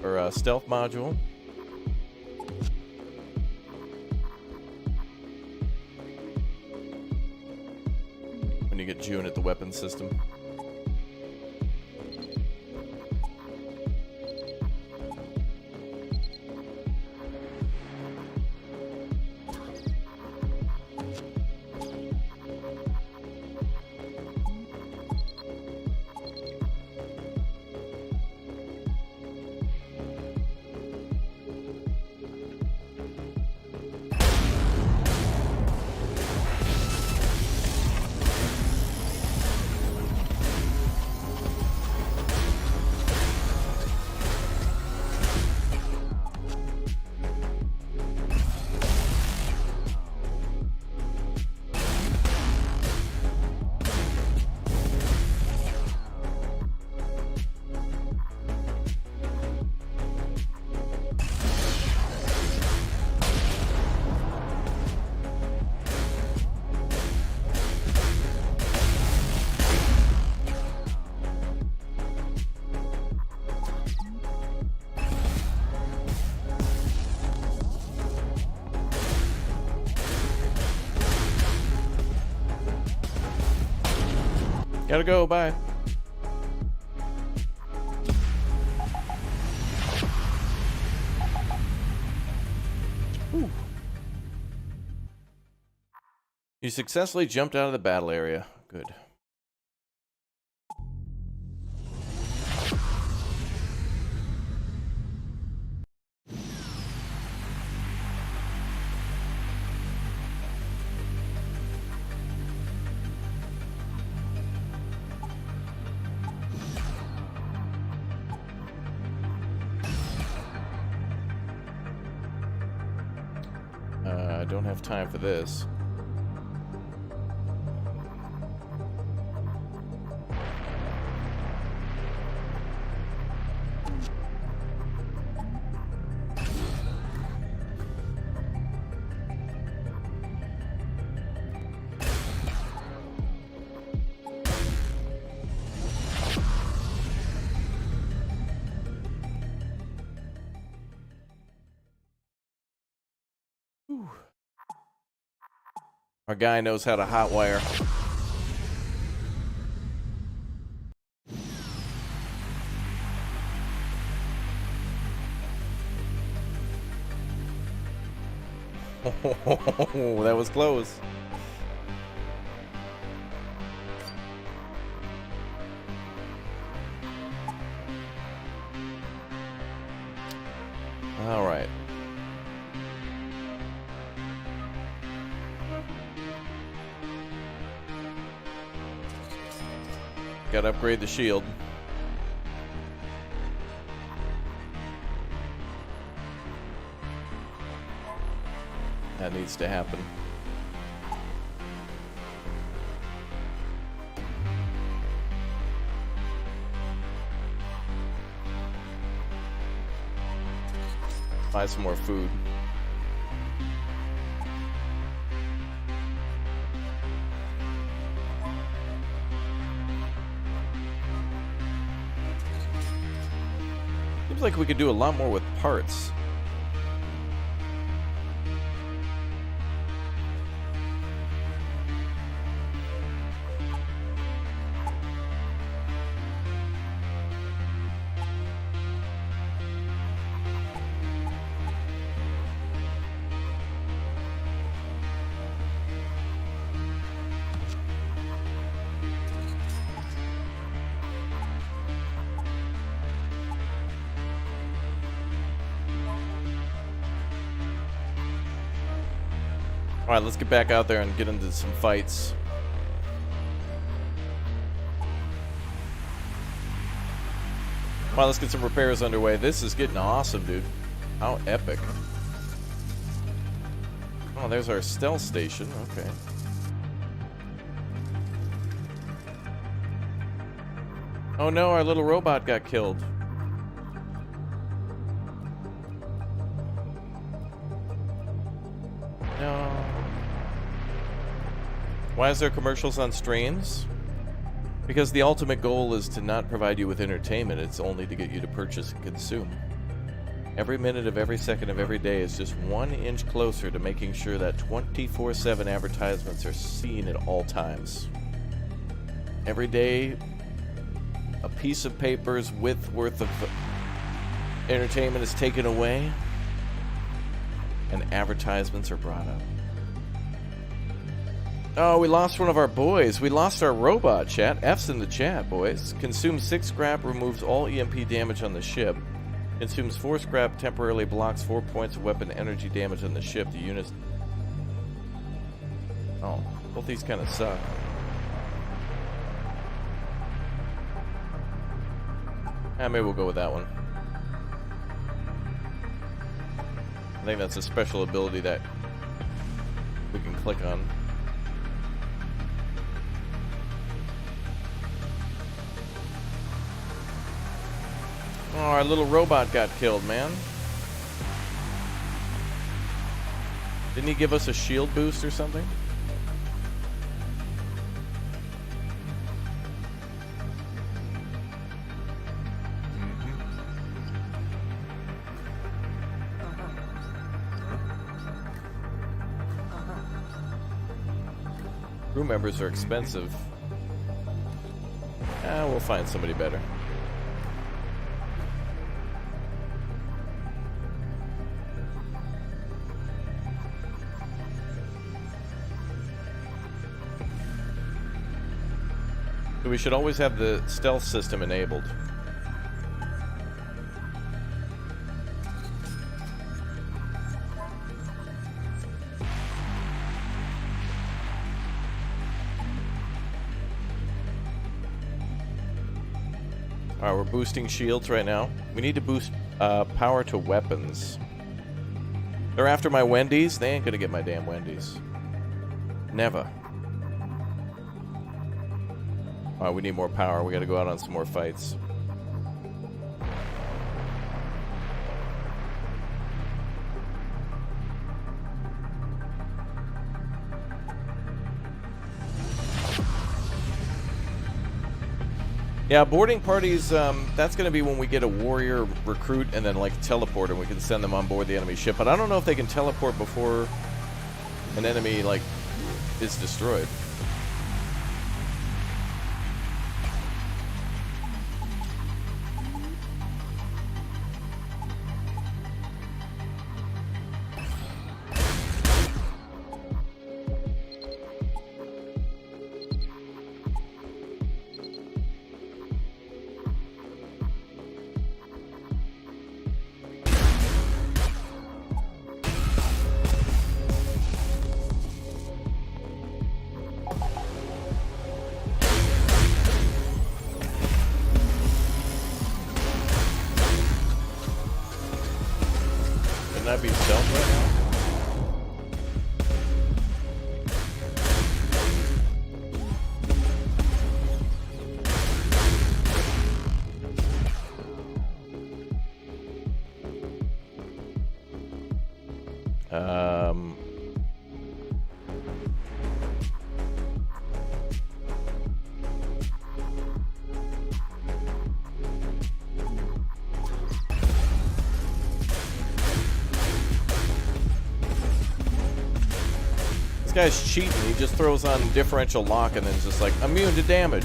or stealth module. When you get June at the weapon system. Gotta go, bye. Ooh. You successfully jumped out of the battle area. Good. I don't have time for this. Whew. Our guy knows how to hotwire. Oh, that was close. All right. Gotta upgrade the shield. That needs to happen. Buy some more food. Seems like we could do a lot more with parts. Alright, let's get back out there and get into some fights. Alright, let's get some repairs underway. This is getting awesome, dude. How epic. Oh, there's our stealth station. Okay. Oh no, our little robot got killed. No. Why is there commercials on streams? Because the ultimate goal is to not provide you with entertainment, it's only to get you to purchase and consume. Every minute of every second of every day is just 1 inch closer to making sure that 24/7 advertisements are seen at all times. Every day, a piece of paper's worth of entertainment is taken away, and advertisements are brought up. Oh, we lost one of our boys. We lost our robot, chat. F's in the chat, boys. Consumes 6 scrap, removes all EMP damage on the ship. Consumes 4 scrap, temporarily blocks 4 points of weapon energy damage on the ship. The units... Oh, both these kind of suck. Maybe we'll go with that one. I think that's a special ability that we can click on. Oh, our little robot got killed, man. Didn't he give us a shield boost or something? Crew members are expensive. We'll find somebody better. So we should always have the stealth system enabled. Alright, we're boosting shields right now. We need to boost power to weapons. They're after my Wendy's? They ain't gonna get my damn Wendy's. Never. Alright, we need more power. We gotta go out on some more fights. Yeah, boarding parties, that's going to be when we get a warrior recruit and then, like, teleport, and we can send them on board the enemy ship. But I don't know if they can teleport before an enemy, like, is destroyed. Can I be stealth right now? This guy's cheating. He just throws on differential lock and then just like, immune to damage.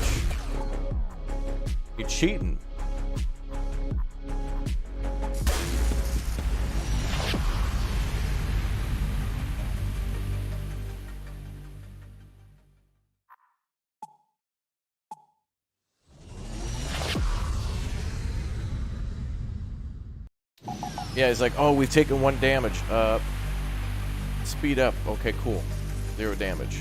You're cheating. Yeah, he's like, oh, we've taken 1 damage. Speed up. Okay, cool. 0 damage.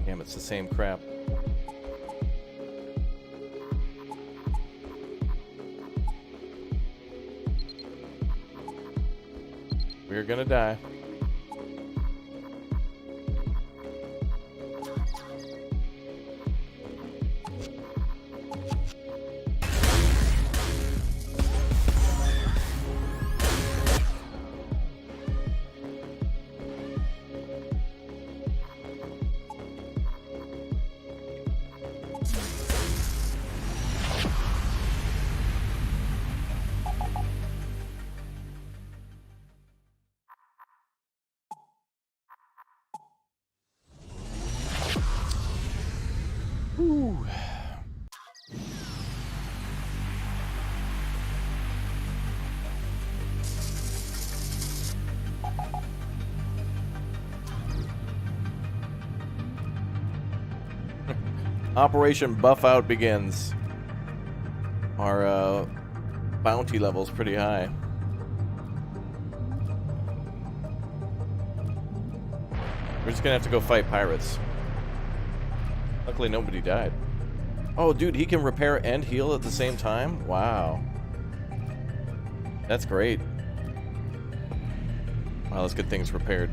Damn, it's the same crap. We're gonna die. Whew. Operation Buff Out begins. Our bounty level's pretty high. We're just gonna have to go fight pirates. Luckily nobody died. Oh, dude, he can repair and heal at the same time? Wow. That's great. Wow, let's get things repaired.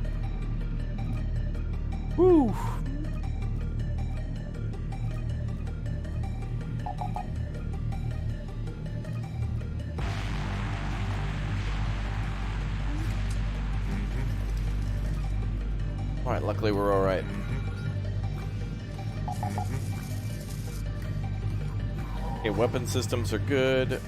Woo! Alright, luckily we're alright. Okay, weapon systems are good.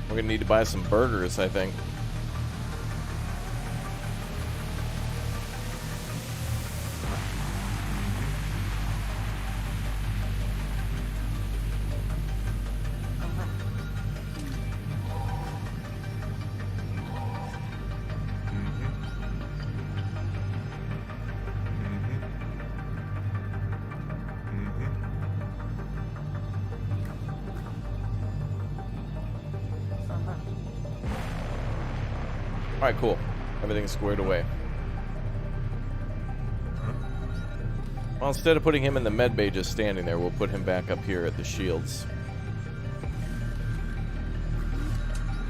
We're gonna need to buy some burgers, I think. Alright, cool. Everything's squared away. Well, instead of putting him in the med bay just standing there, we'll put him back up here at the shields.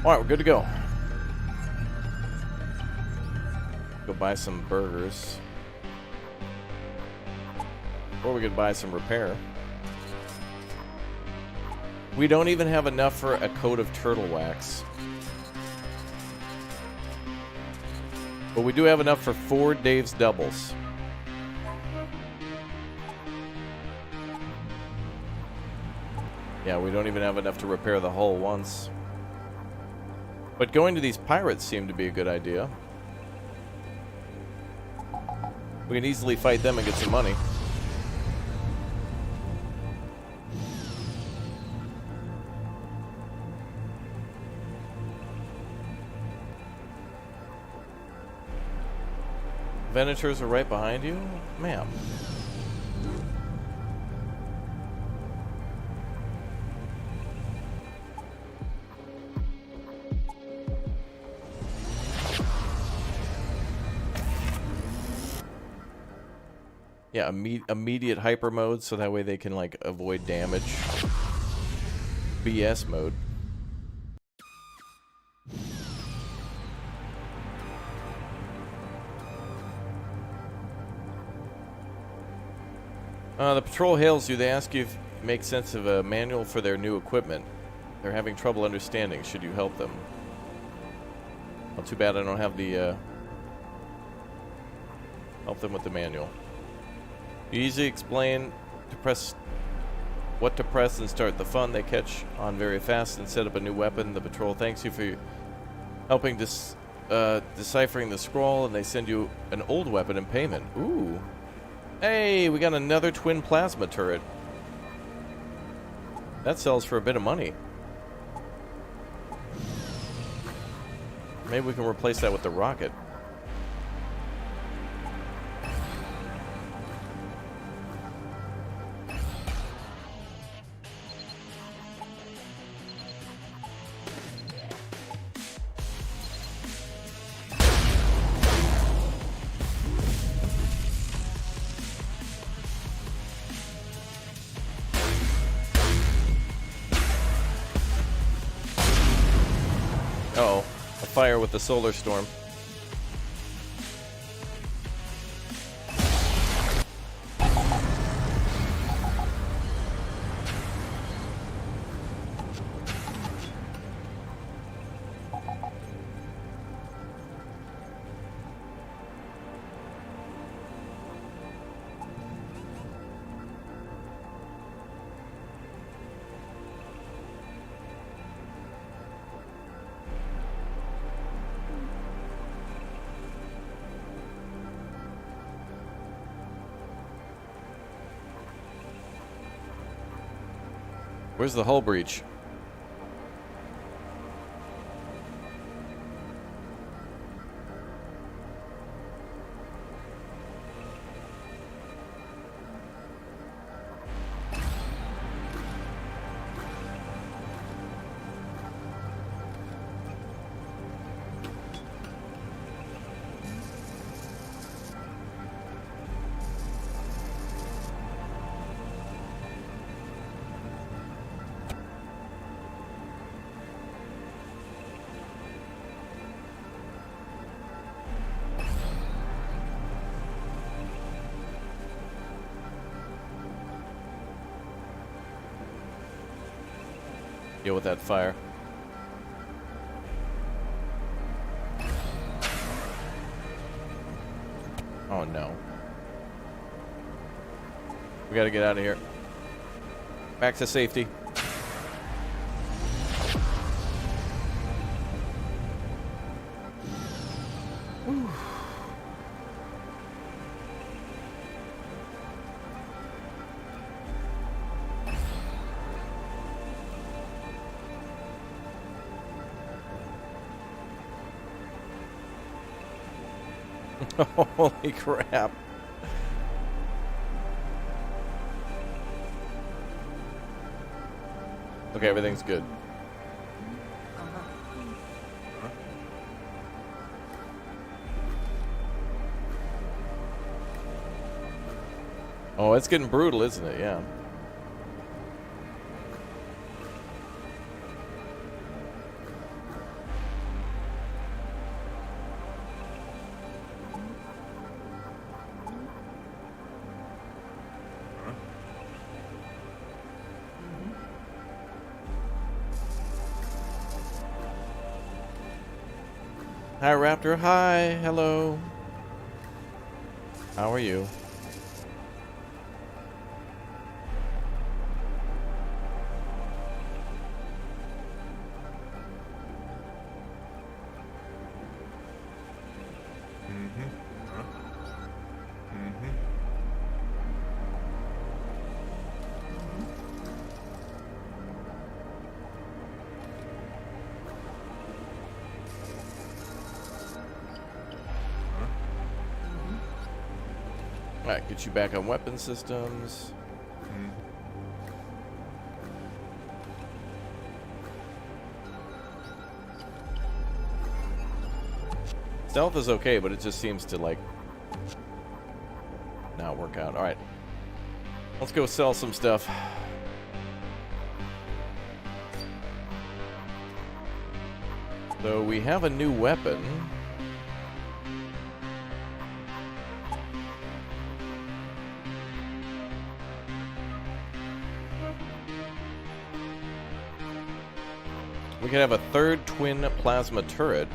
Alright, we're good to go. Go buy some burgers. Or we could buy some repair. We don't even have enough for a coat of turtle wax. But we do have enough for 4 Dave's doubles. Yeah, we don't even have enough to repair the hull once. But going to these pirates seemed to be a good idea. We can easily fight them and get some money. Venators are right behind you? Ma'am. Yeah, immediate hyper mode, so that way they can, like, avoid damage. BS mode. The patrol hails you. They ask you if it makes sense of a manual for their new equipment. They're having trouble understanding. Should you help them? Well, too bad I don't have the, help them with the manual. You easily explain what to press and start the fun. They catch on very fast and set up a new weapon. The patrol thanks you for helping deciphering the scroll, and they send you an old weapon in payment. Ooh. Hey, we got another twin plasma turret. That sells for a bit of money. Maybe we can replace that with the rocket. Uh-oh, a fire with the solar storm. Where's the hull breach? Deal with that fire. Oh no. We gotta get out of here. Back to safety. Whew. Holy crap. Okay, everything's good. Oh, it's getting brutal, isn't it? Yeah. Hi, Raptor. Hi. Hello. How are you? Alright, get you back on weapon systems. Stealth is okay, but it just seems to, like, not work out. All right. Let's go sell some stuff. So we have a new weapon. We can have a third twin plasma turret.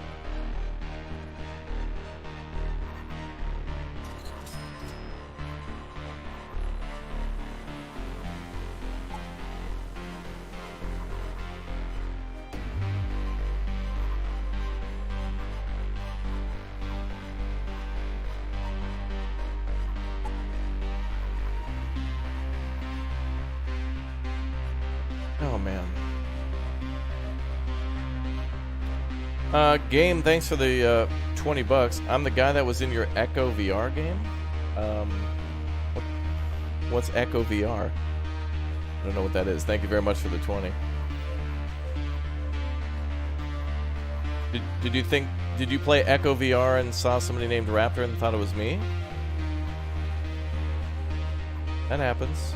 Oh, man. Game, thanks for the 20 bucks. I'm the guy that was in your Echo VR game. What's Echo VR? I don't know what that is. Thank you very much for the 20. Did you play Echo VR and saw somebody named Raptor and thought it was me? That happens.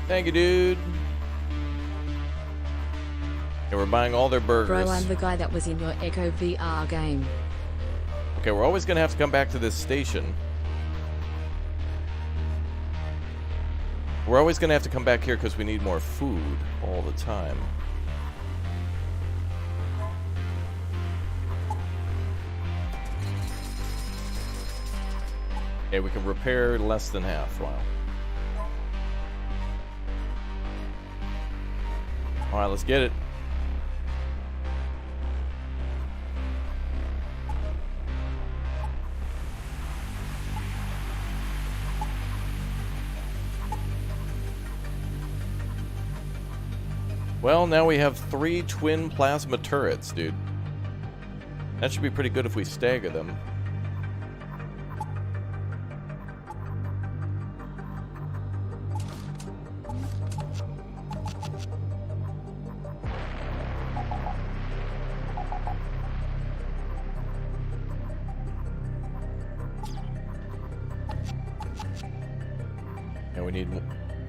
Thank you, dude. Okay, we're buying all their burgers. Bro, I'm the guy that was in your Echo VR game. Okay, we're always going to have to come back to this station. We're always going to have to come back here because we need more food all the time. Okay, we can repair less than half. Wow. Alright, let's get it. Well, now we have 3 twin plasma turrets, dude. That should be pretty good if we stagger them.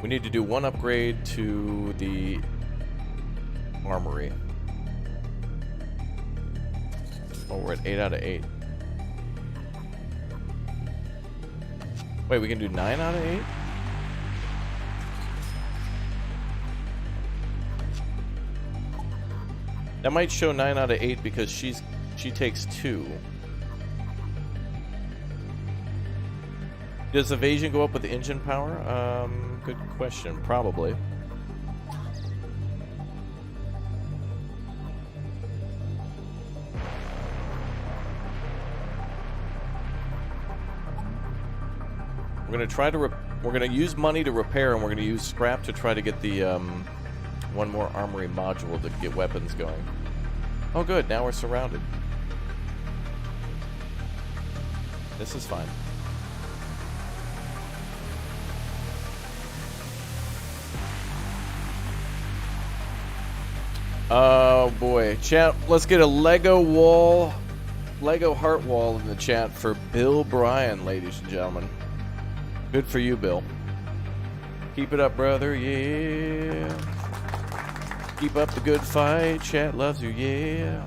We need to do one upgrade to the armory. Oh, we're at 8 out of 8. Wait, we can do 9 out of 8? That might show 9 out of 8 because she takes 2. Does evasion go up with engine power? Good question. Probably. We're gonna use money to repair, and we're gonna use scrap to try to get the one more armory module to get weapons going. Oh, good. Now we're surrounded. This is fine. Oh boy, chat, let's get a Lego heart wall in the chat for Bill Bryan, ladies and gentlemen. Good for you, Bill. Keep it up, brother, yeah. Keep up the good fight, chat loves you, yeah.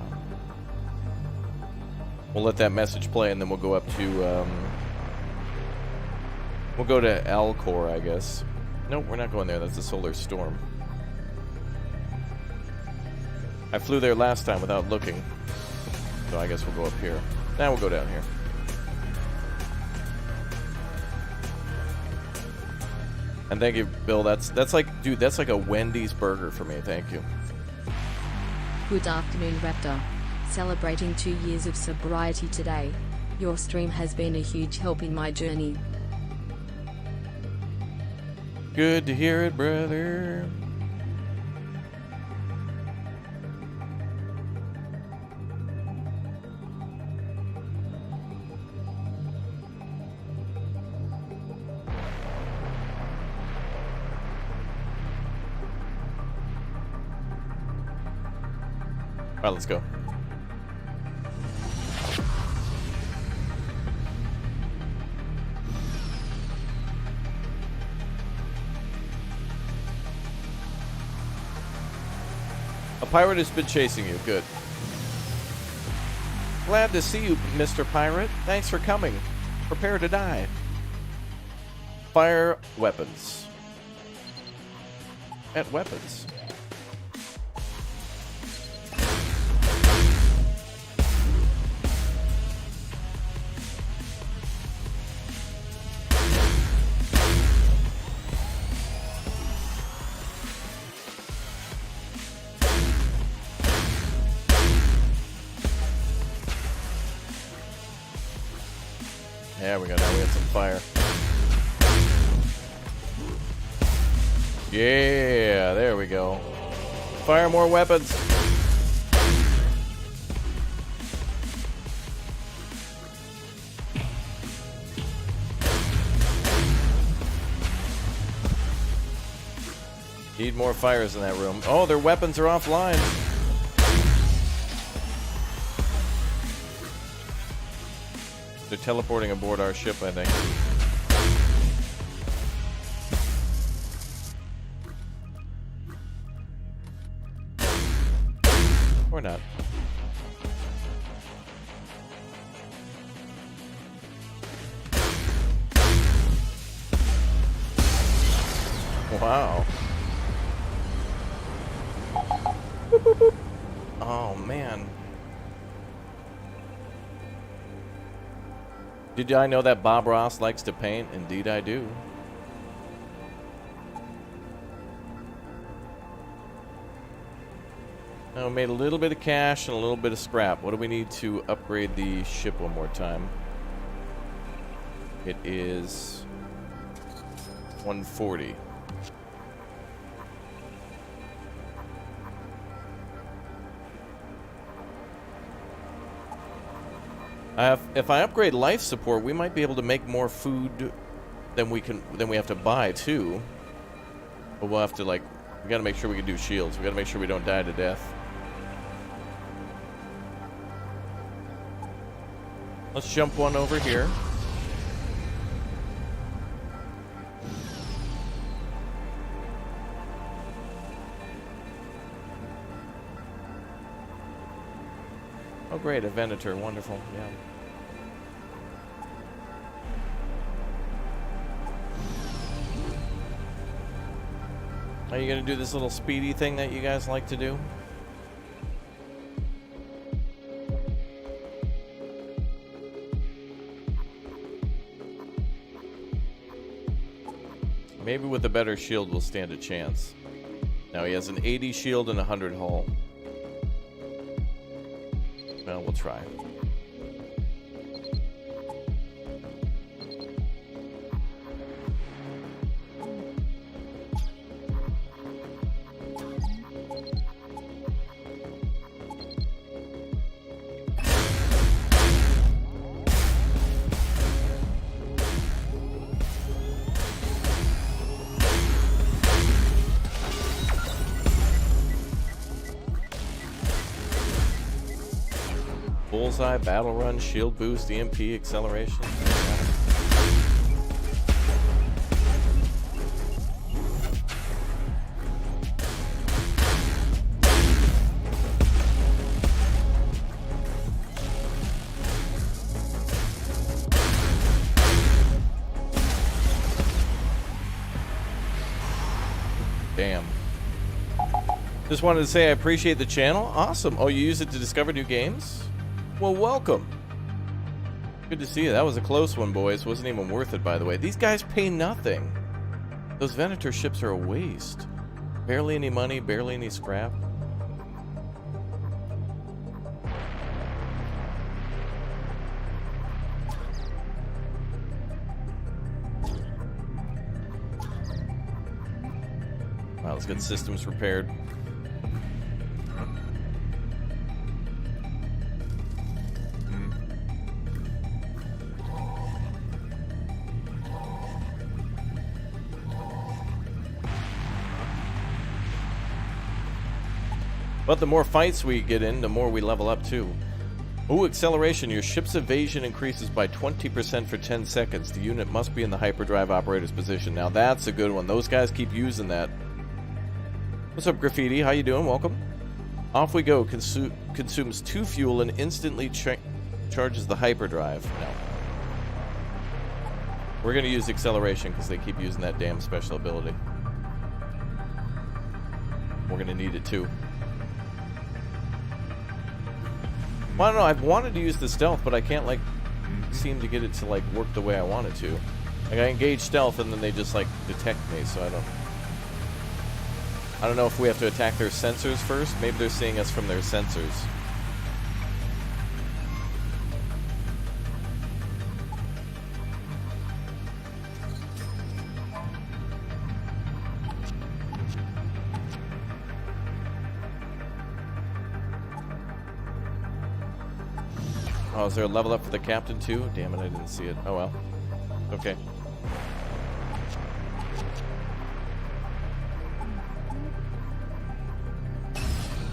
We'll let that message play and then we'll go up to, we'll go to Alcor, I guess. Nope, we're not going there, that's the Solar Storm. I flew there last time without looking, so I guess we'll go up here. Now we'll go down here. And thank you, Bill. That's like, dude, that's like a Wendy's burger for me. Thank you. Good afternoon, Raptor. Celebrating 2 years of sobriety today. Your stream has been a huge help in my journey. Good to hear it, brother. Alright, let's go. A pirate has been chasing you. Good. Glad to see you, Mr. Pirate. Thanks for coming. Prepare to die. Fire weapons. At weapons. There we go, now we have some fire. Yeah, there we go. Fire more weapons. Need more fires in that room. Oh, their weapons are offline. They're teleporting aboard our ship, I think. Or not. Wow. Oh, man. Did I know that Bob Ross likes to paint? Indeed I do. Now, we made a little bit of cash and a little bit of scrap. What do we need to upgrade the ship one more time? It is 140. If I upgrade life support, we might be able to make more food than we have to buy too. But we'll have to, like, we gotta make sure we can do shields. We gotta make sure we don't die to death. Let's jump one over here. Oh great, a Venator, wonderful, yeah. Are you gonna do this little speedy thing that you guys like to do? Maybe with a better shield we'll stand a chance. Now he has an 80 shield and a 100 hull. Well, we'll try. Bullseye, battle run, shield boost, EMP, acceleration. Damn. Just wanted to say I appreciate the channel. Awesome. Oh, you use it to discover new games? Well, welcome. Good to see you. That was a close one, boys. Wasn't even worth it, by the way. These guys pay nothing. Those Venator ships are a waste. Barely any money, barely any scrap. Wow, let's get systems repaired. But the more fights we get in, the more we level up too. Ooh, acceleration. Your ship's evasion increases by 20% for 10 seconds. The unit must be in the hyperdrive operator's position. Now that's a good one. Those guys keep using that. What's up, Graffiti? How you doing? Welcome. Off we go. Consumes 2 fuel and instantly charges the hyperdrive. No. We're going to use acceleration because they keep using that damn special ability. We're going to need it too. Well, I don't know. I've wanted to use the stealth, but I can't, like, seem to get it to, like, work the way I want it to. Like, I engage stealth, and then they just, like, detect me, so I don't know if we have to attack their sensors first. Maybe they're seeing us from their sensors. Oh, is there a level up for the captain too? Damn it, I didn't see it. Oh well. Okay.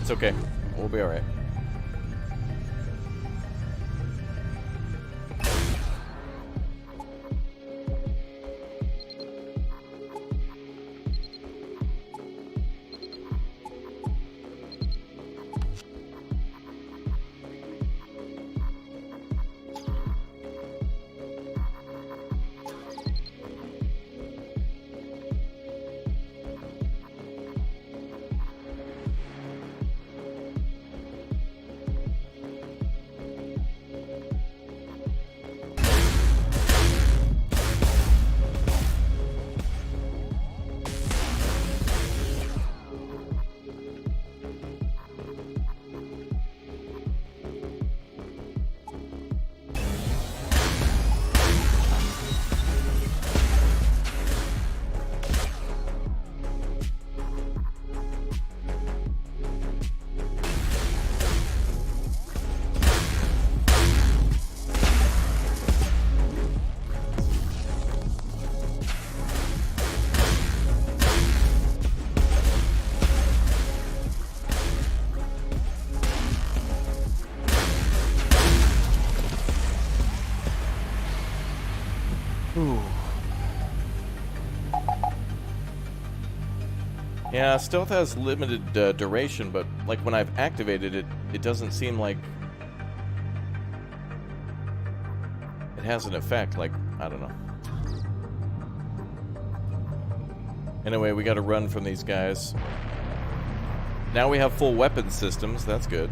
It's okay. We'll be alright. Yeah, stealth has limited duration, but like when I've activated it, it doesn't seem like it has an effect. Like, I don't know. Anyway, we got to run from these guys. Now we have full weapon systems. That's good.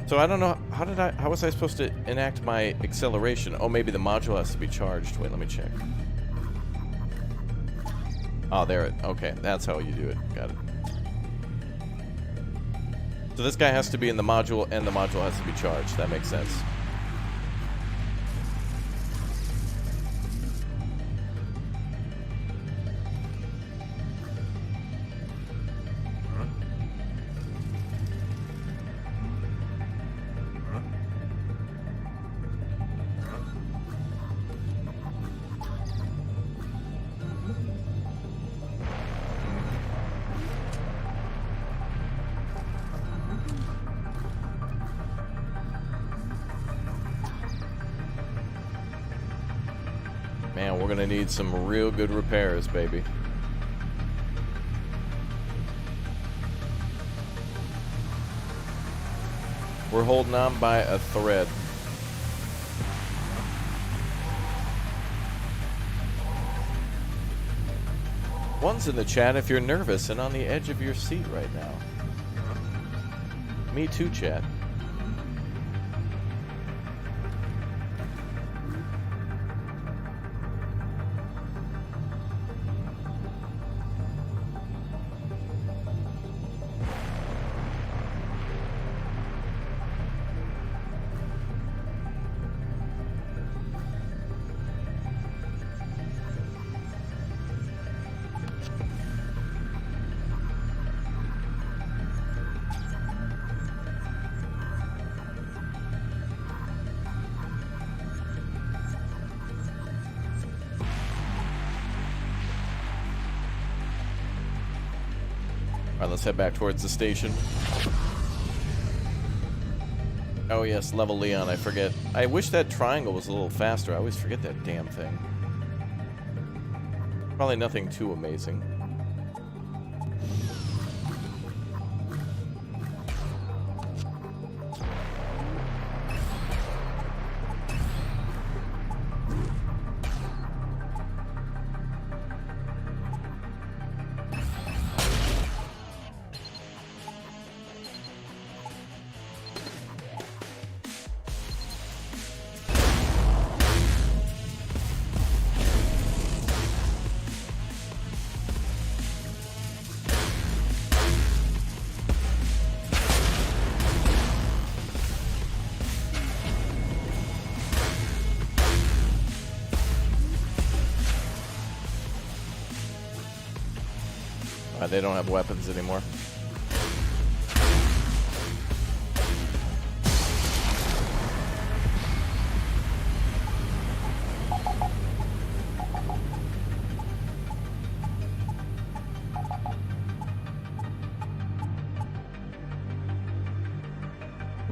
So I don't know, how was I supposed to enact my acceleration? Oh, maybe the module has to be charged. Wait, let me check. Oh, there okay, that's how you do it. Got it. So this guy has to be in the module, and the module has to be charged. That makes sense. Man, we're gonna need some real good repairs, baby. We're holding on by a thread. One's in the chat if you're nervous and on the edge of your seat right now. Me too, chat. Alright, let's head back towards the station. Oh yes, level Leon, I forget. I wish that triangle was a little faster. I always forget that damn thing. Probably nothing too amazing. They don't have weapons anymore.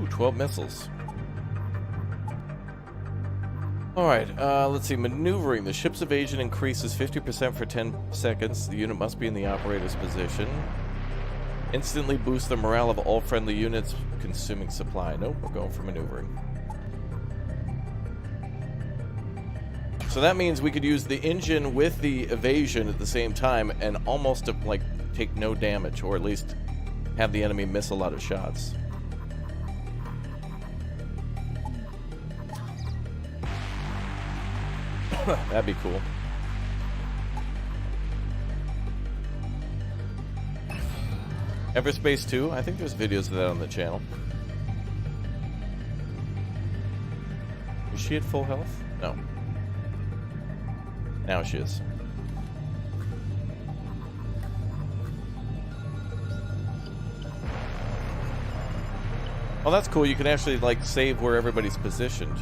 Ooh, 12 missiles. Alright, let's see. Maneuvering. The ship's evasion increases 50% for 10 seconds. The unit must be in the operator's position. Instantly boost the morale of all friendly units, consuming supply. Nope, we're going for maneuvering. So that means we could use the engine with the evasion at the same time and almost, like, take no damage, or at least have the enemy miss a lot of shots. That'd be cool. Everspace 2? I think there's videos of that on the channel. Is she at full health? No. Now she is. Oh, that's cool. You can actually, like, save where everybody's positioned.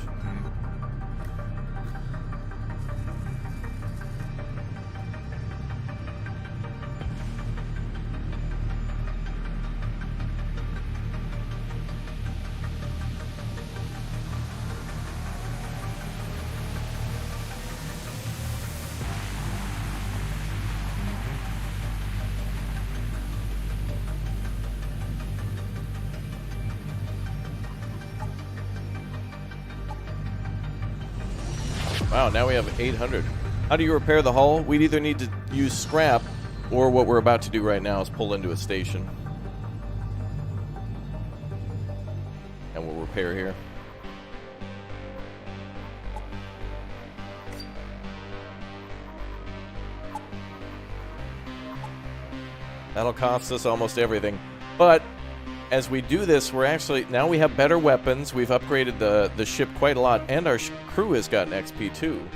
Wow, now we have 800. How do you repair the hull? We'd either need to use scrap, or what we're about to do right now is pull into a station. And we'll repair here. That'll cost us almost everything. But as we do this, we're actually, now we have better weapons. We've upgraded the ship quite a lot, and our crew has gotten XP too.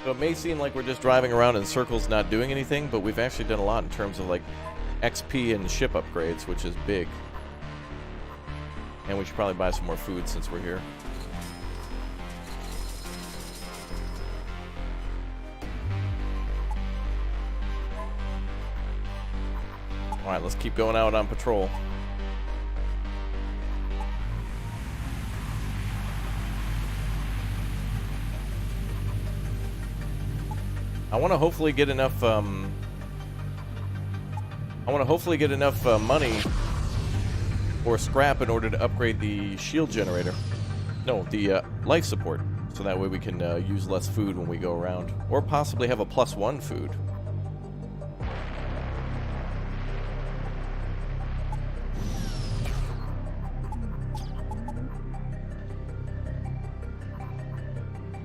So it may seem like we're just driving around in circles not doing anything, but we've actually done a lot in terms of, like, XP and ship upgrades, which is big. And we should probably buy some more food since we're here. Alright, let's keep going out on patrol. I want to hopefully get enough, money or scrap in order to upgrade the shield generator. No, the life support. So that way we can use less food when we go around. Or possibly have a +1 food.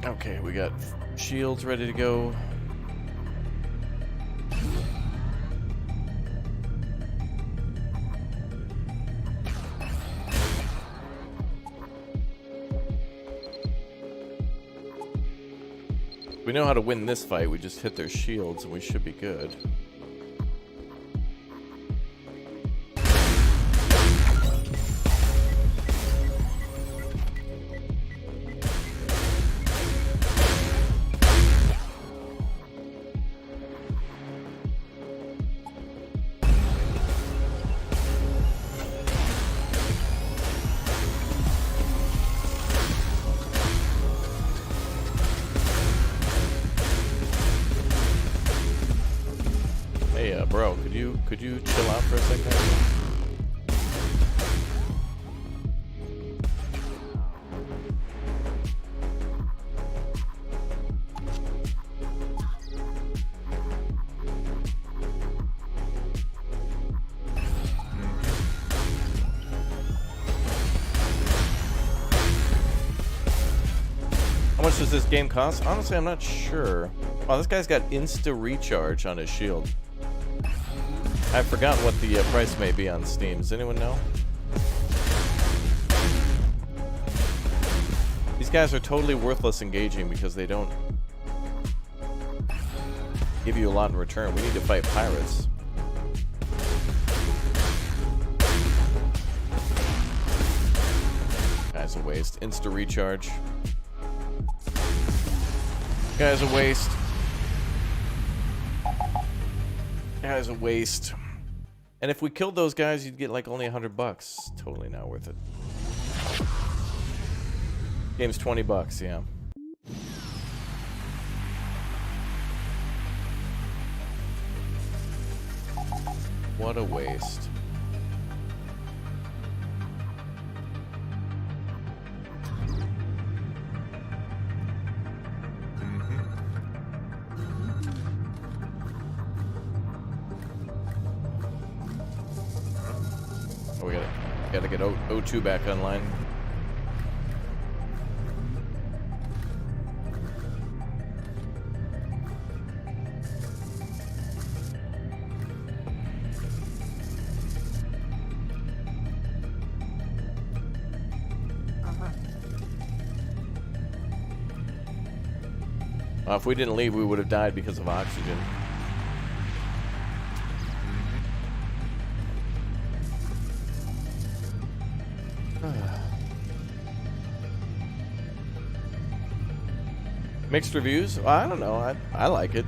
Okay, we got shields ready to go. We know how to win this fight. We just hit their shields and we should be good. bro, could you chill out for a second? How much does this game cost? Honestly, I'm not sure. Oh, this guy's got insta recharge on his shield. I've forgotten what the price may be on Steam. Does anyone know? These guys are totally worthless engaging because they don't give you a lot in return. We need to fight pirates. Guy's a waste. Insta recharge. Guy's a waste. Guy's a waste. And if we killed those guys, you'd get like only $100. Totally not worth it. Game's $20, yeah. What a waste. Oh, we gotta get O2 back online. If we didn't leave, we would have died because of oxygen. Mixed reviews? Well, I don't know. I like it.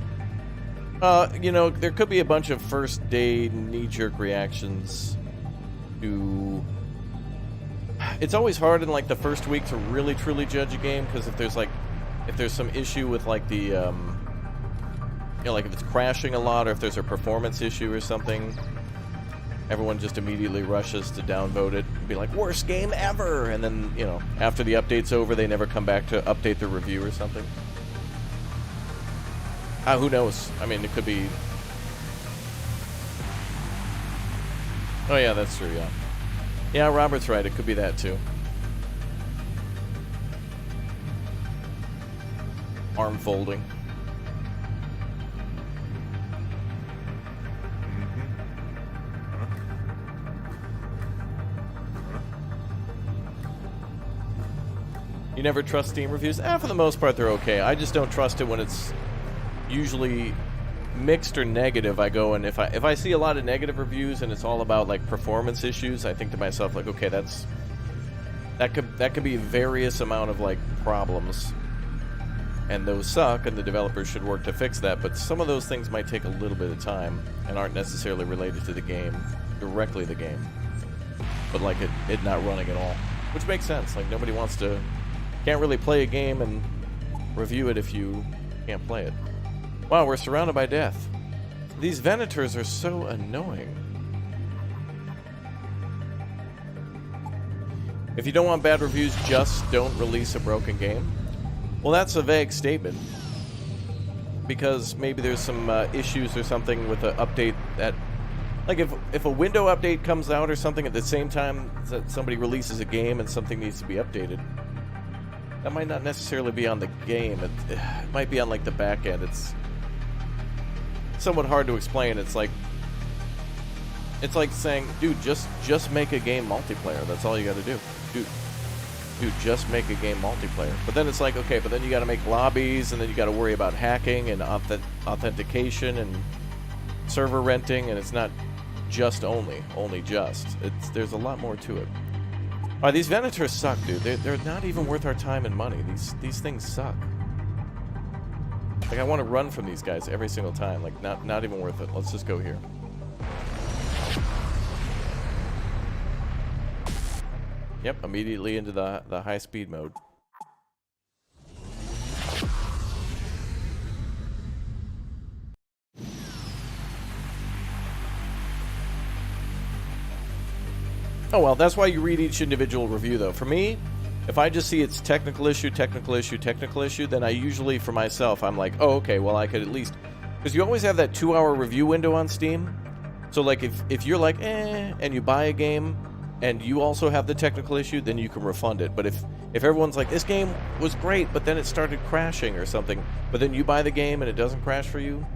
You know, there could be a bunch of first day knee-jerk reactions to... It's always hard in like the first week to really truly judge a game, because if there's some issue with like the you know, like if it's crashing a lot, or if there's a performance issue or something, everyone just immediately rushes to downvote it and be like, worst game ever, and then, you know, after the update's over, they never come back to update the review or something. Who knows? I mean, it could be... Oh yeah, that's true, yeah. Yeah, Robert's right, it could be that too. Arm folding. You never trust Steam reviews? For the most part, they're okay. I just don't trust it when it's usually mixed or negative. I go, and if I see a lot of negative reviews and it's all about like performance issues, I think to myself like, okay, that could be various amount of like problems, and those suck, and the developers should work to fix that. But some of those things might take a little bit of time and aren't necessarily related to the game, directly the game, but like it not running at all, which makes sense. Like nobody can't really play a game and review it if you can't play it. Wow, we're surrounded by death. These Venators are so annoying. If you don't want bad reviews, just don't release a broken game. Well, that's a vague statement, because maybe there's some issues or something with the update that... Like, if a window update comes out or something at the same time that somebody releases a game and something needs to be updated, that might not necessarily be on the game. It might be on, like, the back end. It's somewhat hard to explain. It's like saying, dude, just make a game multiplayer. That's all you gotta do. Dude, just make a game multiplayer. But then it's like, okay, but then you gotta make lobbies, and then you gotta worry about hacking and authentication and server renting, and it's not just only just. There's a lot more to it. Alright, these Venators suck, dude. They're not even worth our time and money. These things suck. Like, I want to run from these guys every single time. Like, not even worth it. Let's just go here. Yep, immediately into the high speed mode. Oh, well, that's why you read each individual review, though. For me, if I just see it's technical issue, then I usually, for myself, I'm like, oh, okay, well, I could at least... Because you always have that 2-hour review window on Steam. So, like, if you're like, and you buy a game, and you also have the technical issue, then you can refund it. But if everyone's like, this game was great, but then it started crashing or something, but then you buy the game and it doesn't crash for you,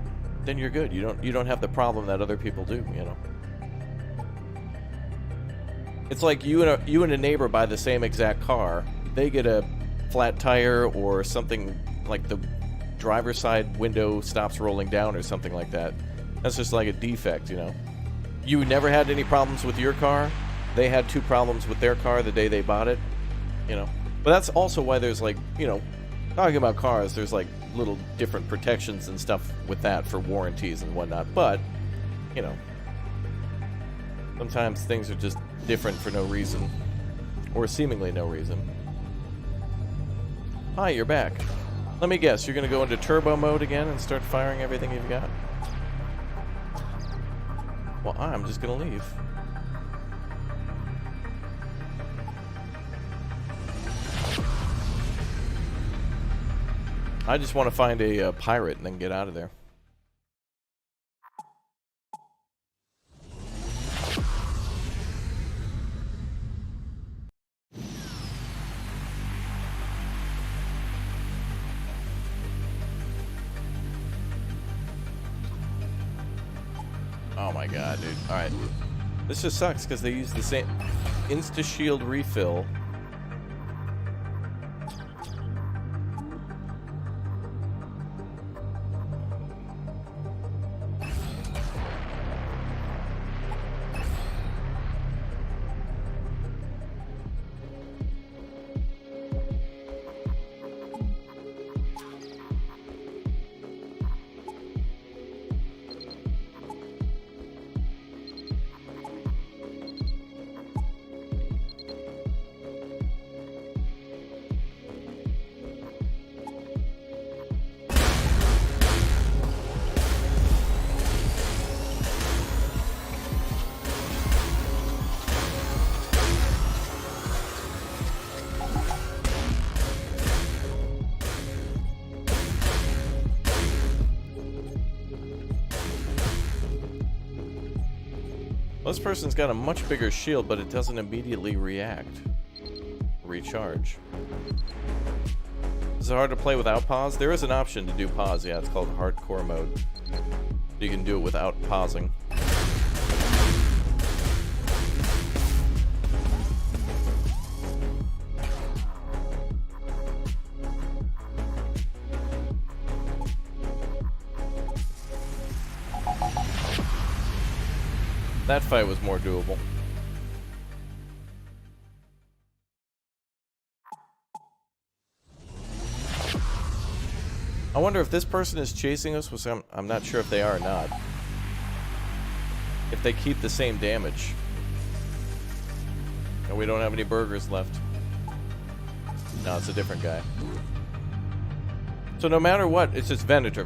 then you're good. You don't have the problem that other people do, you know. It's like you and a neighbor buy the same exact car. They get a flat tire or something like the driver's side window stops rolling down or something like that. That's just like a defect, you know. You never had any problems with your car. They had 2 problems with their car the day they bought it, you know. But that's also why there's like, you know, talking about cars, there's like little different protections and stuff with that for warranties and whatnot. But, you know, sometimes things are just different for no reason, or seemingly no reason. Hi, you're back. Let me guess, you're going to go into turbo mode again and start firing everything you've got? Well, I'm just going to leave. I just want to find a pirate and then get out of there. Oh my god, dude. Alright. This just sucks because they use the same Insta-Shield refill. This person's got a much bigger shield, but it doesn't immediately recharge. Is it hard to play without pause? There is an option to do pause, yeah, it's called hardcore mode. You can do it without pausing. That fight was more doable. I wonder if this person is chasing us, which I'm not sure if they are or not. If they keep the same damage. And we don't have any burgers left. No, it's a different guy. So no matter what, it's just Venator.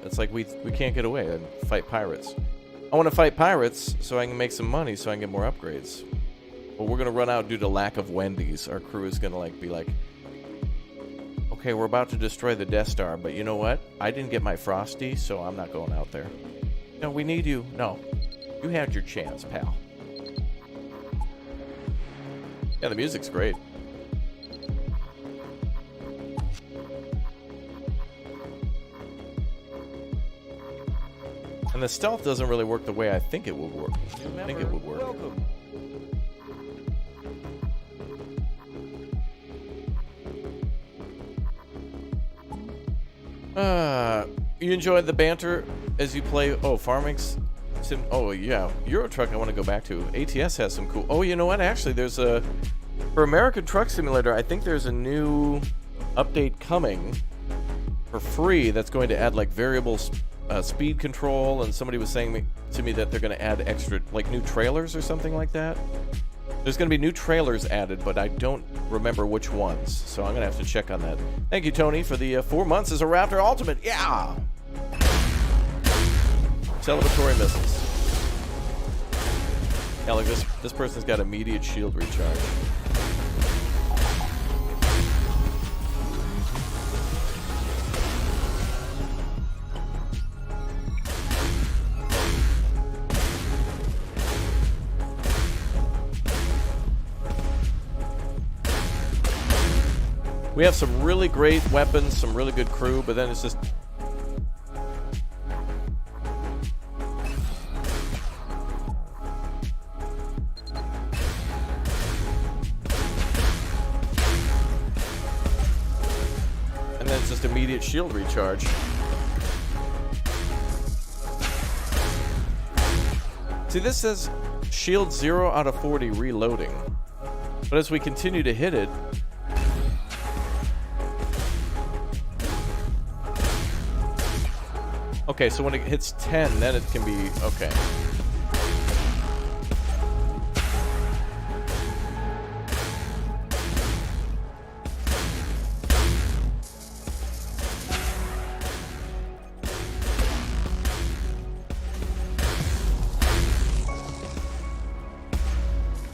It's like we can't get away and fight pirates. I want to fight pirates so I can make some money so I can get more upgrades. But we're gonna run out due to lack of Wendy's. Our crew is gonna be like, okay, we're about to destroy the Death Star, but you know what? I didn't get my Frosty, so I'm not going out there. No, we need you. No, you had your chance, pal. Yeah, the music's great. And the stealth doesn't really work the way I think it would work. I think it would work. You enjoyed the banter as you play. Oh, farming sim. Oh yeah, Euro Truck. I want to go back to. ATS has some cool. Oh, you know what? Actually, there's a for American Truck Simulator. I think there's a new update coming for free that's going to add like variable speed control, and somebody was saying to me that they're going to add extra like new trailers or something like that. There's going to be new trailers added, but I don't remember which ones, so I'm going to have to check on that. Thank you, Tony, for the 4 months as a Raptor Ultimate. Yeah! Celebratory missiles. Yeah, like this person's got immediate shield recharge. We have some really great weapons, some really good crew, but then it's just... And then it's just immediate shield recharge. See, this says shield 0 out of 40 reloading. But as we continue to hit it... Okay, so when it hits 10, then it can be... Okay.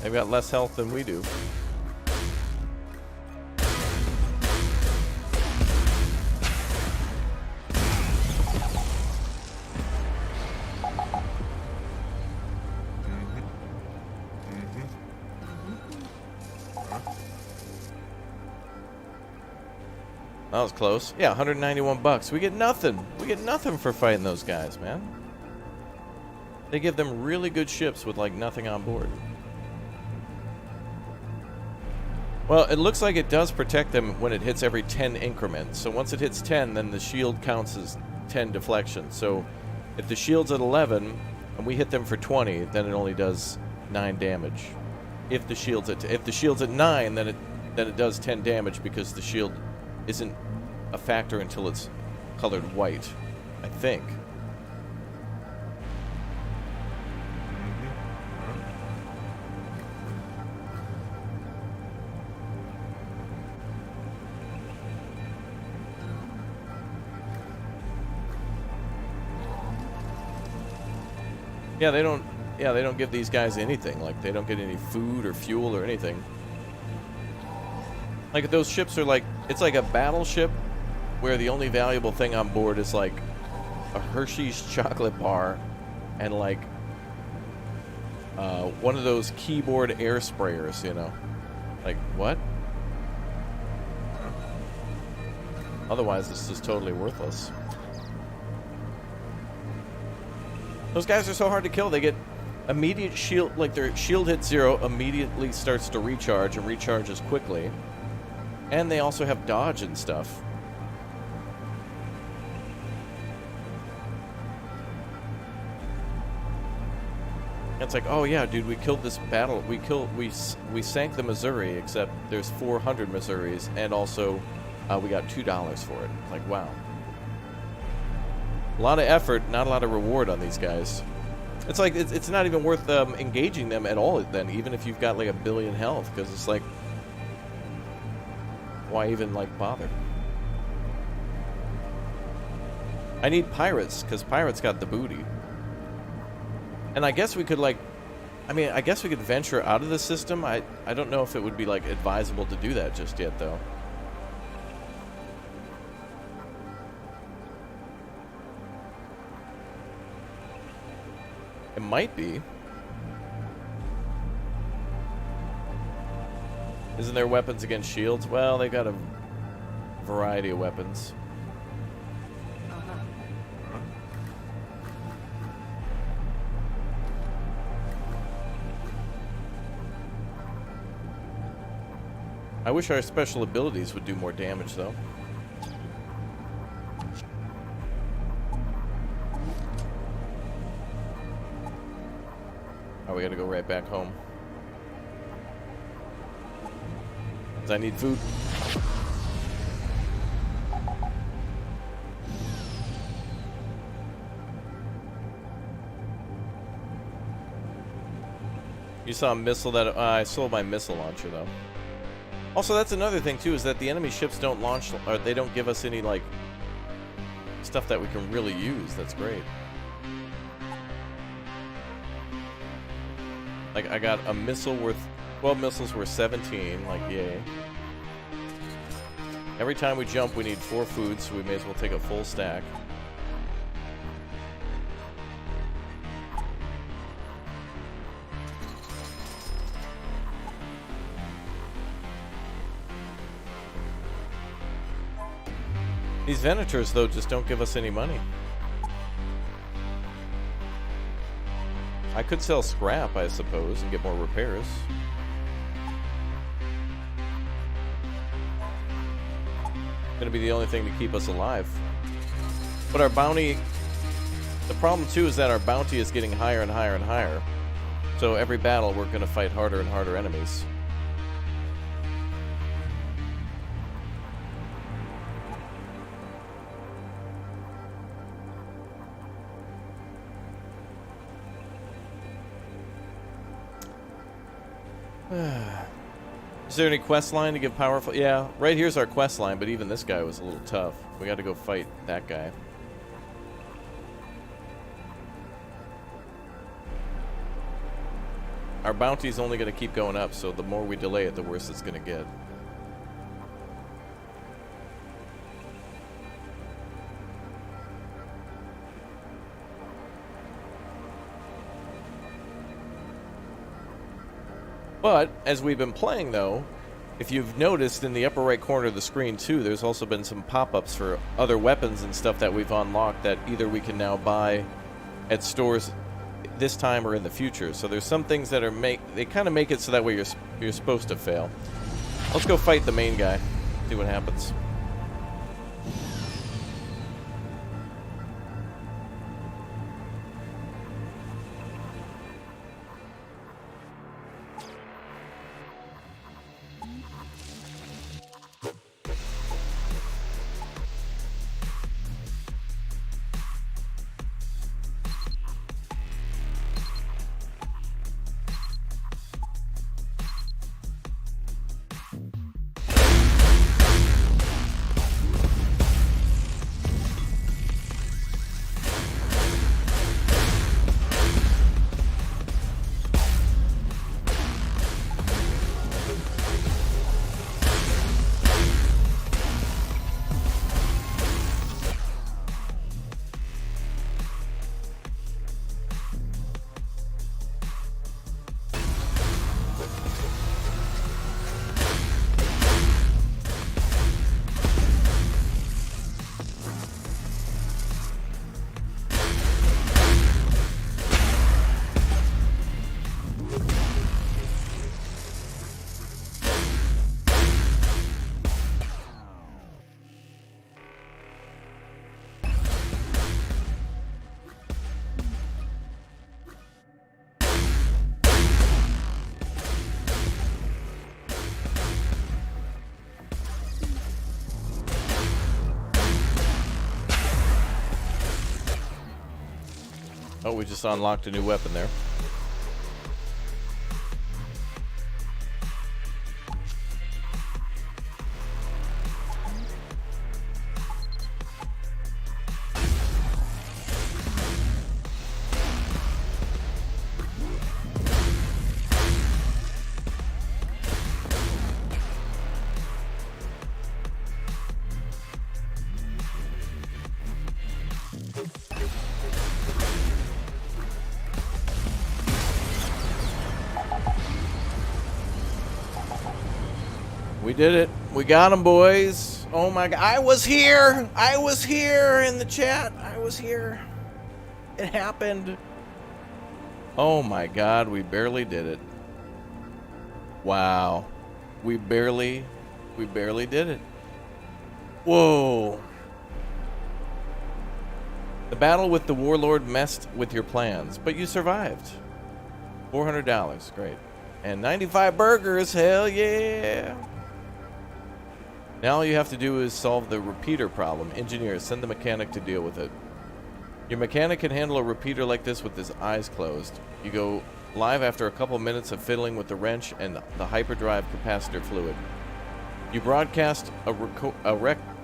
They've got less health than we do. That was close. Yeah, 191 bucks. We get nothing. We get nothing for fighting those guys, man. They give them really good ships with, like, nothing on board. Well, it looks like it does protect them when it hits every 10 increments. So once it hits 10, then the shield counts as 10 deflections. So if the shield's at 11 and we hit them for 20, then it only does 9 damage. If the shield's at 9, then it does 10 damage because the shield isn't a factor until it's colored white, I think. Yeah, they don't give these guys anything. Like, they don't get any food or fuel or anything. Like, those ships are like, it's like a battleship where the only valuable thing on board is like a Hershey's chocolate bar and like one of those keyboard air sprayers, you know. Like, what? Otherwise, this is totally worthless. Those guys are so hard to kill. They get immediate shield, like their shield hits 0, immediately starts to recharge and recharges quickly. And they also have dodge and stuff. It's like, oh yeah, dude, we killed this battle. We sank the Missouri, except there's 400 Missouris, and also we got $2 for it. Like, wow. A lot of effort, not a lot of reward on these guys. It's like, it's not even worth engaging them at all then, even if you've got like 1 billion health, because it's like, why even, like, bother? I need pirates, because pirates got the booty. And I guess we could, like... I mean, I guess we could venture out of the system. I don't know if it would be, like, advisable to do that just yet, though. It might be. Isn't there weapons against shields? Well, they got a variety of weapons. I wish our special abilities would do more damage, though. Oh, we gotta go right back home. I need food. You saw a missile that... I sold my missile launcher, though. Also, that's another thing, too, is that the enemy ships don't launch... Or they don't give us any, like... stuff that we can really use. That's great. Like, I got a missile worth... 12 missiles worth 17. Like, yay. Every time we jump, we need 4 food, so we may as well take a full stack. These Venators, though, just don't give us any money. I could sell scrap, I suppose, and get more repairs. Gonna be the only thing to keep us alive. But our bounty... The problem, too, is that our bounty is getting higher and higher and higher. So every battle, we're gonna fight harder and harder enemies. Is there any quest line to give powerful? Yeah, right here's our quest line, but even this guy was a little tough. We got to go fight that guy. Our bounty's only going to keep going up, so the more we delay it, the worse it's going to get. But, as we've been playing, though, if you've noticed in the upper right corner of the screen, too, there's also been some pop-ups for other weapons and stuff that we've unlocked that either we can now buy at stores this time or in the future. So there's some things that are they kind of make it so that way you're supposed to fail. Let's go fight the main guy, see what happens. Oh, we just unlocked a new weapon there. We did it. We got him, boys. Oh my god. I was here. I was here in the chat. I was here. It happened. Oh my god. We barely did it. Wow. We barely did it. Whoa. The battle with the warlord messed with your plans, but you survived. $400. Great. And 95 burgers. Hell yeah. Now all you have to do is solve the repeater problem. Engineers, send the mechanic to deal with it. Your mechanic can handle a repeater like this with his eyes closed. You go live after a couple minutes of fiddling with the wrench and the hyperdrive capacitor fluid. You broadcast a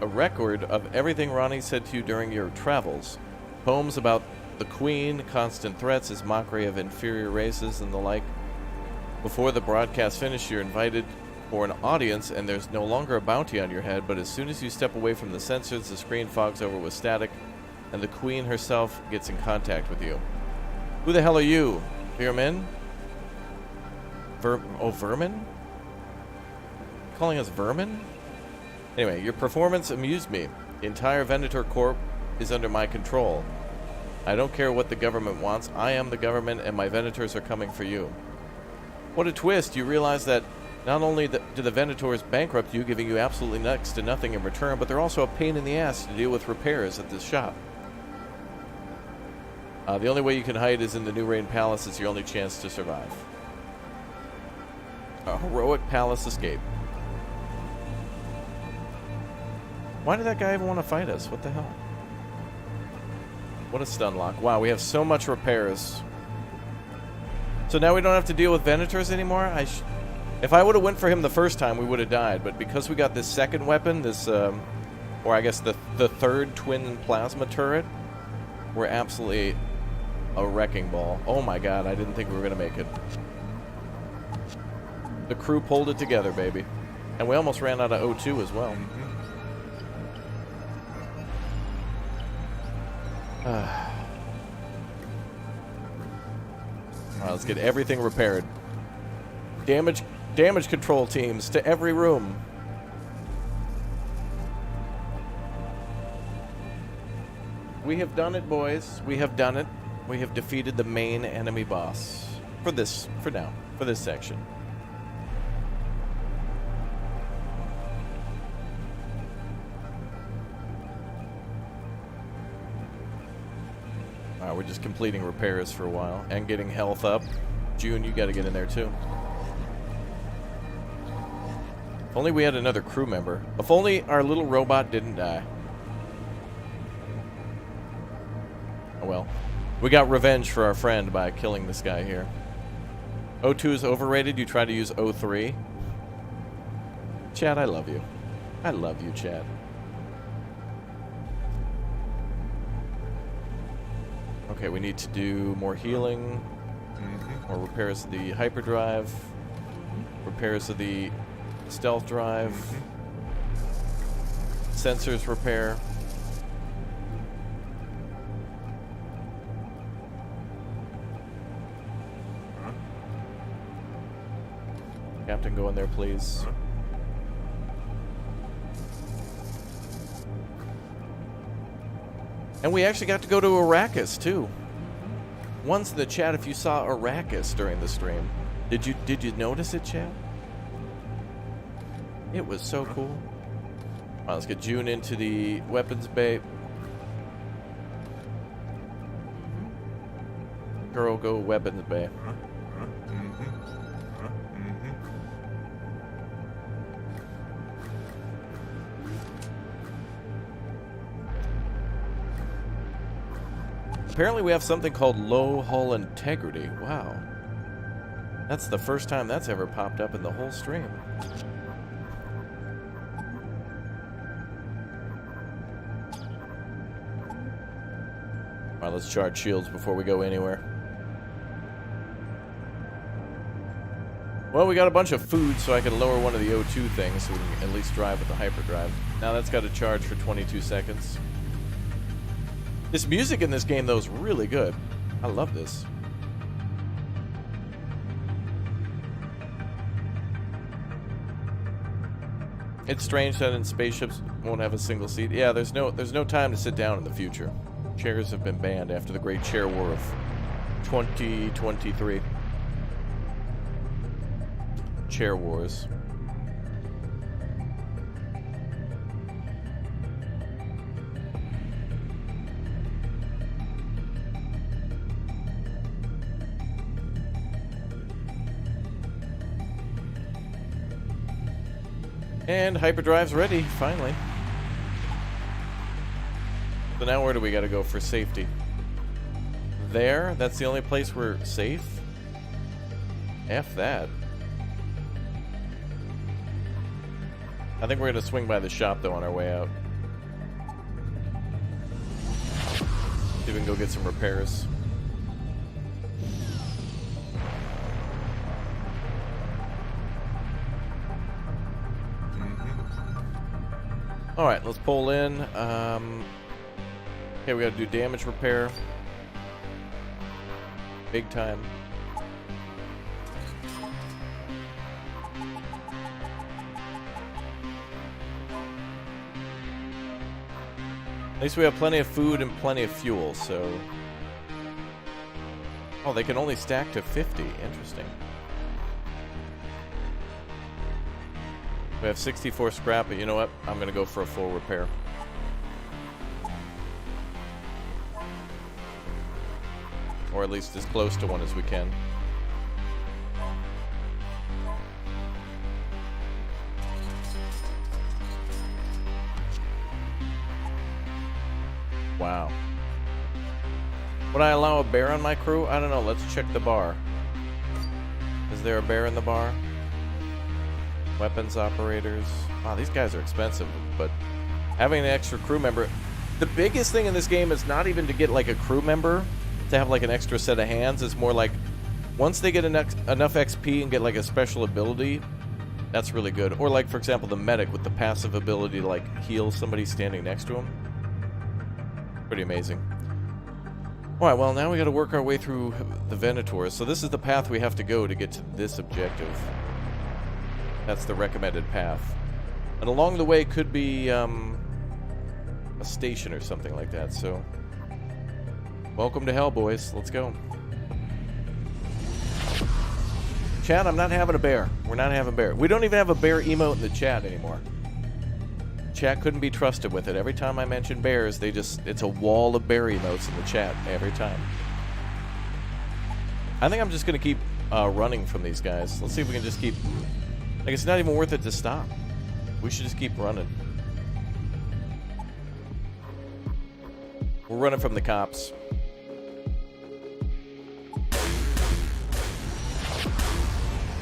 record of everything Ronnie said to you during your travels. Poems about the Queen, constant threats, his mockery of inferior races, and the like. Before the broadcast finishes, you're invited for an audience, and there's no longer a bounty on your head, but as soon as you step away from the sensors, the screen fogs over with static, and the Queen herself gets in contact with you. Who the hell are you? Vermin? Vermin? Calling us vermin? Anyway, your performance amused me. The entire Venator Corp is under my control. I don't care what the government wants. I am the government, and my Venators are coming for you. What a twist. You realize that not only do the Venators bankrupt you, giving you absolutely next to nothing in return, but they're also a pain in the ass to deal with repairs at this shop. The only way you can hide is in the New Rain Palace. It's your only chance to survive. A heroic palace escape. Why did that guy even want to fight us? What the hell? What a stun lock. Wow, we have so much repairs. So now we don't have to deal with Venators anymore? If I would have went for him the first time, we would have died. But because we got this second weapon, this, or I guess the third twin plasma turret, we're absolutely a wrecking ball. Oh my god, I didn't think we were going to make it. The crew pulled it together, baby. And we almost ran out of O2 as well. Alright, let's get everything repaired. Damage control teams to every room. We have done it, boys. We have done it. We have defeated the main enemy boss. For now. For this section. We're just completing repairs for a while and getting health up. June, you gotta get in there too. If only we had another crew member. If only our little robot didn't die. Oh well. We got revenge for our friend by killing this guy here. O2 is overrated. You try to use O3. Chad, I love you. I love you, Chad. Okay, we need to do more healing, more repairs of the hyperdrive, repairs of the stealth drive, sensors repair. Captain, go in there, please. And we actually got to go to Arrakis too. Once in the chat, if you saw Arrakis during the stream, did you notice it, chat? It was so cool. All right, let's get June into the weapons bay. Girl, go weapons bay. Apparently we have something called low hull integrity. Wow. That's the first time that's ever popped up in the whole stream. Alright, let's charge shields before we go anywhere. Well, we got a bunch of food, so I can lower one of the O2 things so we can at least drive with the hyperdrive. Now that's got to charge for 22 seconds. This music in this game, though, is really good. I love this. It's strange that in spaceships won't have a single seat. Yeah, there's no time to sit down in the future. Chairs have been banned after the Great Chair War of 2023. Chair Wars. And hyperdrive's ready, finally. So now where do we gotta go for safety? There? That's the only place we're safe? F that. I think we're gonna swing by the shop, though, on our way out. See if we can go get some repairs. Alright, let's pull in. Okay, we gotta do damage repair. Big time. At least we have plenty of food and plenty of fuel, so... Oh, they can only stack to 50. Interesting. We have 64 scrap, but you know what? I'm gonna go for a full repair. Or at least as close to one as we can. Wow. Would I allow a bear on my crew? I don't know. Let's check the bar. Is there a bear in the bar? Weapons operators. Wow, these guys are expensive, but having an extra crew member... The biggest thing in this game is not even to get like a crew member to have like an extra set of hands. It's more like once they get enough XP and get like a special ability, that's really good. Or like, for example, the medic with the passive ability to like heal somebody standing next to him. Pretty amazing. Alright, well now we gotta work our way through the Venators. So this is the path we have to go to get to this objective. That's the recommended path. And along the way could be a station or something like that, so... Welcome to hell, boys. Let's go. Chat, I'm not having a bear. We're not having a bear. We don't even have a bear emote in the chat anymore. Chat couldn't be trusted with it. Every time I mention bears, it's a wall of bear emotes in the chat every time. I think I'm just going to keep running from these guys. Let's see if we can just keep... Like, it's not even worth it to stop. We should just keep running. We're running from the cops.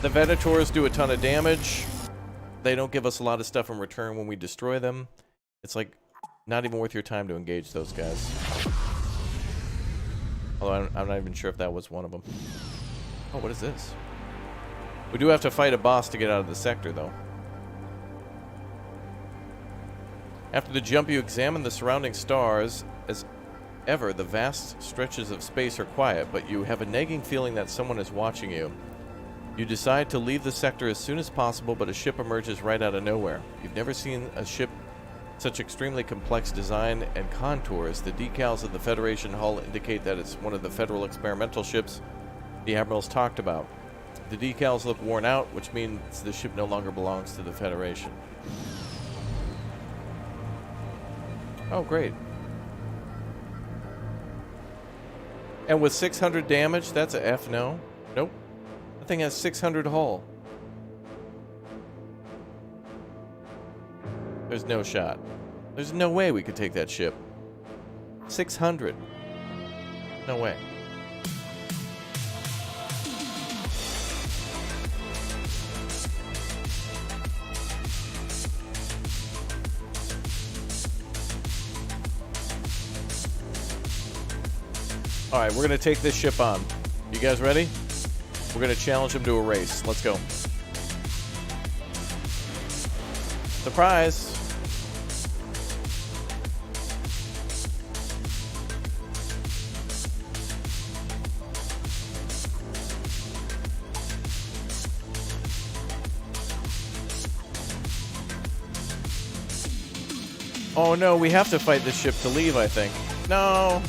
The Venators do a ton of damage. They don't give us a lot of stuff in return when we destroy them. It's like not even worth your time to engage those guys. Although I'm not even sure if that was one of them. Oh, what is this? We do have to fight a boss to get out of the sector, though. After the jump, you examine the surrounding stars. As ever, the vast stretches of space are quiet, but you have a nagging feeling that someone is watching you. You decide to leave the sector as soon as possible, but a ship emerges right out of nowhere. You've never seen a ship such extremely complex design and contours. The decals of the Federation hull indicate that it's one of the Federal experimental ships the Admirals talked about. The decals look worn out, which means the ship no longer belongs to the Federation. Oh, great. And with 600 damage, that's a F no? Nope. That thing has 600 hull. There's no shot. There's no way we could take that ship. 600. No way. Alright, we're going to take this ship on. You guys ready? We're going to challenge him to a race. Let's go. Surprise! Oh no, we have to fight this ship to leave, I think. No!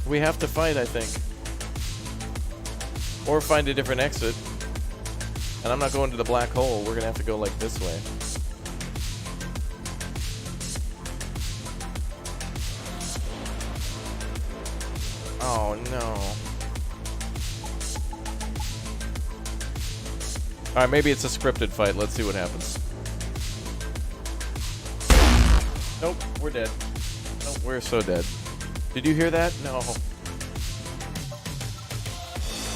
We have to fight, I think. Or find a different exit. And I'm not going to the black hole. We're going to have to go like this way. Oh, no. Alright, maybe it's a scripted fight. Let's see what happens. Nope, we're dead. Nope, we're so dead. Did you hear that? No.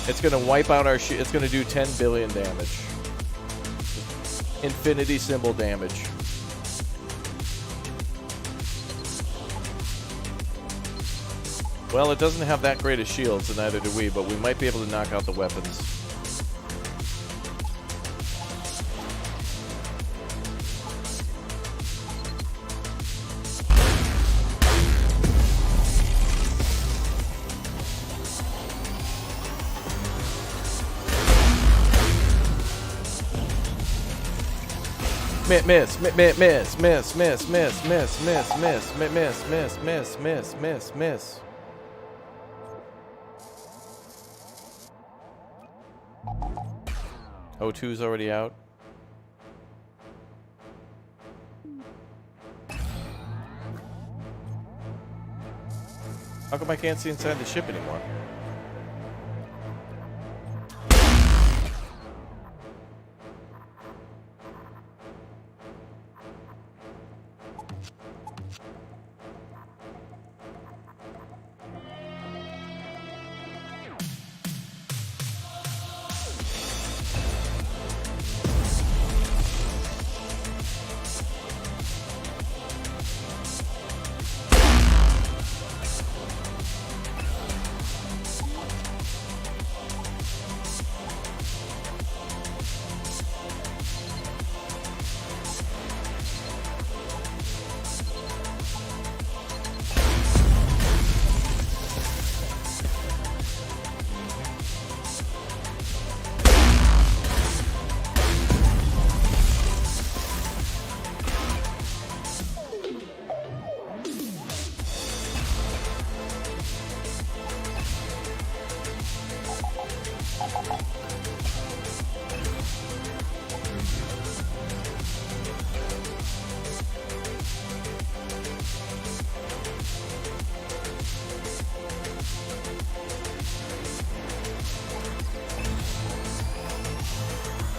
It's going to wipe out our ship. It's going to do 10 billion damage. Infinity symbol damage. Well, it doesn't have that great of shields, and neither do we, but we might be able to knock out the weapons. Miss, miss, miss, miss, miss, miss, miss, miss, miss, miss, miss, miss, miss, miss, miss, miss. O2's already out. How come I can't see inside the ship anymore?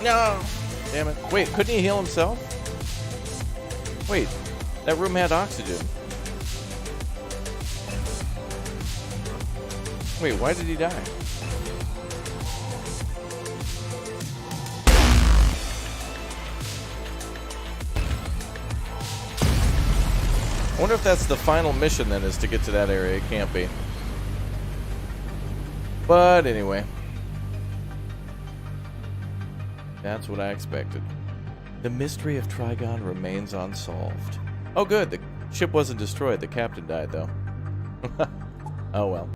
No! Damn it. Wait, couldn't he heal himself? Wait, that room had oxygen. Wait, why did he die? I wonder if that's the final mission then, is to get to that area. It can't be. But anyway. That's what I expected. The mystery of Trigon remains unsolved. Oh good, the ship wasn't destroyed. The captain died though. Oh well.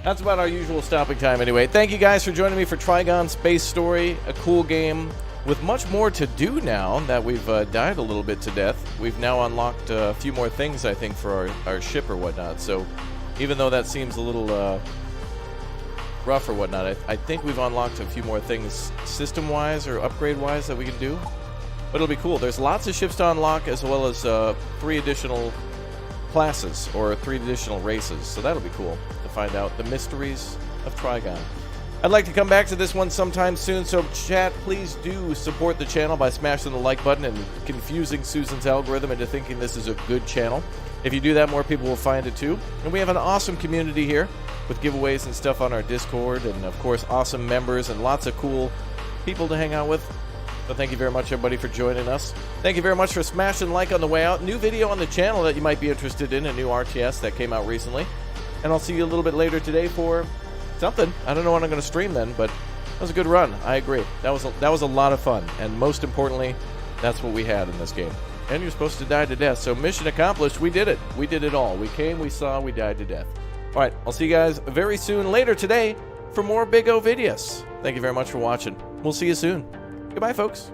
That's about our usual stopping time anyway. Thank you guys for joining me for Trigon Space Story. A cool game with much more to do now that we've died a little bit to death. We've now unlocked a few more things, I think, for our ship or whatnot. So even though that seems a little rough or whatnot, I think we've unlocked a few more things system-wise or upgrade-wise that we can do. But it'll be cool. There's lots of ships to unlock, as well as 3 additional classes or 3 additional races. So that'll be cool to find out the mysteries of Trigon. I'd like to come back to this one sometime soon, so chat, please do support the channel by smashing the like button and confusing Susan's algorithm into thinking this is a good channel. If you do that, more people will find it too. And we have an awesome community here with giveaways and stuff on our Discord, and of course awesome members and lots of cool people to hang out with. So thank you very much, everybody, for joining us. Thank you very much for smashing like on the way out. New video on the channel that you might be interested in, a new RTS that came out recently. And I'll see you a little bit later today for something. I don't know when I'm going to stream then, but that was a good run. I agree. That was a lot of fun. And most importantly, that's what we had in this game. And you're supposed to die to death. So mission accomplished. We did it. We did it all. We came, we saw, we died to death. All right, I'll see you guys very soon later today for more Big O videos. Thank you very much for watching. We'll see you soon. Goodbye, folks.